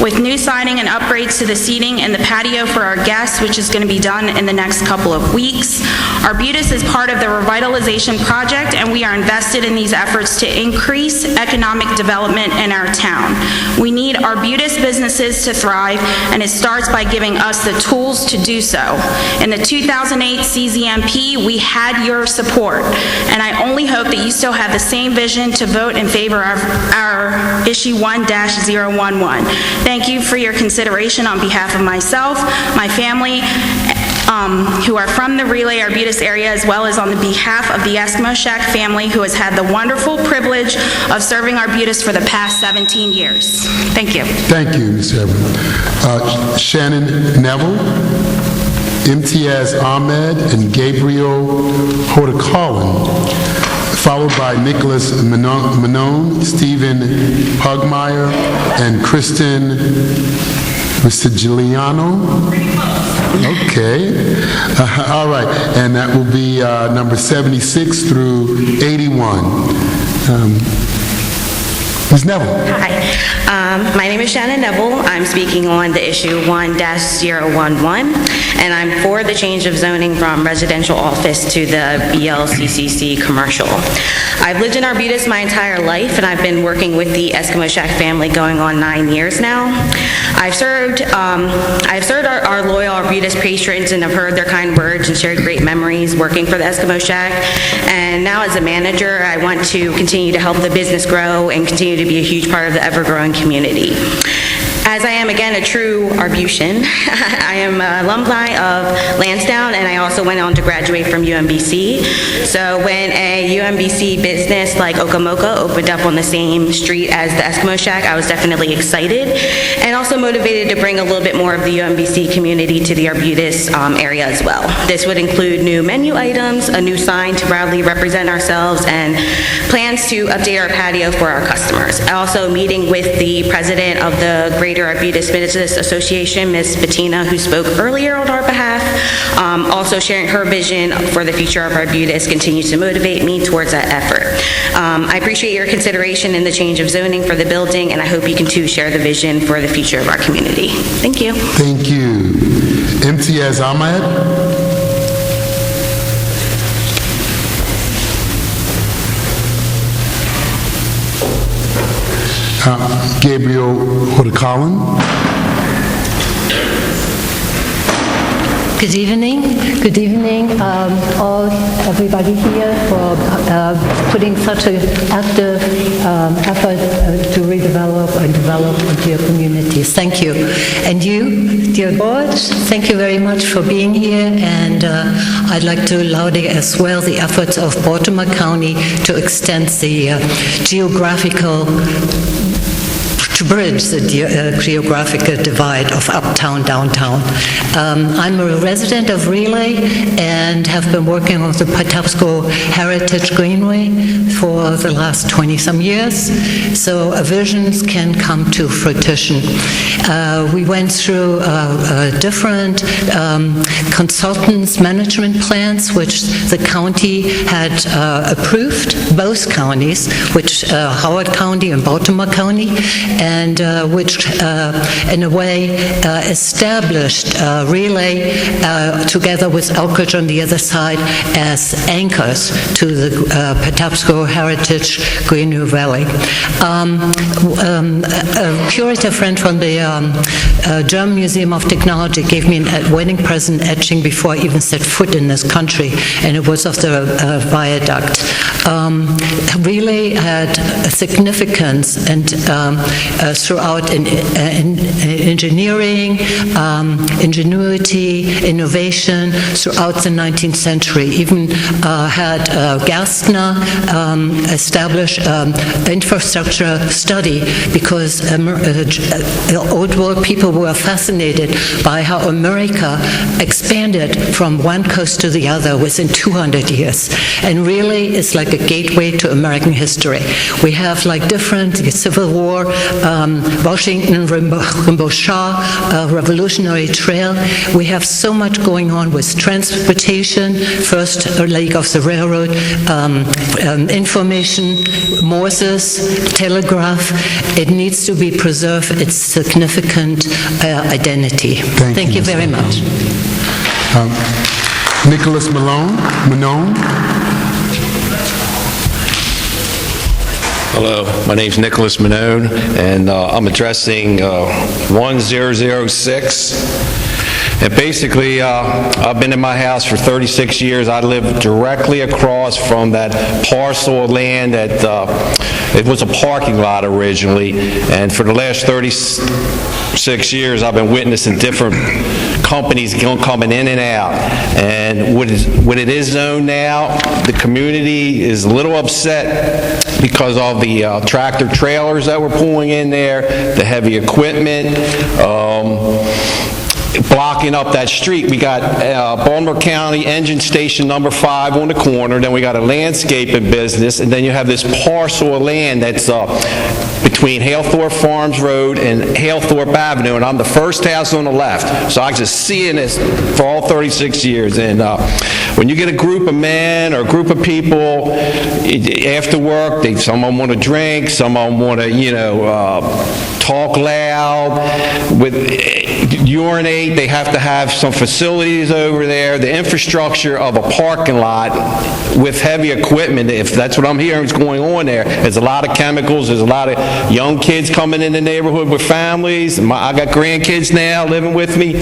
with new siding lighting and upgrades to the seating and the patio for our guests, which is going to be done in the next couple of weeks. Arbutus is part of the revitalization project, and we are invested in these efforts to increase economic development in our town. We need Arbutus businesses to thrive, and it starts by giving us the tools to do so. In the 2008 CZMP, we had your support, and I only hope that you still have the same vision to vote in favor of our issue 1-011. Thank you for your consideration on behalf of myself, my family, who are from the Relay Arbutus area, as well as on the behalf of the Eskimo Shack family, who has had the wonderful privilege of serving Arbutus for the past 17 years. Thank you. Thank you, Ms. Evans. Shannon Neville, Imtiaz Ahmed, and Gabriel Horticolin, followed by Nicholas Manon, Stephen Pugmire, and Kristen Giuliano. Okay. All right. And that will be number 76 through 81. Ms. Neville. Hi. My name is Shannon Neville. I'm speaking on the issue 1-011, and I'm for the change of zoning from residential office to the BLCCC commercial. I've lived in Arbutus my entire life, and I've been working with the Eskimo Shack family going on 9 years now. I've served our loyal Arbutus patrons, and I've heard their kind words and shared great memories working for the Eskimo Shack. And now as a manager, I want to continue to help the business grow and continue to be a huge part of the ever-growing community. As I am, again, a true Arbutian, I am an alumni of Lansdowne, and I also went on to graduate from UMBC. So when a UMBC business like Okamoka opened up on the same street as the Eskimo Shack, I was definitely excited and also motivated to bring a little bit more of the UMBC community to the Arbutus area as well. This would include new menu items, a new sign to proudly represent ourselves, and plans to update our patio for our customers. Also meeting with the president of the Greater Arbutus Business Association, Ms. Bettina, who spoke earlier on our behalf. Also sharing her vision for the future of Arbutus continues to motivate me towards that effort. I appreciate your consideration in the change of zoning for the building, and I hope you can too share the vision for the future of our community. Thank you. Thank you. Imtiaz Ahmed. Gabriel Horticolin. Good evening. Good evening, everybody here for putting such an active effort to redevelop and develop into your communities. Thank you. And you, dear board, thank you very much for being here. And I'd like to laud as well the efforts of Baltimore County to extend the to bridge the geographical divide of uptown, downtown. I'm a resident of Relay and have been working on the Patapsco Heritage Greenway for the last 20-some years, so visions can come to fruition. We went through different consultants' management plans, which the county had approved, both counties, which Howard County and Baltimore County, and which in a way established Relay together with Elkridge on the other side as anchors to the Patapsco Heritage Greenview Valley. A curator friend from the German Museum of Technology gave me a wedding present etching before I even set foot in this country, and it was of the viaduct. Relay had a significance and throughout in engineering, ingenuity, innovation throughout the 19th century. Even had Gerstner establish infrastructure study because old world people were fascinated by how America expanded from one coast to the other within 200 years. And really, it's like a gateway to American history. We have like different Civil War, Washington, Rimbaud Shaw, Revolutionary Trail. We have so much going on with transportation, first leg of the railroad, information, Morses, telegraph. It needs to be preserved, its significant identity. Thank you very much. Nicholas Manone. Hello, my name's Nicholas Manone, and I'm addressing 1006. And basically, I've been in my house for 36 years. I live directly across from that parcel of land that it was a parking lot originally, and for the last 36 years, I've been witnessing different companies coming in and out. And what it is zoned now, the community is a little upset because of the tractor trailers that we're pulling in there, the heavy equipment, blocking up that street. We got Baltimore County Engine Station number 5 on the corner, then we got a landscaping business, and then you have this parcel of land that's between Halethorpe Farms Road and Halethorpe Avenue, and I'm the first house on the left. So I just seeing this for all 36 years. And when you get a group of men or a group of people after work, some of them want to drink, some of them want to, talk loud, urinate. They have to have some facilities over there. The infrastructure of a parking lot with heavy equipment, if that's what I'm hearing is going on there, there's a lot of chemicals, there's a lot of young kids coming in the neighborhood with families. I got grandkids now living with me.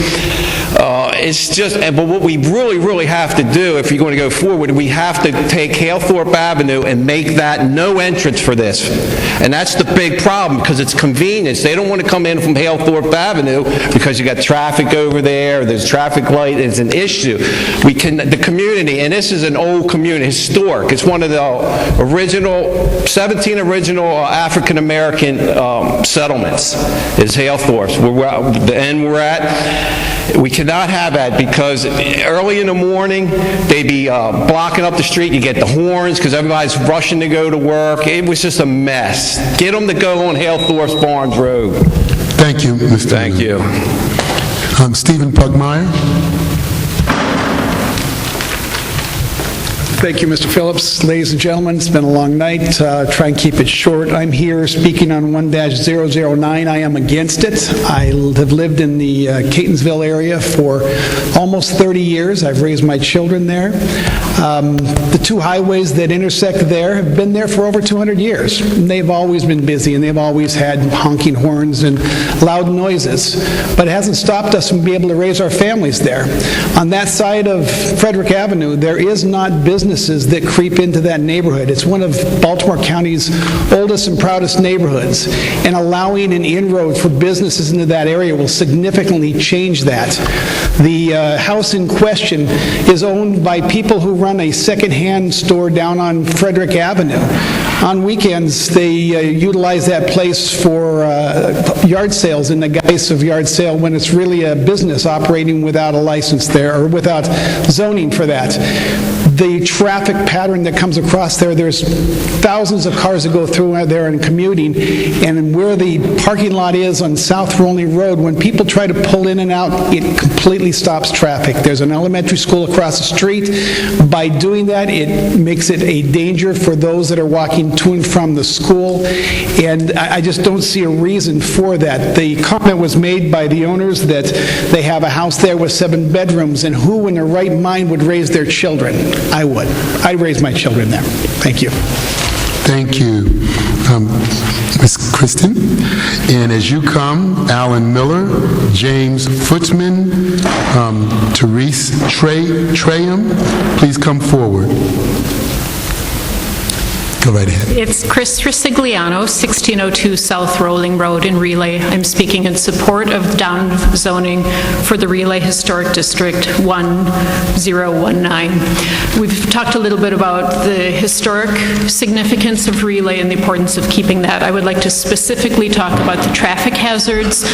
It's just, but what we really have to do, if you're going to go forward, we have to take Halethorpe Avenue and make that no entrance for this. And that's the big problem, because it's convenience. They don't want to come in from Halethorpe Avenue because you got traffic over there, there's traffic light, it's an issue. The community, and this is an old community, historic, it's one of the 17 original African-American settlements is Halethorpe. The end we're at, we cannot have that, because early in the morning, they'd be blocking up the street. You get the horns because everybody's rushing to go to work. It was just a mess. Get them to go on Halethorpe Farms Road. Thank you, Mr. Thank you. Stephen Pugmire. Thank you, Mr. Phillips. Ladies and gentlemen, it's been a long night. Try and keep it short. I'm here speaking on 1-009. I am against it. I have lived in the Catonsville area for almost 30 years. I've raised my children there. The two highways that intersect there have been there for over 200 years. And they've always been busy, and they've always had honking horns and loud noises. But it hasn't stopped us from being able to raise our families there. On that side of Frederick Avenue, there is not businesses that creep into that neighborhood. It's one of Baltimore County's oldest and proudest neighborhoods, and allowing an inroad for businesses into that area will significantly change that. The house in question is owned by people who run a second-hand store down on Frederick Avenue. On weekends, they utilize that place for yard sales in the guise of yard sale, when it's really a business operating without a license there, or without zoning for that. The traffic pattern that comes across there, there's thousands of cars that go through there and commuting, and where the parking lot is on South Rolling Road, when people try to pull in and out, it completely stops traffic. There's an elementary school across the street. By doing that, it makes it a danger for those that are walking to and from the school, and I just don't see a reason for that. The comment was made by the owners that they have a house there with 7 bedrooms, and who in their right mind would raise their children? I would. I'd raise my children there. Thank you. Thank you, Ms. Kristen. And as you come, Alan Miller, James Footsman, Therese Traham, please come forward. Go right ahead. It's Chris Risigliano, 1602 South Rolling Road in Relay. I'm speaking in support of down zoning for the Relay Historic District 1019. We've talked a little bit about the historic significance of Relay and the importance of keeping that. I would like to specifically talk about the traffic hazards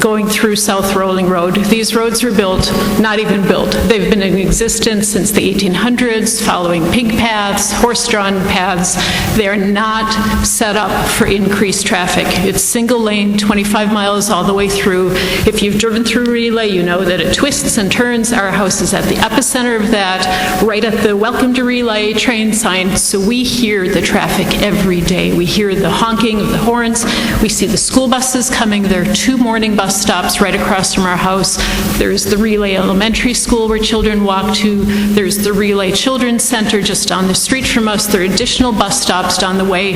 going through South Rolling Road. These roads were built, not even built. They've been in existence since the 1800s, following pig paths, horse-drawn paths. They're not set up for increased traffic. It's single lane, 25 miles all the way through. If you've driven through Relay, you know that it twists and turns. Our house is at the epicenter of that, right at the Welcome to Relay train sign, so we hear the traffic every day. We hear the honking of the horns. We see the school buses coming. There are 2 morning bus stops right across from our house. There's the Relay Elementary School where children walk to. There's the Relay Children's Center just down the street from us. There are additional bus stops down the way.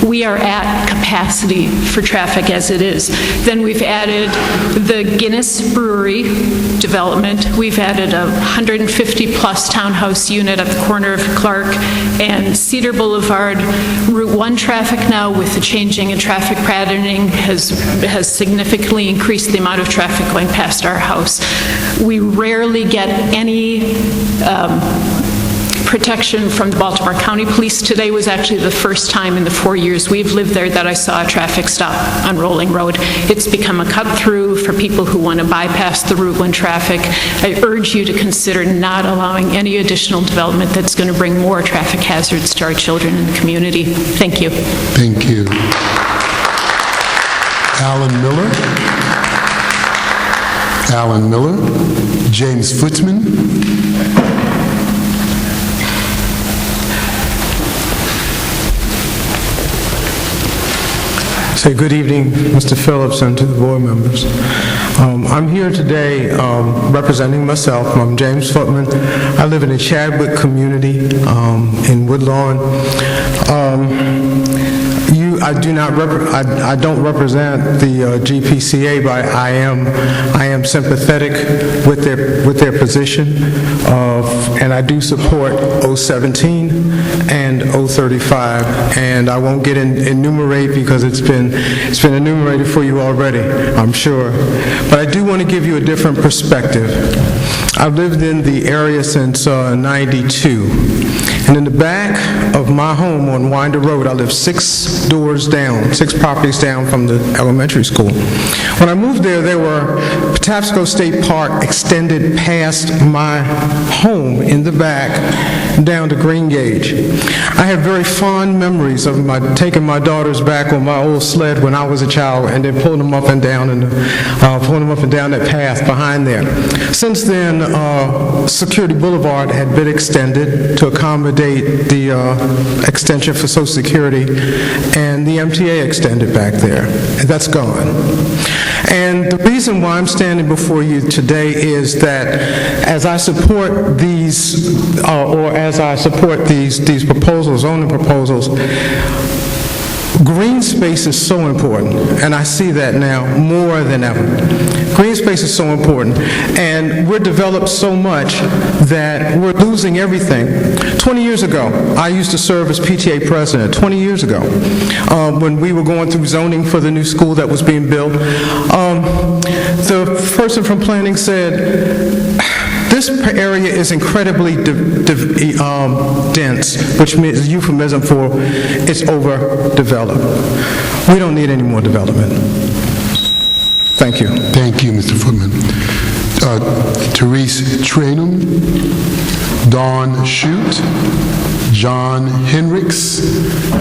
We are at capacity for traffic as it is. Then we've added the Guinness Brewery development. We've added a 150-plus townhouse unit at the corner of Clark and Cedar Boulevard. Route 1 traffic now, with the changing in traffic patterning, has significantly increased the amount of traffic going past our house. We rarely get any protection from the Baltimore County Police. Today was actually the first time in the 4 years we've lived there that I saw a traffic stop on Rolling Road. It's become a cut-through for people who want to bypass the Route 1 traffic. I urge you to consider not allowing any additional development that's going to bring more traffic hazards to our children in the community. Thank you. Thank you. Alan Miller. Alan Miller. James Footsman. Say good evening, Mr. Phillips, and to the board members. I'm here today representing myself. I'm James Footman. I live in the Chadwick community in Woodlawn. I don't represent the GPCA, but I am sympathetic with their position and I do support 017 and 035, and I won't get enumerate because it's been enumerated for you already, I'm sure. But I do want to give you a different perspective. I've lived in the area since '92, and in the back of my home on Winder Road, I live 6 doors down, 6 properties down from the elementary school. When I moved there, Patapsco State Park extended past my home in the back down to Green Gauge. I have very fond memories of taking my daughters back on my old sled when I was a child and then pulling them up and down that path behind there. Since then, Security Boulevard had been extended to accommodate the extension for Social Security, and the MTA extended back there. And that's gone. And the reason why I'm standing before you today is that as I support these proposals, zoning proposals, green space is so important, and I see that now more than ever. Green space is so important, and we're developed so much that we're losing everything. 20 years ago, I used to serve as PTA president, 20 years ago, when we were going through zoning for the new school that was being built. The person from planning said, this area is incredibly dense, which means a euphemism for it's overdeveloped. We don't need any more development. Thank you. Thank you, Mr. Footman. Therese Trainum, Dawn Shute, John Henricks,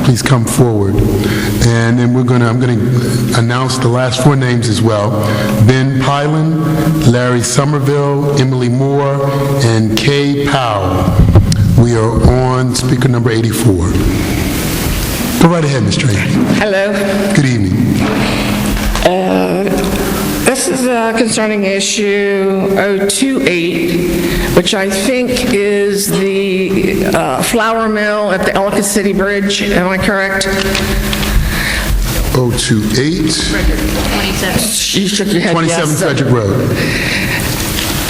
please come forward. And then I'm going to announce the last 4 names as well. Ben Pylan, Larry Somerville, Emily Moore, and Kay Powell. We are on speaker number 84. Go right ahead, Ms. Trainum. Hello. Good evening. This is concerning issue 028, which I think is the flour mill at the Ellicott City Bridge. Am I correct? 028. 27. You shook your head. 27 yes. Frederick Road.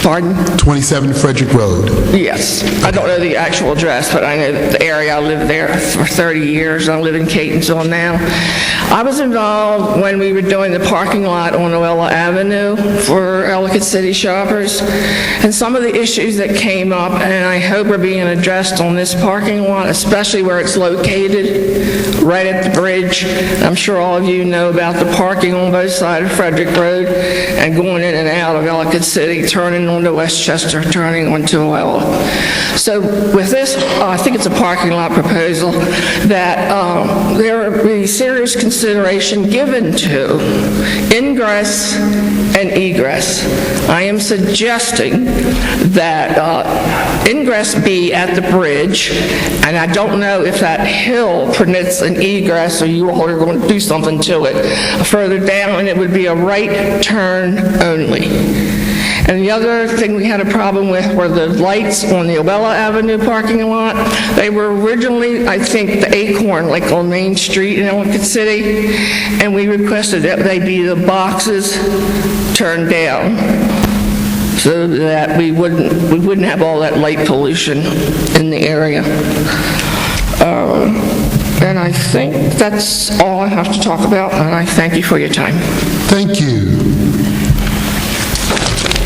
Pardon? 27 Frederick Road. Yes. I don't know the actual address, but I know the area. I lived there for 30 years. I live in Catonsville now. I was involved when we were doing the parking lot on Oella Avenue for Ellicott City shoppers, and some of the issues that came up, and I hope are being addressed on this parking lot, especially where it's located, right at the bridge. I'm sure all of you know about the parking on both sides of Frederick Road and going in and out of Ellicott City, turning onto Westchester, turning onto Oella. So with this, I think it's a parking lot proposal, that there will be serious consideration given to ingress and egress. I am suggesting that ingress be at the bridge, and I don't know if that hill permits an egress or you all are going to do something to it. Further down, it would be a right turn only. And the other thing we had a problem with were the lights on the Oella Avenue parking lot. They were originally, I think, the Acorn, like on Main Street in Ellicott City, and we requested that they be the boxes turned down so that we wouldn't have all that light pollution in the area. And I think that's all I have to talk about, and I thank you for your time. Thank you.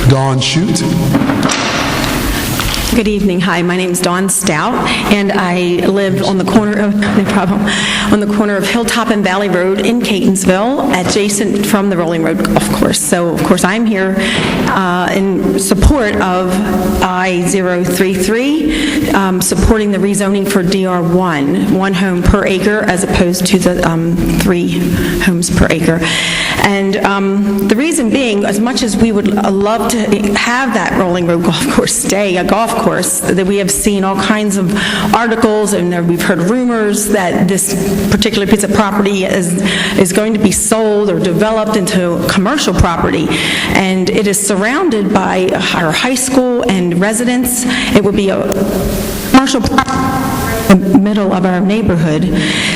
Dawn Shute. Good evening. Hi, my name is Dawn Stout, and I live on the corner of, no problem, on the corner of Hilltop and Valley Road in Catonsville, adjacent from the Rolling Road Golf Course. So, of course, I'm here in support of I-033, supporting the rezoning for DR1, one home per acre as opposed to the 3 homes per acre. And the reason being, as much as we would love to have that Rolling Road Golf Course stay a golf course, that we have seen all kinds of articles and we've heard rumors that this particular piece of property is going to be sold or developed into commercial property. And it is surrounded by our high school and residents. It would be a commercial property in the middle of our neighborhood.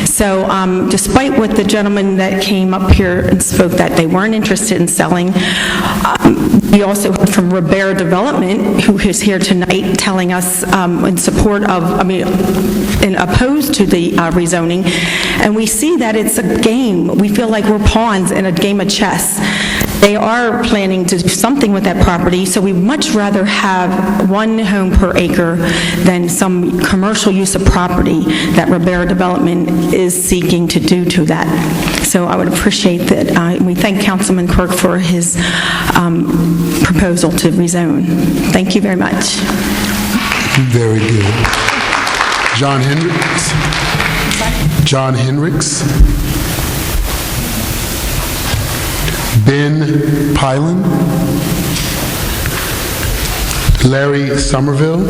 So despite what the gentleman that came up here and spoke that they weren't interested in selling, we also heard from Ribera Development, who is here tonight, telling us in support of, and opposed to the rezoning, and we see that it's a game. We feel like we're pawns in a game of chess. They are planning to do something with that property, so we'd much rather have 1 home per acre than some commercial use of property that Ribera Development is seeking to do to that. So I would appreciate that. We thank Councilman Quirk for his proposal to rezone. Thank you very much. Very good. John Hendricks. John Hendricks. Ben Pylan. Larry Somerville.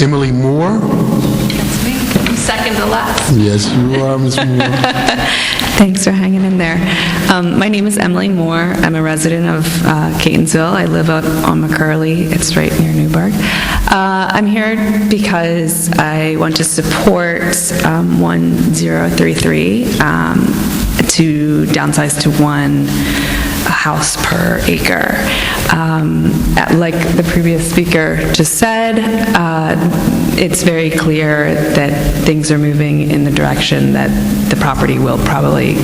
Emily Moore. That's me. Second to last. Yes, you are, Ms. Moore. Thanks for hanging in there. My name is Emily Moore. I'm a resident of Catonsville. I live out on McCurley. It's right near Newburgh. I'm here because I want to support 1033 to downsize to 1 house per acre. Like the previous speaker just said, it's very clear that things are moving in the direction that the property will probably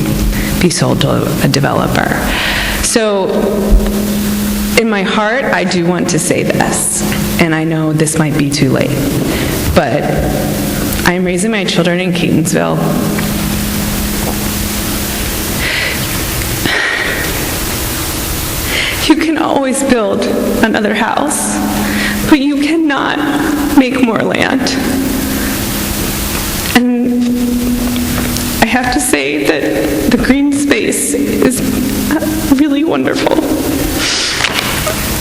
be sold to a developer. So in my heart, I do want to say this, and I know this might be too late, but I'm raising my children in Catonsville. You can always build another house, but you cannot make more land. And I have to say that the green space is really wonderful.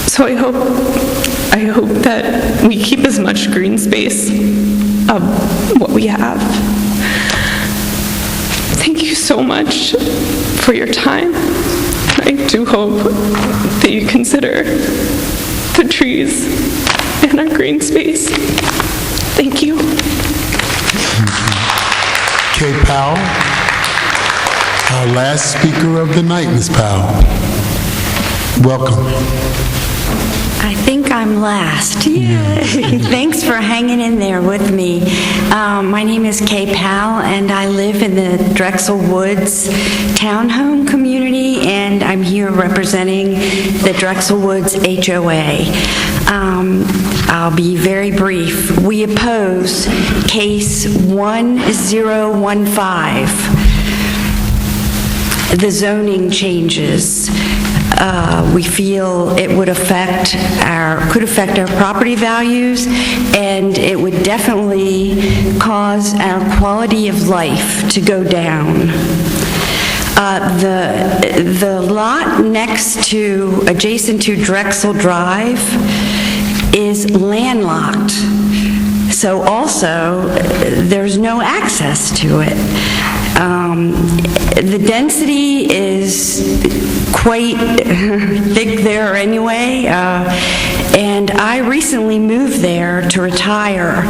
So I hope that we keep as much green space of what we have. Thank you so much for your time. I do hope that you consider the trees and our green space. Thank you. Kay Powell, our last speaker of the night, Ms. Powell. Welcome. I think I'm last. Yay. Thanks for hanging in there with me. My name is Kay Powell, and I live in the Drexel Woods townhome community, and I'm here representing the Drexel Woods HOA. I'll be very brief. We oppose case 1015, the zoning changes. We feel it would could affect our property values, and it would definitely cause our quality of life to go down. The lot adjacent to Drexel Drive is landlocked, so also there's no access to it. The density is quite thick there anyway, and I recently moved there to retire,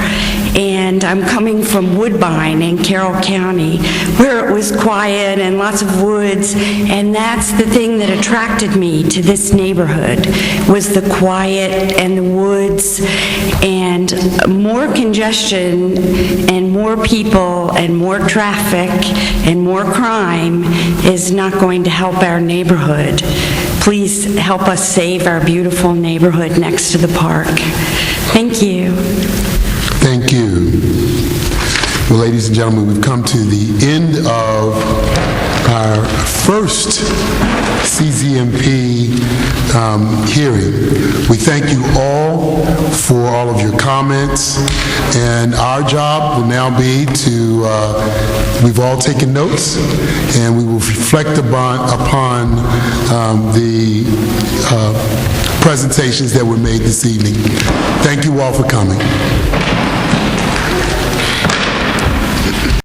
and I'm coming from Woodbine in Carroll County, where it was quiet and lots of woods, and that's the thing that attracted me to this neighborhood, was the quiet and the woods, and more congestion and more people and more traffic and more crime is not going to help our neighborhood. Please help us save our beautiful neighborhood next to the park. Thank you. Thank you. Well, ladies and gentlemen, we've come to the end of our first CZMP hearing. We thank you all for all of your comments, and our job will now be to, we've all taken notes, and we will reflect upon the presentations that were made this evening. Thank you all for coming.